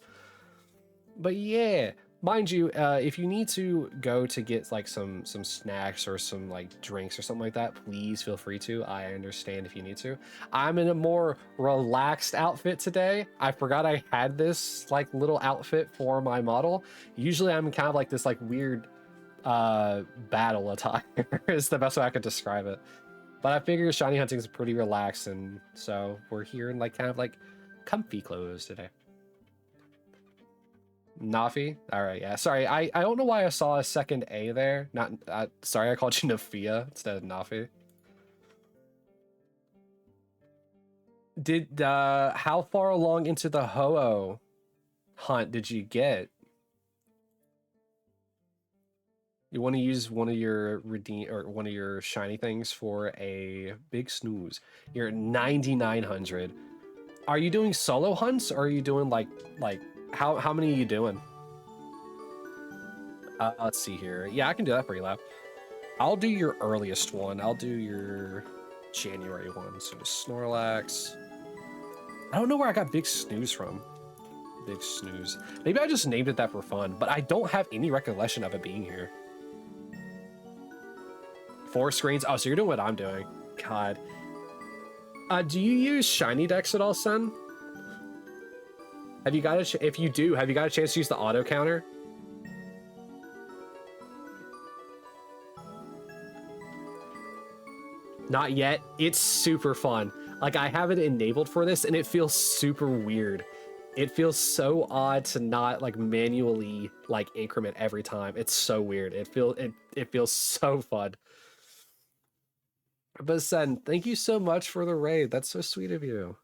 But yeah. Mind you, if you need to go to get like some snacks or some like drinks or something like that, please feel free to. I understand if you need to. I'm in a more relaxed outfit today. I forgot I had this like little outfit for my model. Usually I'm kind of like this like weird battle attire is the best way I could describe it. But I figure shiny hunting is pretty relaxed, and so we're here in like kind of like comfy clothes today. Nafi? All right, yeah. Sorry, I don't know why I saw a second A there. Not sorry, I called you Nafia instead of Nafi. Did how far along into the Ho-Oh hunt did you get? You want to use one of your one of your shiny things for a big snooze. You're at 9,900. Are you doing solo hunts or are you doing like how many are you doing? Let's see here. Yeah, I can do that for you, Lap. I'll do your earliest one. I'll do your January one. So Snorlax. I don't know where I got Big Snooze from. Big Snooze. Maybe I just named it that for fun, but I don't have any recollection of it being here. 4 screens. Oh, so you're doing what I'm doing. God. Do you use Shiny Dex at all, Sen? Have you got if you do, have you got a chance to use the auto counter? Not yet. It's super fun. Like, I have it enabled for this and it feels super weird. It feels so odd to not like manually like increment every time. It's so weird. It feels so fun. But Sen, thank you so much for the raid. That's so sweet of you.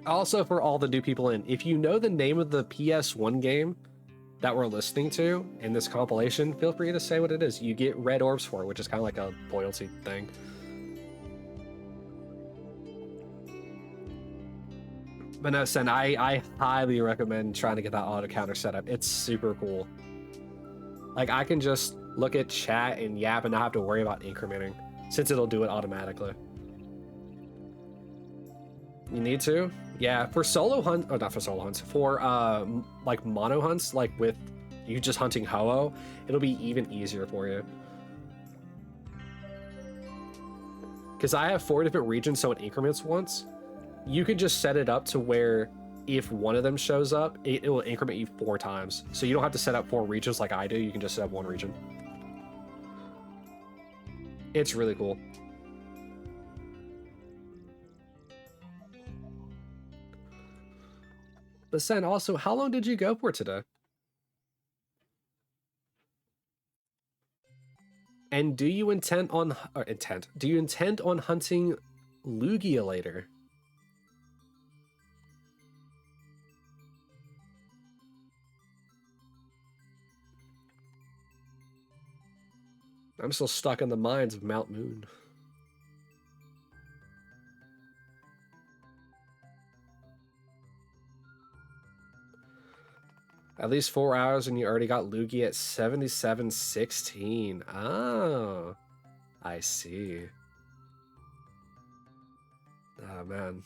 Also, for all the new people in, if you know the name of the PS1 game that we're listening to in this compilation, feel free to say what it is. You get red orbs for it, which is kind of like a loyalty thing. But no, Sen, I highly recommend trying to get that auto counter set up. It's super cool. Like, I can just look at chat and yap and not have to worry about incrementing, since it'll do it automatically. You need to? Yeah, for solo hunt, oh, not for solo hunts, for like mono hunts, like with you just hunting Ho-Oh, it'll be even easier for you. Because I have 4 different regions, so it increments once. You can just set it up to where if one of them shows up, it will increment you 4 times. So you don't have to set up 4 regions like I do. You can just set up 1 region. It's really cool. But Sen, also, how long did you go for today? And do you intend on hunting Lugia later? I'm still stuck in the mines of Mount Moon. At least 4 hours and you already got Lugia at 7716. Oh, I see. Oh, man.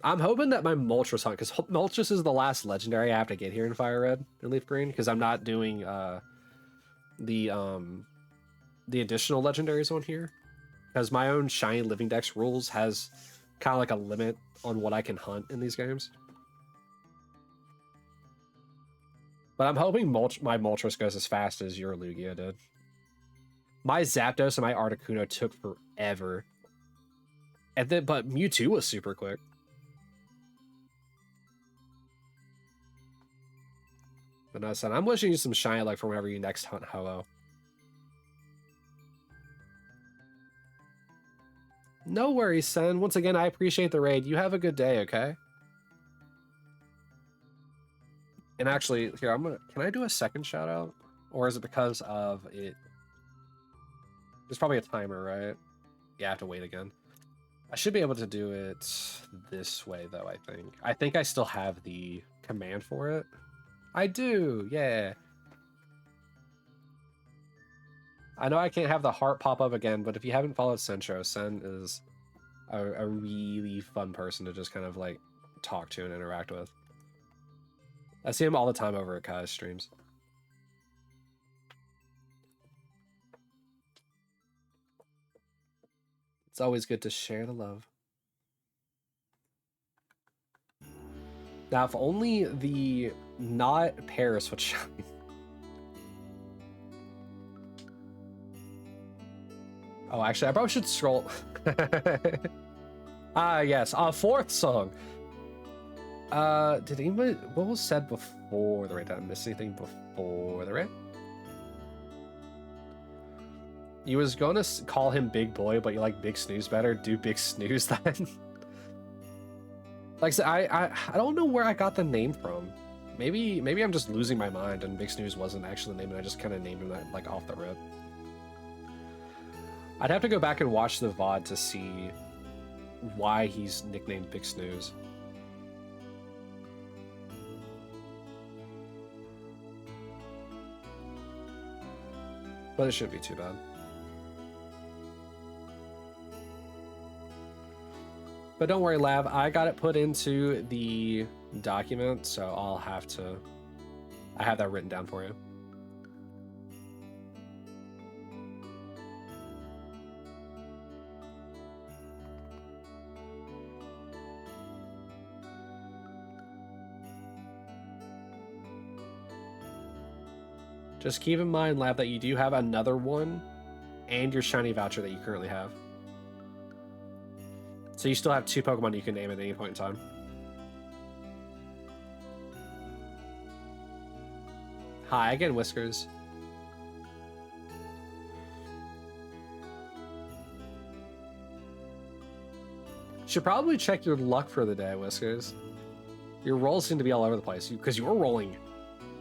I'm hoping that my Moltres hunt, because Moltres is the last legendary I have to get here in Fire Red and Leaf Green, because I'm not doing the additional legendaries on here. Because my own Shiny Living Dex rules has kind of like a limit on what I can hunt in these games. But I'm hoping my Moltres goes as fast as your Lugia did. My Zapdos and my Articuno took forever. And then, but Mewtwo was super quick. But no, son, I'm wishing you some shiny luck for whenever you next hunt Ho-Oh. No worries, son. Once again, I appreciate the raid. You have a good day, okay? And actually, here, can I do a second shout out? Or is it because of it? There's probably a timer, right? Yeah, I have to wait again. I should be able to do it this way, though, I think. I think I still have the command for it. I do, yeah. I know I can't have the heart pop up again, but if you haven't followed Centro, Sen is a really fun person to just kind of like talk to and interact with. I see him all the time over at Kai's streams. It's always good to share the love. Now, if only the not Paris would shine. Oh, actually, I probably should scroll. Yes, 4th song. Did anybody, what was said before the raid? Did I miss anything before the raid? You was gonna call him Big Boy, but you like Big Snooze better. Do Big Snooze then. Like I said, I don't know where I got the name from. Maybe I'm just losing my mind and Big Snooze wasn't actually the name and I just kind of named him that like off the rip. I'd have to go back and watch the VOD to see why he's nicknamed Big Snooze. But it shouldn't be too bad. But don't worry, Lab, I got it put into the document, so I have that written down for you. Just keep in mind, Lab, that you do have another one and your shiny voucher that you currently have. So you still have 2 Pokemon you can name at any point in time. Hi again, Whiskers. Should probably check your luck for the day, Whiskers. Your rolls seem to be all over the place because you were rolling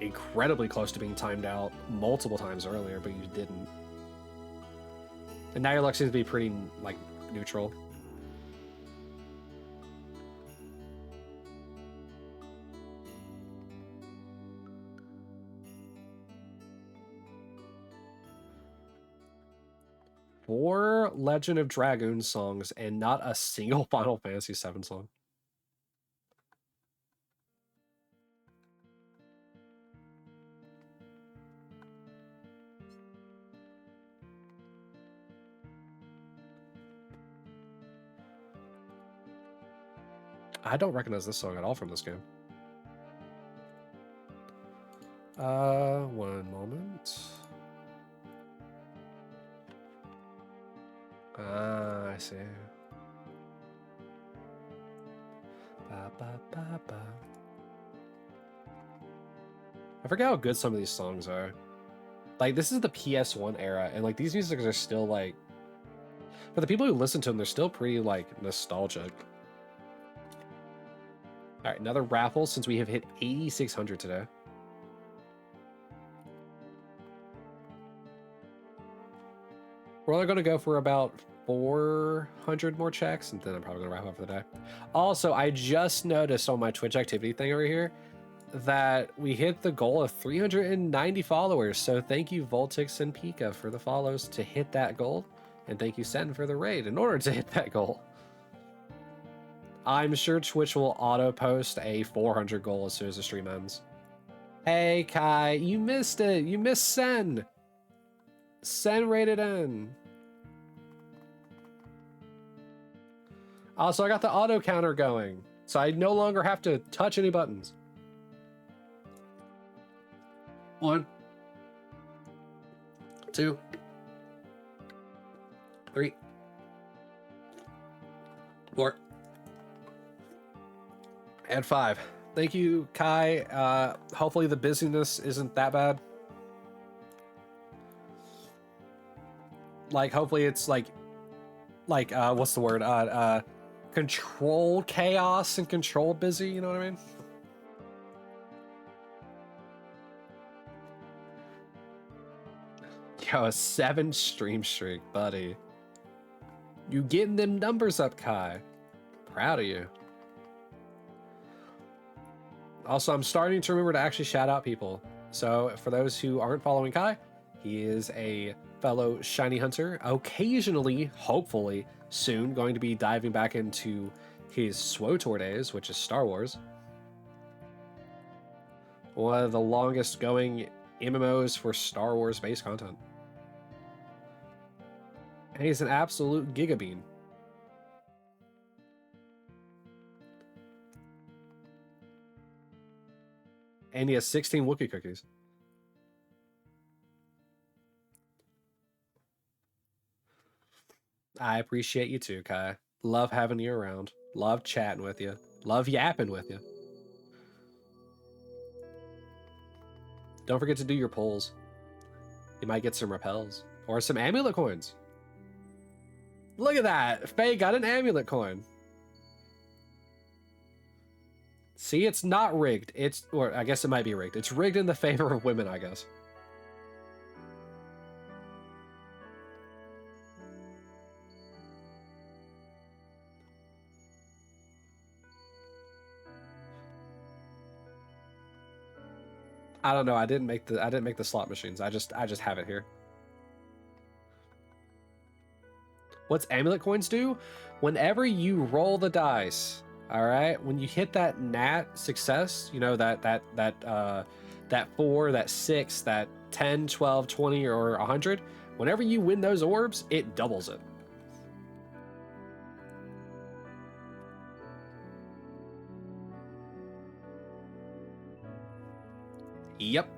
incredibly close to being timed out multiple times earlier, but you didn't. And now your luck seems to be pretty, like, neutral. Four Legend of Dragoon songs and not a single Final Fantasy VII song. I don't recognize this song at all from this game. One moment. Ah, I see. Ba, ba, ba, ba. I forget how good some of these songs are. Like, this is the PS1 era, and like these musics are still like, for the people who listen to them, they're still pretty like nostalgic. All right, another raffle since we have hit 8,600 today. We're only going to go for about 400 more checks, and then I'm probably going to wrap up for the day. Also, I just noticed on my Twitch activity thing over here that we hit the goal of 390 followers. So thank you, Voltix and Pika, for the follows to hit that goal. And thank you, Sen, for the raid in order to hit that goal. I'm sure Twitch will auto-post a 400 goal as soon as the stream ends. Hey, Kai, you missed it. You missed Sen. Sen rated in. Also, I got the auto counter going, so I no longer have to touch any buttons. 1, 2, 3, 4. and 5. Thank you, Kai. Hopefully the busyness isn't that bad. Like, hopefully it's like what's the word? Controlled chaos and controlled busy, you know what I mean? Yo, a 7 stream streak, buddy. You getting them numbers up, Kai. Proud of you. Also, I'm starting to remember to actually shout out people. So for those who aren't following Kai, he is a fellow shiny hunter, occasionally, hopefully, soon going to be diving back into his SWOTOR days, which is Star Wars. One of the longest going MMOs for Star Wars based content. And he's an absolute gigabean. And he has 16 Wookiee cookies. I appreciate you too, Kai. Love having you around. Love chatting with you. Love yapping with you. Don't forget to do your polls. You might get some repels. Or some amulet coins. Look at that! Faye got an amulet coin. See, it's not rigged. Or I guess it might be rigged. It's rigged in the favor of women, I guess. I don't know. I didn't make the slot machines. I just have it here. What's amulet coins do? Whenever you roll the dice, all right, when you hit that nat success, you know, that 4, that 6, that 10, 12, 20, or 100, whenever you win those orbs, it doubles it. Yep.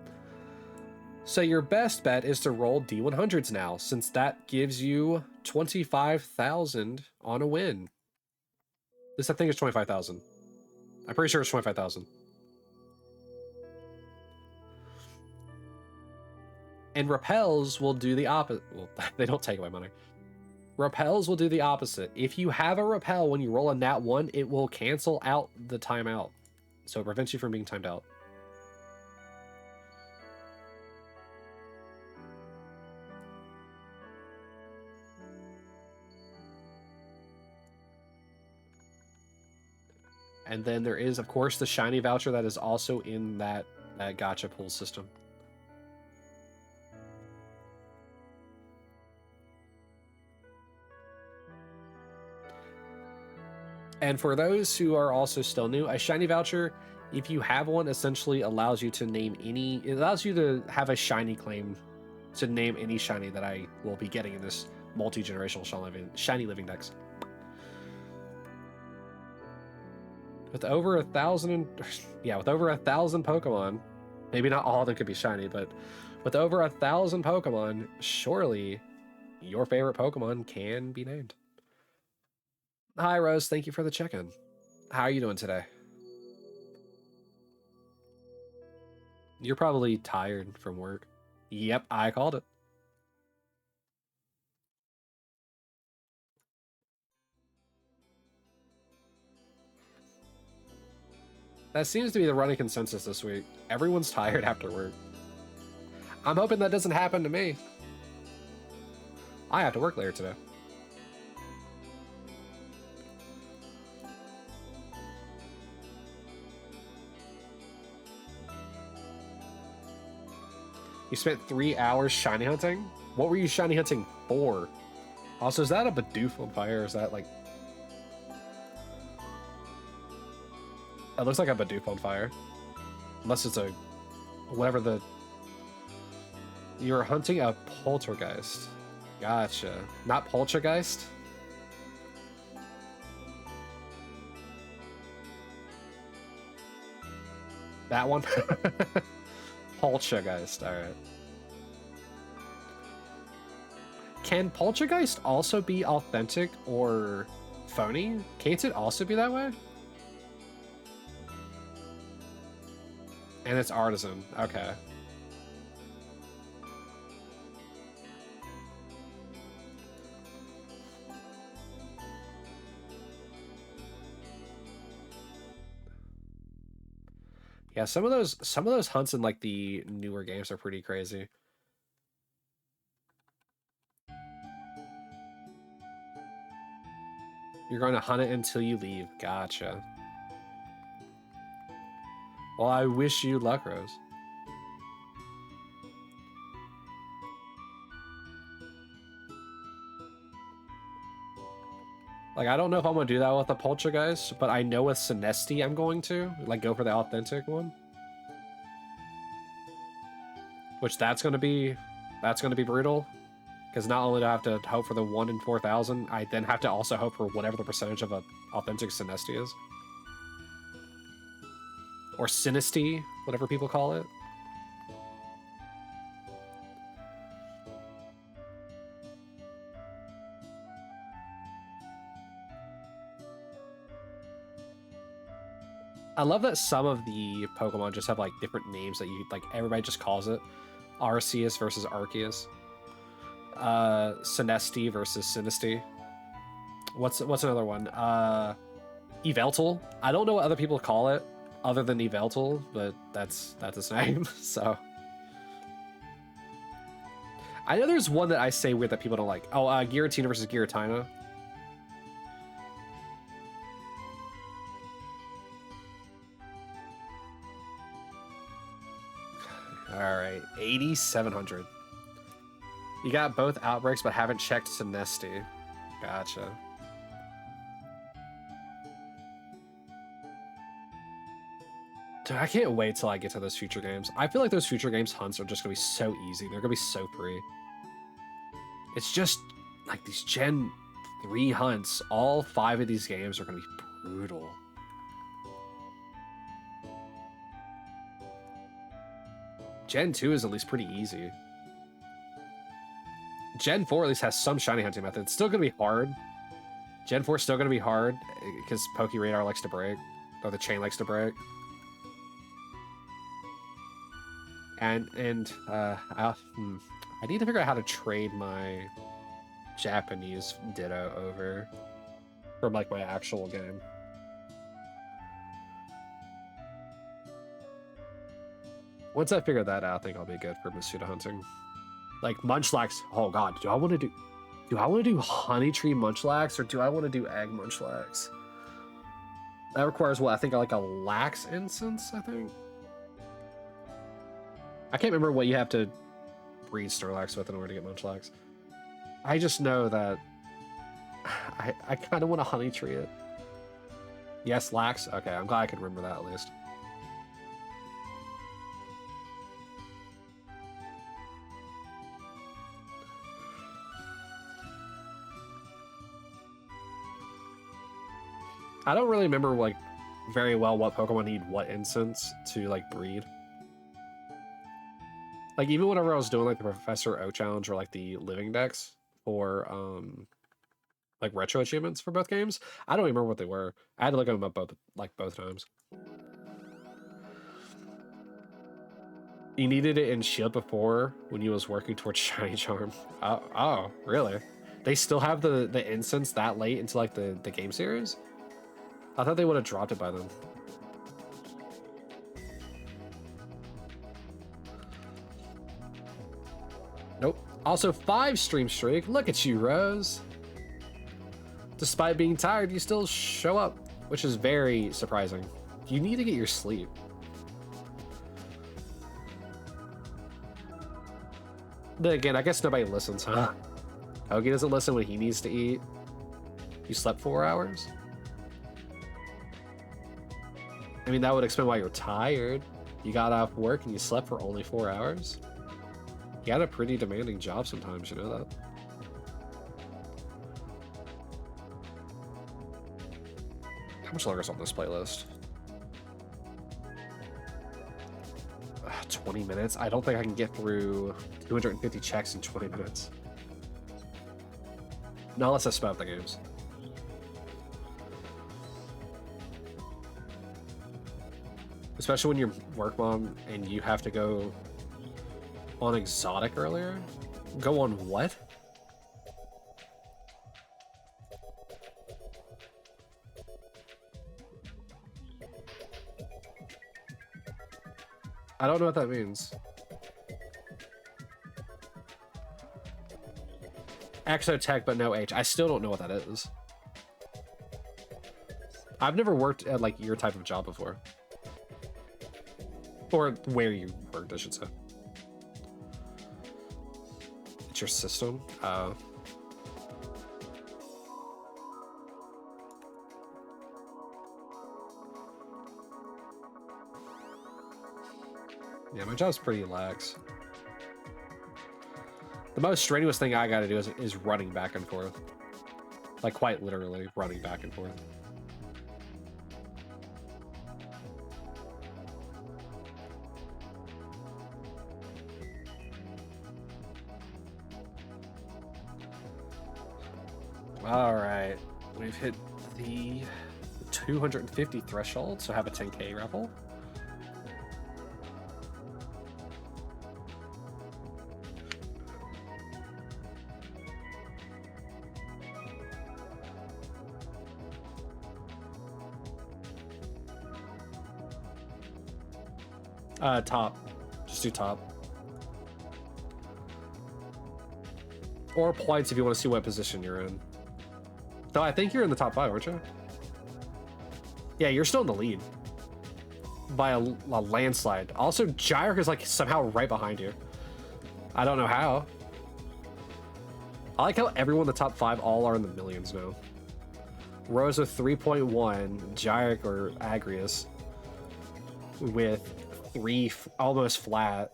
So your best bet is to roll D100s now, since that gives you 25,000 on a win. This, I think, is 25,000. I'm pretty sure it's 25,000. And repels will do the opposite. Well, they don't take away money. Repels will do the opposite. If you have a repel when you roll a nat 1, it will cancel out the timeout. So it prevents you from being timed out. And then there is, of course, the shiny voucher that is also in that gacha pool system. And for those who are also still new, a shiny voucher, if you have one, essentially allows you to name any... It allows you to have a shiny claim to name any shiny that I will be getting in this multi-generational Shiny Living Dex. With over 1,000, yeah, with over 1,000 Pokemon, maybe not all of them could be shiny, but with over 1,000 Pokemon, surely your favorite Pokemon can be named. Hi, Rose. Thank you for the check-in. How are you doing today? You're probably tired from work. Yep, I called it. That seems to be the running consensus this week. Everyone's tired after work. I'm hoping that doesn't happen to me. I have to work later today. You spent 3 hours shiny hunting? What were you shiny hunting for? Also, is that a Bidoof on fire? Or is that like... It looks like a Bidoof on fire. Unless it's a... Whatever the... You're hunting a poltergeist. Gotcha. Not poltergeist? That one? Poltergeist, alright. Can poltergeist also be authentic or phony? Can't it also be that way? And it's artisan. Okay. Yeah, some of those hunts in like the newer games are pretty crazy. You're going to hunt it until you leave. Gotcha. Well, I wish you luck, Rose. Like, I don't know if I'm going to do that with a Poltergeist, but I know with Sinesti I'm going to. Like, go for the authentic one. Which that's going to be brutal. Because not only do I have to hope for the 1 in 4,000, I then have to also hope for whatever the percentage of an authentic Sinesti is. Or Sinesty, whatever people call it. I love that some of the Pokemon just have like different names that you like. Everybody just calls it. Arceus versus Arceus. Sinesti versus Sinesty. What's another one? Yveltal. I don't know what other people call it, other than Yveltal, but that's his name. So I know there's one that I say weird that people don't like. Oh, Giratina versus Giratina. All right, 8,700. You got both outbreaks, but haven't checked Sinesty. Gotcha. Dude, I can't wait till I get to those future games. I feel like those future games hunts are just gonna be so easy. They're gonna be so free. It's just like these Gen 3 hunts. All 5 of these games are gonna be brutal. Gen 2 is at least pretty easy. Gen 4 at least has some shiny hunting method. It's still gonna be hard. Gen 4 is still gonna be hard because Poke Radar likes to break, or the chain likes to break. And I need to figure out how to trade my Japanese Ditto over from like my actual game. Once I figure that out, I think I'll be good for Masuda hunting. Like Munchlax. Oh god, do I want to do Honey Tree Munchlax or do I want to do Egg Munchlax? That requires what? I think like a Lax instance, I think. I can't remember what you have to breed Snorlax with in order to get Munchlax. I just know that I kind of want to Honey Tree it. Yes, Lax? Okay, I'm glad I can remember that at least. I don't really remember like very well what Pokemon need what instance to like breed. Like even whenever I was doing like the Professor O challenge or like the Living Dex for like retro achievements for both games, I don't remember what they were. I had to look them up both times. You needed it in Shield before when you was working towards Shiny Charm. Oh, really? They still have the instance that late into like the game series? I thought they would have dropped it by then. Nope. Also 5 stream streak. Look at you, Rose. Despite being tired, you still show up, which is very surprising. You need to get your sleep. Then again, I guess nobody listens, huh? Hoagie doesn't listen when he needs to eat. You slept 4 hours? I mean, that would explain why you're tired. You got off work and you slept for only 4 hours. You had a pretty demanding job sometimes, you know that? How much longer is on this playlist? 20 minutes? I don't think I can get through 250 checks in 20 minutes. Not unless I sped up the games. Especially when you're work mom and you have to go on exotic earlier. Go on what? I don't know what that means. Exotech, but no H. I still don't know what that is. I've never worked at like your type of job before. Or where you worked, I should say. It's your system? Yeah, my job's pretty lax. The most strenuous thing I gotta do is running back and forth. Like, quite literally, running back and forth. Alright, we've hit the 250 threshold, so have a 10k raffle. Top. Just do top. Or points if you want to see what position you're in. Though I think you're in the top 5, aren't you? Yeah, you're still in the lead. By a landslide. Also, Gyric is like somehow right behind you. I don't know how. I like how everyone in the top 5 all are in the millions now. Rose with 3.1, Gyric or Agrius with 3, almost flat.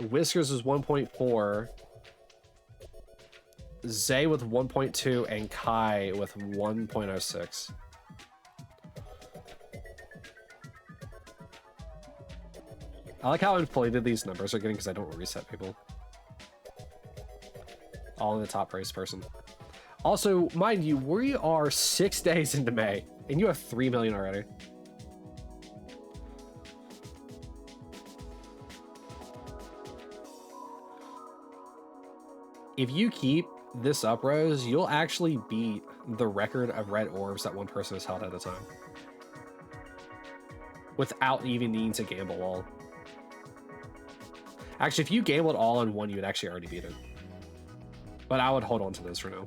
Whiskers is 1.4. Zay with 1.2 and Kai with 1.06. I like how inflated these numbers are getting because I don't reset people. All in the top race person. Also, mind you, we are 6 days into May, and you have 3 million already. If you keep this up, Rose, you'll actually beat the record of red orbs that one person has held at a time. Without even needing to gamble all. Actually, if you gambled all on one, you would actually already beat it. But I would hold on to this for now.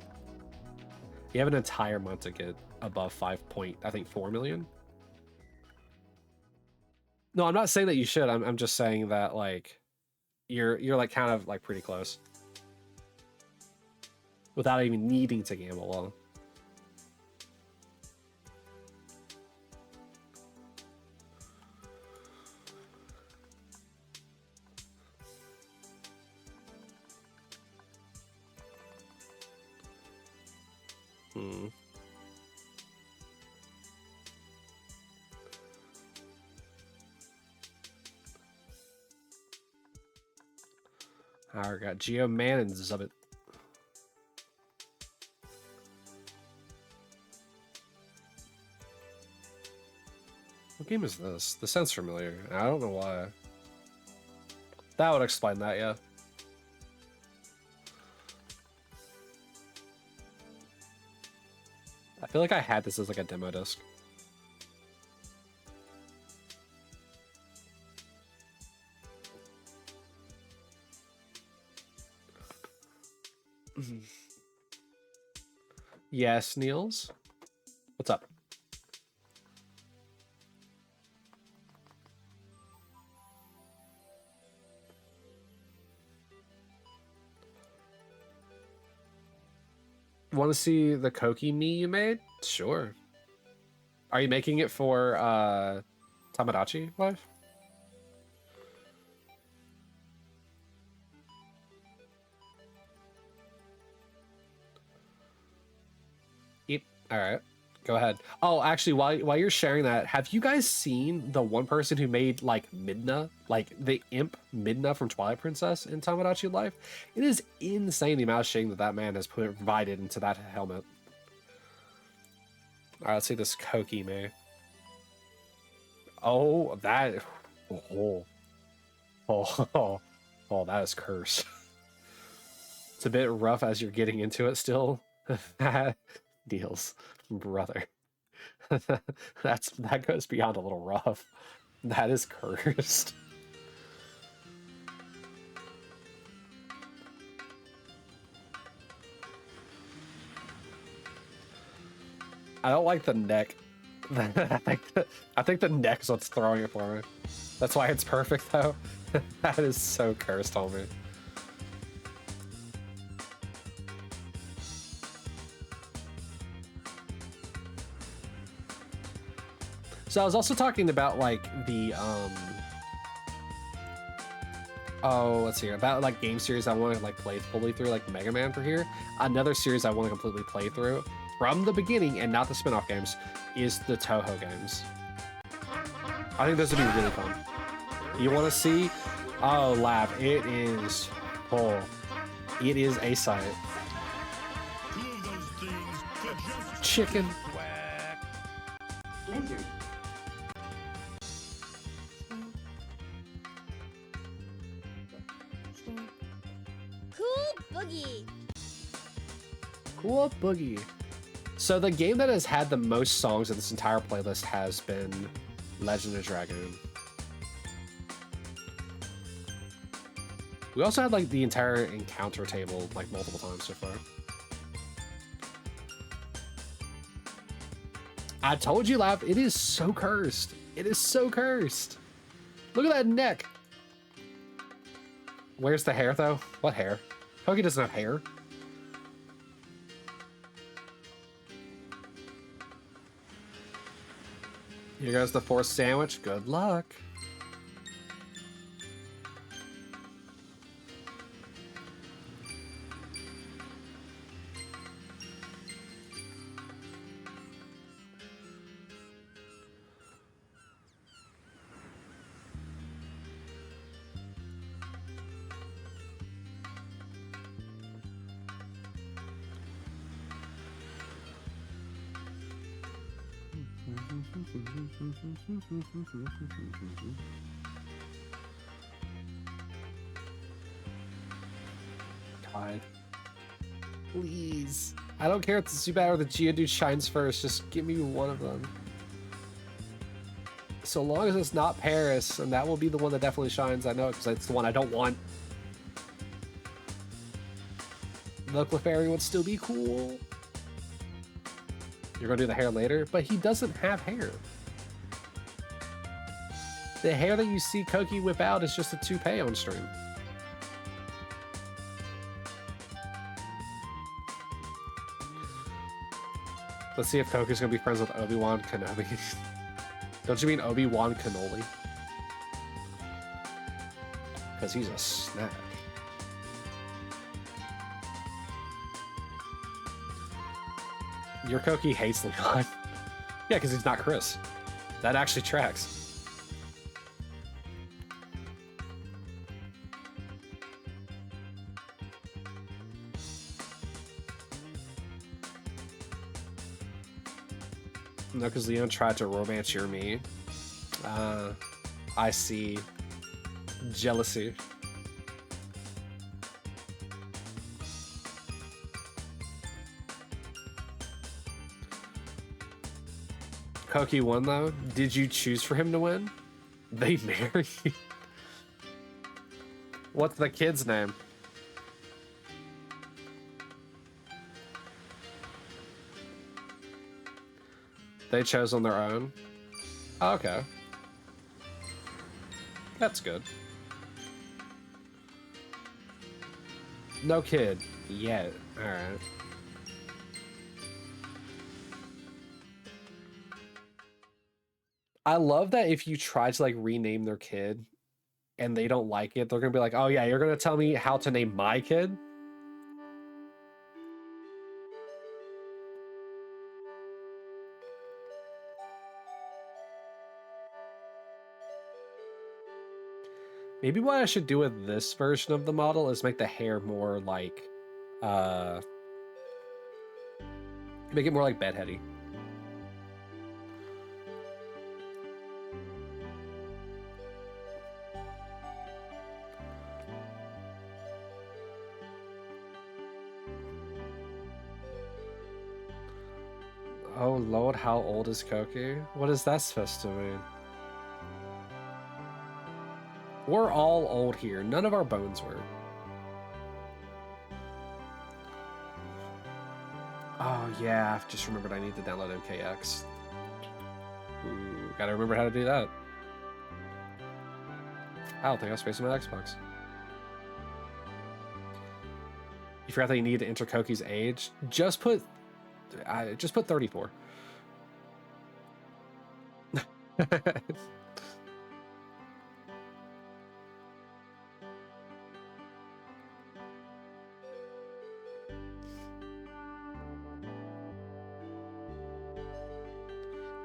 You have an entire month to get above 4 million. No, I'm not saying that you should. I'm just saying that like you're like kind of like pretty close. Without even needing to gamble all. I got Geo Man and Zubbit. What game is this? This sounds familiar. I don't know why. That would explain that, yeah. I feel like I had this as like a demo disc. Yes, Niels. What's up? Want to see the Koki me you made? Sure. Are you making it for Tamagotchi Live? Yep. All right. Go ahead. Oh, actually, while you're sharing that, have you guys seen the one person who made like Midna, like the imp Midna from Twilight Princess in Tamagotchi Life? It is insane the amount of shading that man has provided into that helmet. All right, let's see this Koki me. Oh, that. Oh, that is cursed. It's a bit rough as you're getting into it still. Deals, brother. That goes beyond a little rough. That is cursed. I don't like the neck. I think the neck is what's throwing it for me. That's why it's perfect though. That is so cursed on me. So I was also talking about like the oh, let's see, about like game series I want to like play fully through, like Mega Man for here. Another series I want to completely play through from the beginning and not the spin-off games is the Toho games. I think those would be really fun. You want to see? Oh, Lab, it is a sight. Chicken. Lizard. Cool Boogie. Cool Boogie. So the game that has had the most songs in this entire playlist has been Legend of Dragoon. We also had like the entire encounter table like multiple times so far. I told you, Lap, it is so cursed. It is so cursed. Look at that neck. Where's the hair though? What hair? Pokey doesn't have hair. Here goes the forced sandwich. Good luck. God. Please. I don't care if the Zubat or the Geodude shines first. Just give me one of them. So long as it's not Paris, and that will be the one that definitely shines. I know, because it's the one I don't want. The Clefairy would still be cool. You're gonna do the hair later, but he doesn't have hair. The hair that you see Koki whip out is just a toupee on stream. Let's see if Koki's gonna be friends with Obi-Wan Kenobi. Don't you mean Obi-Wan Cannoli? Because he's a snack. Your Koki hates Leon. Yeah, because he's not Chris. That actually tracks. No, because Leon tried to romance your me. I see. Jealousy. Koki won though. Did you choose for him to win? They married. What's the kid's name? They chose on their own? Oh, okay. That's good. No kid yet. Alright. I love that if you try to like rename their kid and they don't like it, they're gonna be like, oh yeah, you're gonna tell me how to name my kid? Maybe what I should do with this version of the model is make the hair more like, make it more like bedheady. Oh Lord, how old is Koki? What is that supposed to mean? We're all old here. None of our bones were. Oh yeah, I've just remembered I need to download MKX. Ooh, gotta remember how to do that. I don't think I have space on my Xbox. You forgot that you need to enter Koki's age? Just put 34.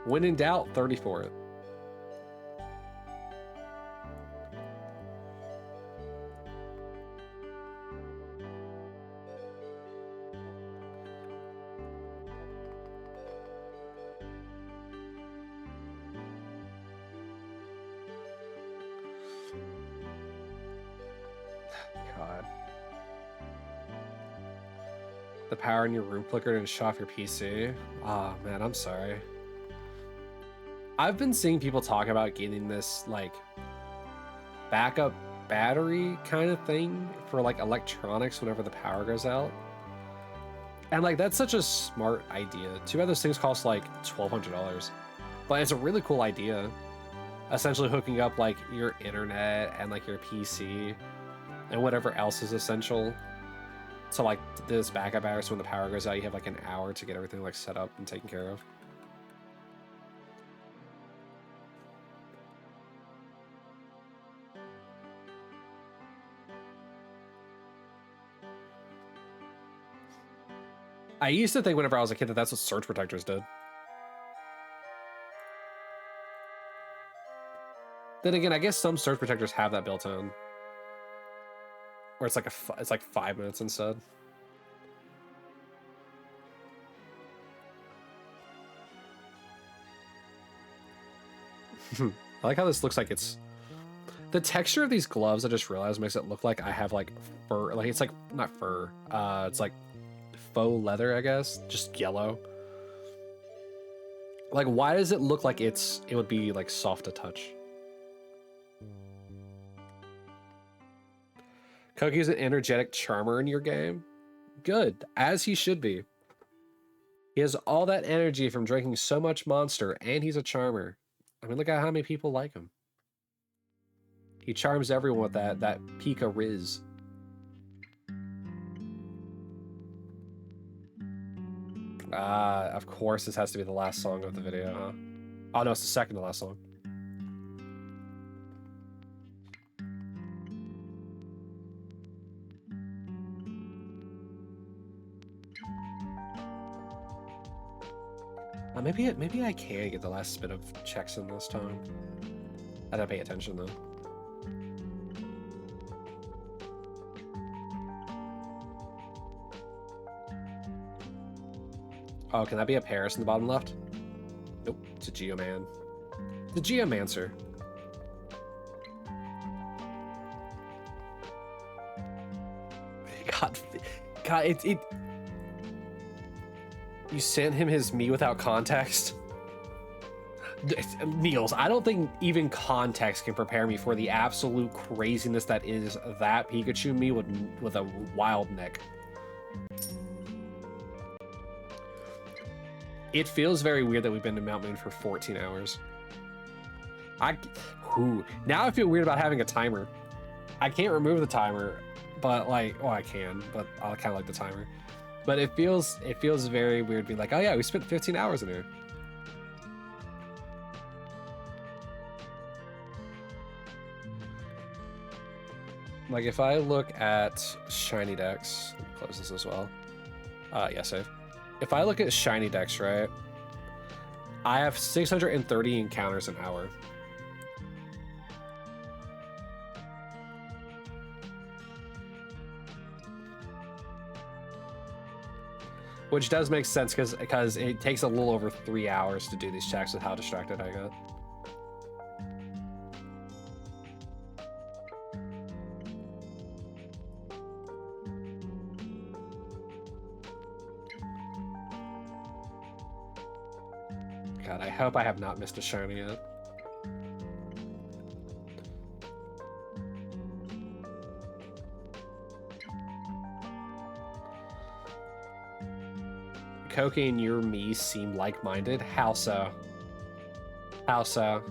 When in doubt, 34 it. God. The power in your room flickered and shut off your PC. Oh man, I'm sorry. I've been seeing people talk about getting this like backup battery kind of thing for like electronics whenever the power goes out. And like that's such a smart idea. Too bad those things cost like $1,200, but it's a really cool idea. Essentially hooking up like your internet and like your PC and whatever else is essential to like this backup battery, so when the power goes out you have like an hour to get everything like set up and taken care of. I used to think whenever I was a kid that that's what surge protectors did. Then again, I guess some surge protectors have that built in, where it's like it's like 5 minutes instead. I like how this looks like it's the texture of these gloves. I just realized makes it look like I have like fur. Like it's like not fur. It's like faux leather, I guess. Just yellow. Like, why does it look like it would be like soft to touch? Cookie's an energetic charmer in your game. Good, as he should be. He has all that energy from drinking so much Monster, and he's a charmer. I mean, look at how many people like him. He charms everyone with that Pika Riz. Of course this has to be the last song of the video, huh? Oh no, it's the second to last song. Maybe I can get the last bit of checks in this time. I gotta pay attention though. Oh, can that be a Paris in the bottom left? Nope, it's a Geoman. The Geomancer. God, it. You sent him his me without context? Niels, I don't think even context can prepare me for the absolute craziness that is that Pikachu me with a wild neck. It feels very weird that we've been to Mount Moon for 14 hours. Now I feel weird about having a timer. I can't remove the timer, but like, well, I can, but I kind of like the timer. But it feels very weird being like, oh yeah, we spent 15 hours in here. Like if I look at Shiny Dex, let me close this as well. Yeah, save. If I look at Shiny Dex, right, I have 630 encounters an hour. Which does make sense because it takes a little over 3 hours to do these checks with how distracted I got. God, I hope I have not missed a shiny yet. Koki and your me seem like-minded. How so? How so?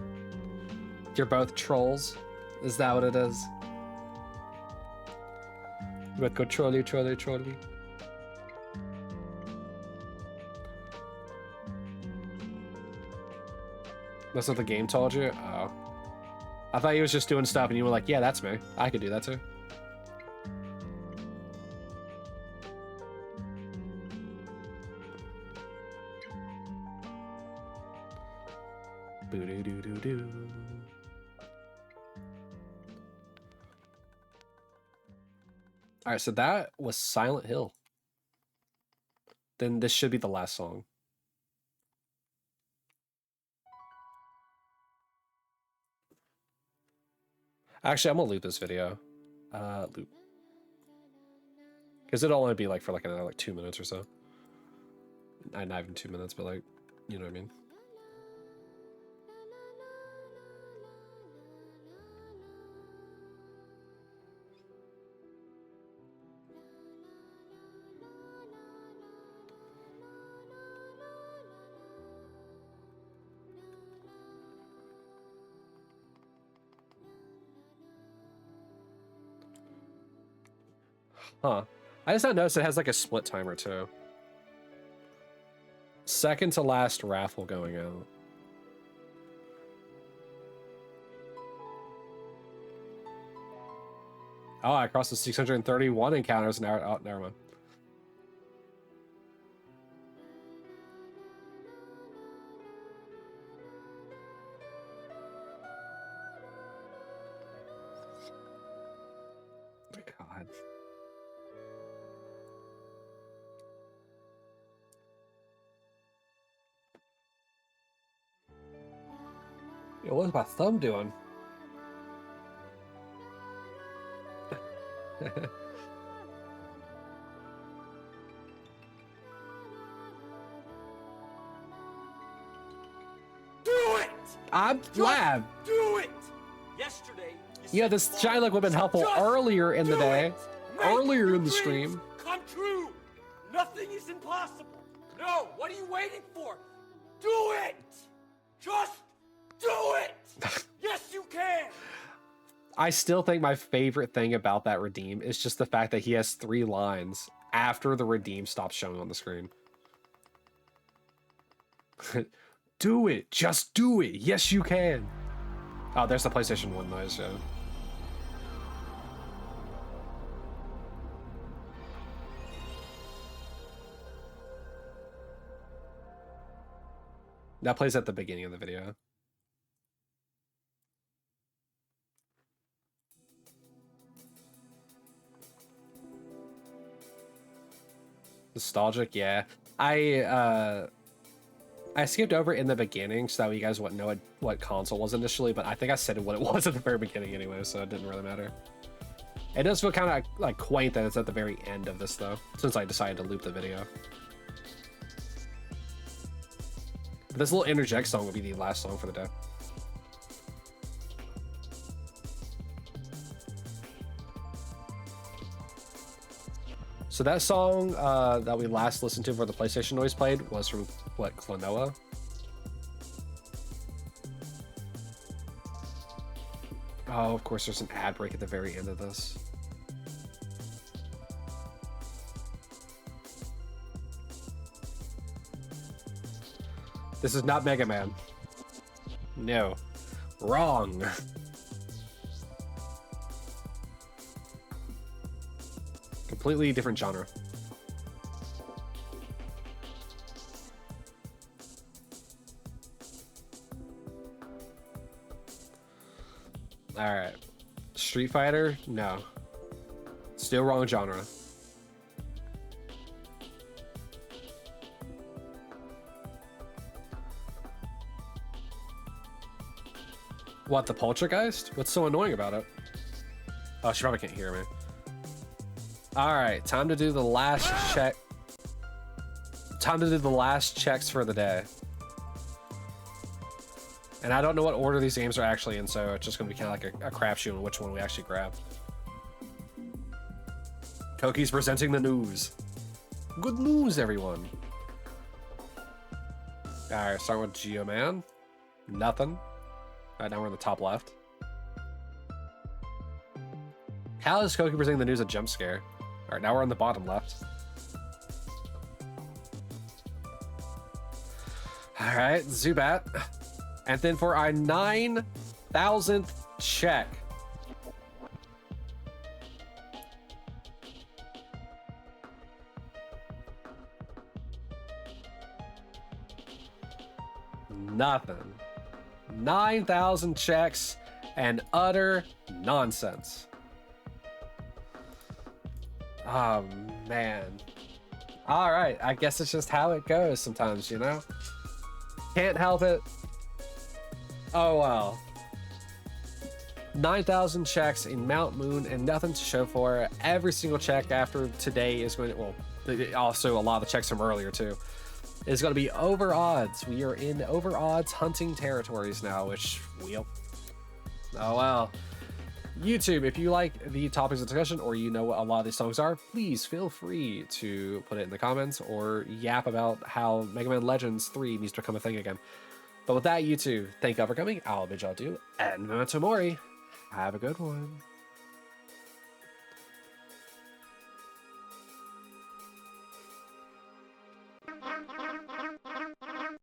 You're both trolls? Is that what it is? You both go trolly, trolly, trolly. That's what the game told you? Oh. I thought he was just doing stuff and you were like, yeah, that's me. I could do that too. Boo-doo-doo-doo-doo. Alright, so that was Silent Hill. Then this should be the last song. Actually, I'm gonna loop this video. Loop. Because it'll only be like for like another like 2 minutes or so. Not even 2 minutes, but like, you know what I mean? Huh. I just not noticed it has like a split timer too. Second to last raffle going out. Oh, I crossed the 631 encounters now. Oh, never mind. God. Yo, what's my thumb doing? I'm glad. Do it! Yesterday, Yeah, this Shiny Living would have been helpful earlier in the day. Earlier in the stream. Come true! Nothing is impossible! No, what are you waiting for? Do it! Just do it! Yes, you can! I still think my favorite thing about that redeem is just the fact that he has 3 lines after the redeem stops showing on the screen. Do it! Just do it! Yes, you can! Oh, there's the PlayStation 1 noise, yeah. That plays at the beginning of the video. Nostalgic, yeah. I skipped over in the beginning so that way you guys wouldn't know what console was initially, but I think I said what it was at the very beginning anyway, so it didn't really matter. It does feel kind of like quaint that it's at the very end of this though, since I decided to loop the video. This little interject song will be the last song for the day. So that song that we last listened to for the PlayStation noise played was from, what, Klonoa? Oh, of course there's an ad break at the very end of this. This is not Mega Man. No. Wrong. Completely different genre. Alright. Street Fighter? No. Still wrong genre. What, the Poltergeist? What's so annoying about it? Oh, she probably can't hear me. Alright, time to do the last check. Time to do the last checks for the day. And I don't know what order these games are actually in, so it's just going to be kind of like a crapshoot on which one we actually grab. Koki's presenting the news. Good news, everyone. Alright, starting with Geoman. Nothing. Alright, now we're in the top left. How is Koki presenting the news a jump scare? Alright, now we're on the bottom left. Alright, Zubat. And then for our 9,000th check. Nothing. 9,000 checks and utter nonsense. Oh, man. All right, I guess it's just how it goes sometimes, you know? Can't help it. Oh, well. 9,000 checks in Mount Moon and nothing to show for it. Every single check after today is going to, well, also a lot of the checks from earlier too, is going to be over odds. We are in over odds hunting territories now, which we'll, oh well. YouTube, if you like the topics of discussion or you know what a lot of these songs are, please feel free to put it in the comments or yap about how Mega Man Legends 3 needs to become a thing again. But with that, YouTube, thank you all for coming. I'll bid y'all adieu, and memento mori. Have a good one.